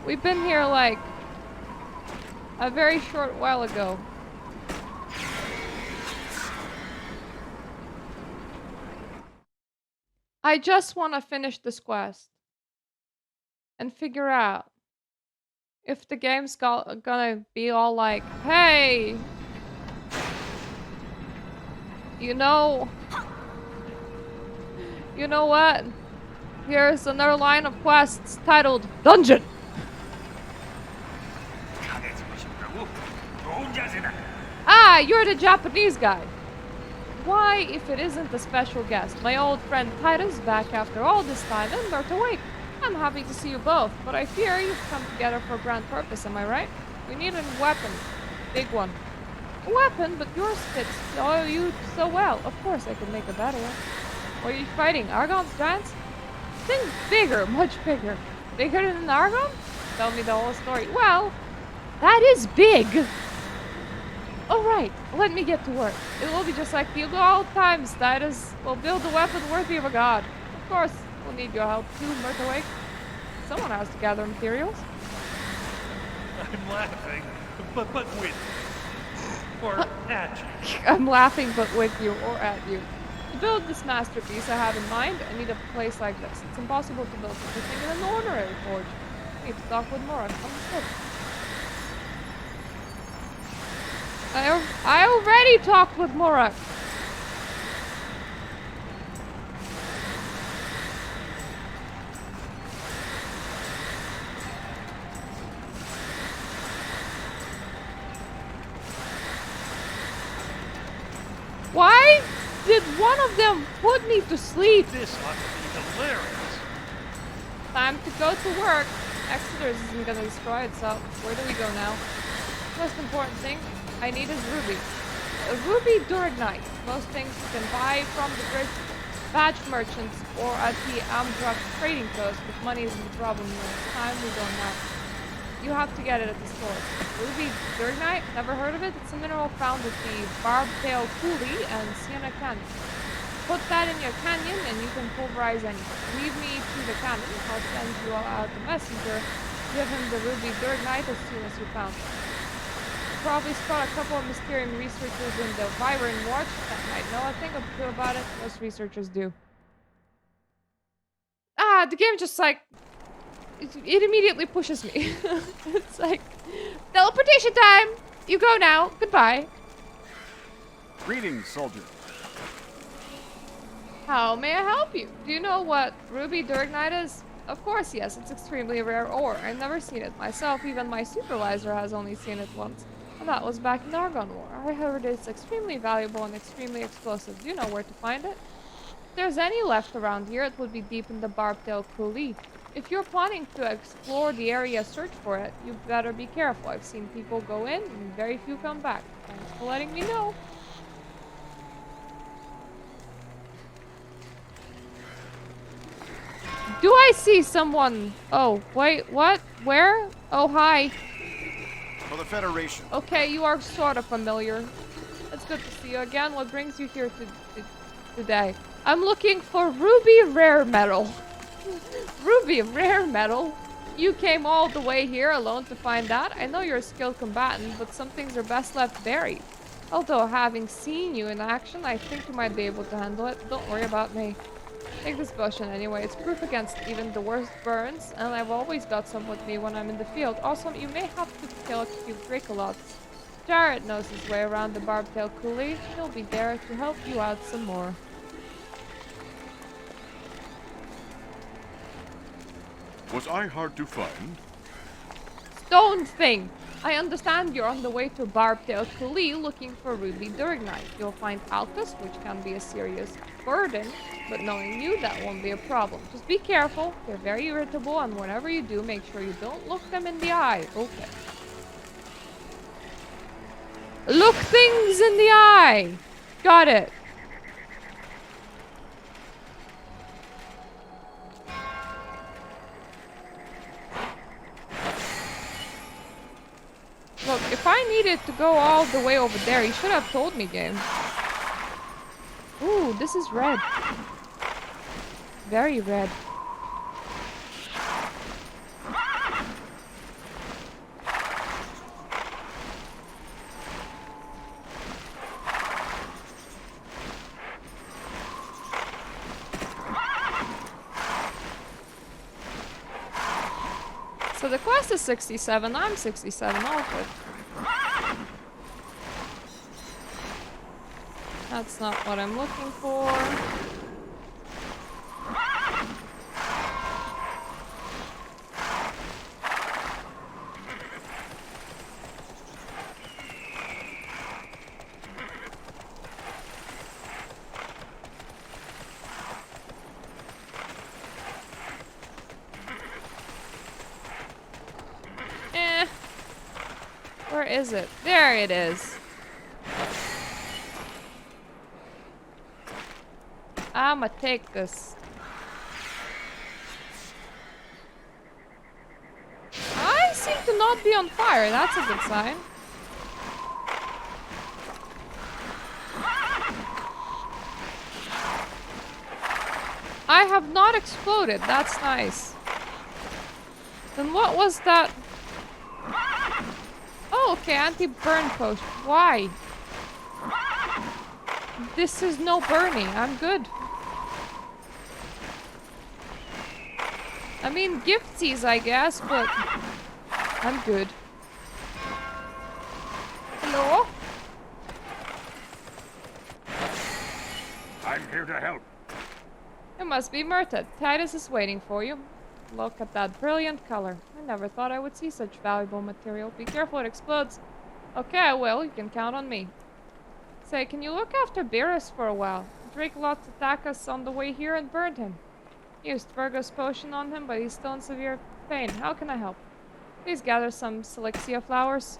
We've been here like a very short while ago. I just want to finish this quest and figure out if the game's gonna be all like, hey, you know, you know what? Here's another line of quests titled Dungeon. Ah, you're the Japanese guy. Why, if it isn't a special guest, my old friend Titus back after all this time and Bert awake. I'm happy to see you both, but I fear you've come together for a grand purpose, am I right? We need a weapon. Big one. A weapon, but yours fits you so well. Of course I could make a better one. What are you fighting? Argon's giants? Think bigger, much bigger. Bigger than an Argon? Tell me the whole story. Well, that is big. Alright, let me get to work. It will be just like the old times, Titus. We'll build a weapon worthy of a god. Of course, we'll need your help too, Murtawake. Someone has to gather materials. I'm laughing, but with you. Or at you. I'm laughing, but with you, or at you. To build this masterpiece I have in mind, I need a place like this. It's impossible to build such a thing in an ordinary forge. I need to talk with Mora. Understood. I already talked with Morak. Why did one of them put me to sleep? This ought to be hilarious. Time to go to work. Exodus isn't gonna destroy itself. Where do we go now? Most important thing I need is ruby. A ruby duragnite. Most things you can buy from the great badge merchants or at the Amdrak trading post, but money isn't the problem here. It's time we go now. You have to get it at the store. Ruby duragnite? Never heard of it? It's a mineral found at the Barbtail Coulee and Sienna Canyon. Put that in your canyon and you can pulverize anything. Leave me to the cannon. I'll send you out the messenger. Give him the ruby duragnite as soon as you found it. Probably spot a couple of Mysterium researchers in the Vyvern Watch that might know a thing or two about it. Most researchers do. Ah, the game just like... It immediately pushes me. It's like... Teleportation time! You go now. Goodbye. Greetings, soldier. How may I help you? Do you know what ruby duragnite is? Of course, yes. It's extremely rare ore. I've never seen it myself. Even my supervisor has only seen it once. And that was back in the Argon War. I heard it's extremely valuable and extremely explosive. Do you know where to find it? If there's any left around here, it would be deep in the Barbtail Coulee. If you're planning to explore the area, search for it, you better be careful. I've seen people go in and very few come back. Thanks for letting me know. Do I see someone? Oh, wait, what? Where? Oh, hi. For the Federation. Okay, you are sort of familiar. It's good to see you again. What brings you here today? I'm looking for ruby rare metal. Ruby rare metal? You came all the way here alone to find that? I know you're a skilled combatant, but some things are best left buried. Although, having seen you in action, I think you might be able to handle it. Don't worry about me. Take this potion anyway. It's proof against even the worst burns, and I've always got some with me when I'm in the field. Also, you may have to kill a few Bricolots. Jared knows his way around the Barbtail Coulee. He'll be there to help you out some more. Was I hard to find? Stone thing! I understand you're on the way to Barbtail Coulee looking for ruby duragnite. You'll find Alcus, which can be a serious burden, but knowing you, that won't be a problem. Just be careful. They're very irritable, and whenever you do, make sure you don't look them in the eye. Okay. Look things in the eye! Got it. Look, if I needed to go all the way over there, you should have told me, game. Ooh, this is red. Very red. So the quest is 67, I'm 67, all good. That's not what I'm looking for. Where is it? There it is. I'ma take this. I seem to not be on fire. That's a good sign. I have not exploded. That's nice. Then what was that? Oh, okay, anti-burn potion. Why? This is no burning. I'm good. I mean, giftsies, I guess, but I'm good. Hello? I'm here to help. It must be Myrta. Titus is waiting for you. Look at that brilliant color. I never thought I would see such valuable material. Be careful, it explodes. Okay, I will. You can count on me. Say, can you look after Beerus for a while? Drake lots attacked us on the way here and burned him. Used Virgo's potion on him, but he's still in severe pain. How can I help? Please gather some Selexia flowers.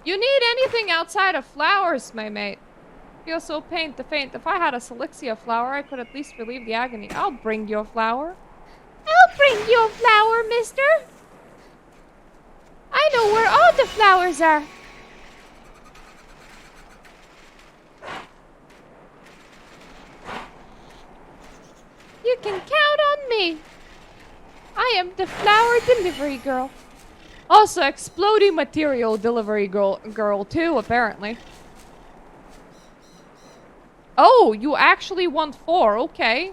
You need anything outside of flowers, my mate. Feel so pain to faint. If I had a Selexia flower, I could at least relieve the agony. I'll bring you a flower. I'll bring you a flower, mister. I know where all the flowers are. You can count on me. I am the flower delivery girl. Also, exploding material delivery girl too, apparently. Oh, you actually want 4. Okay.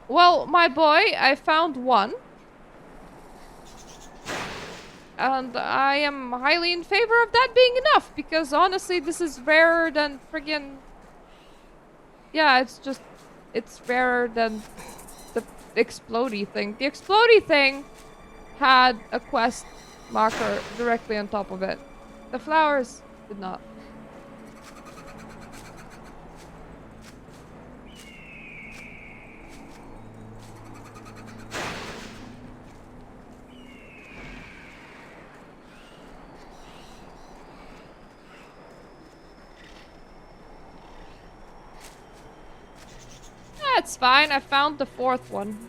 Well, my boy, I found 1. And I am highly in favor of that being enough, because honestly, this is rarer than friggin'... Yeah, it's rarer than the explodey thing. The explodey thing had a quest marker directly on top of it. The flowers did not. That's fine, I found the 4th one.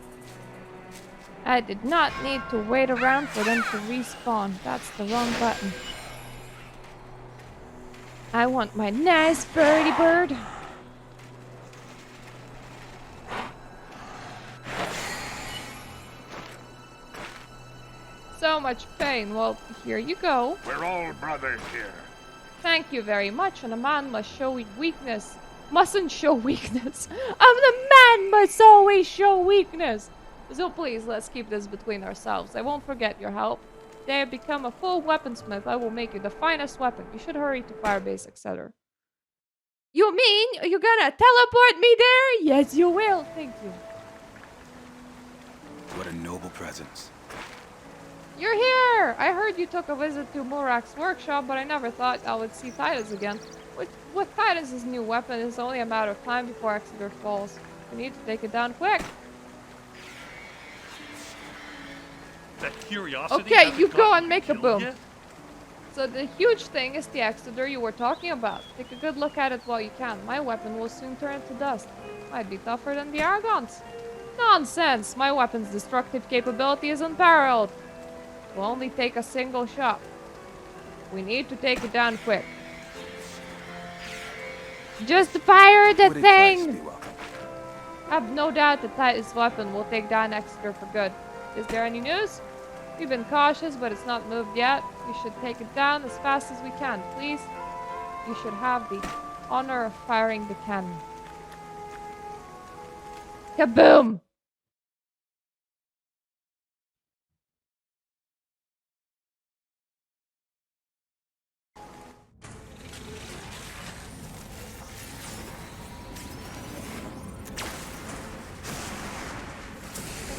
I did not need to wait around for them to respawn. That's the wrong button. I want my nice birdie bird. So much pain. Well, here you go. We're all brothers here. Thank you very much, and a man must show weakness. Mustn't show weakness. The man must always show weakness. So please, let's keep this between ourselves. I won't forget your help. They have become a full weaponsmith. I will make you the finest weapon. You should hurry to Firebase, etc. You mean you're gonna teleport me there? Yes, you will. Thank you. What a noble presence. You're here! I heard you took a visit to Murak's workshop, but I never thought I would see Titus again. With Titus's new weapon, it's only a matter of time before Exeter falls. We need to take it down quick. That curiosity. Okay, you go and make a killed boom. ya? So the huge thing is the Exeter you were talking about. Take a good look at it while you can. My weapon will soon turn to dust. Might be tougher than the Argon's. Nonsense! My weapon's destructive capability is unparalleled. It will only take a single shot. We need to take it down quick. Just fire the Would it Christ thing. be welcome? I have no doubt that Titus' weapon will take down Exeter for good. Is there any news? We've been cautious, but it's not moved yet. We should take it down as fast as we can, please. You should have the honor of firing the cannon. Kaboom!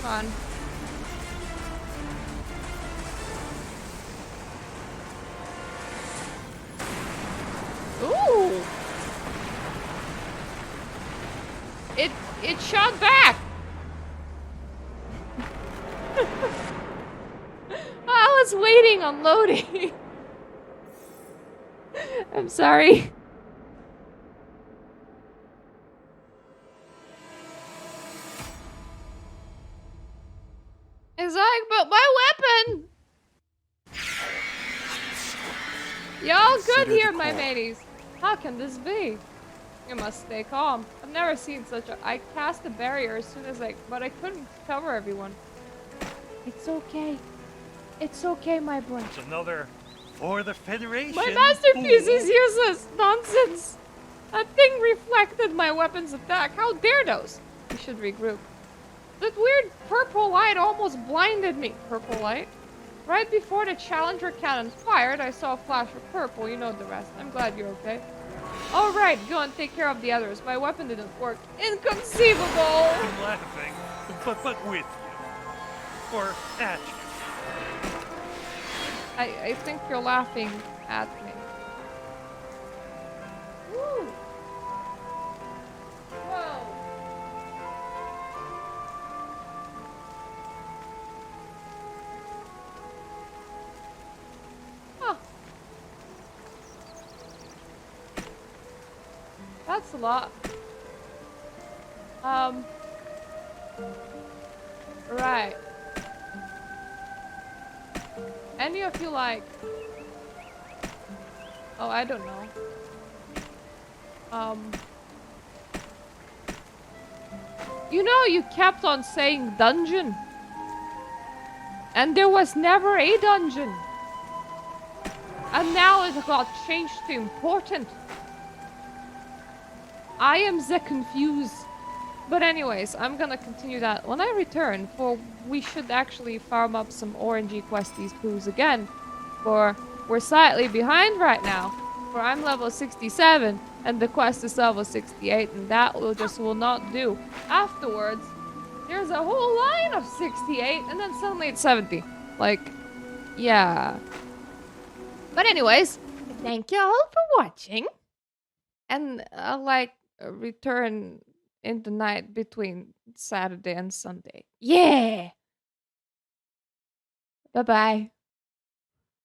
Come on. Ooh! It shot back! I was waiting on loading. I'm sorry. It's like, but my weapon! Y'all good Consider here, the my call. mateys. How can this be? You must stay calm. I've never seen such a... I cast a barrier as soon as but I couldn't cover everyone. It's okay. It's okay, my boy. It's another for the Federation. My masterpiece fool. is useless! Nonsense! That thing reflected my weapon's attack. How dare those? We should regroup. That weird purple light almost blinded me. Purple light? Right before the Challenger cannon fired, I saw a flash of purple. You know the rest. I'm glad you're okay. Alright, go and take care of the others. My weapon didn't work. Inconceivable! I'm laughing, but with you. Or at you. I think you're laughing at me. Woo! Whoa! Huh. That's a lot. Right. Any of you like... Oh, I don't know. You know, you kept on saying dungeon. And there was never a dungeon. And now it got changed to important. I am the confused. But anyways, I'm gonna continue that when I return, for we should actually farm up some orangey questies poos again. For we're slightly behind right now. For I'm level 67 and the quest is level 68, and that will not do. Afterwards, there's a whole line of 68 and then suddenly it's 70. Like, yeah. But anyways, thank you all for watching. And I'll return in the night between Saturday and Sunday. Yeah. Bye-bye.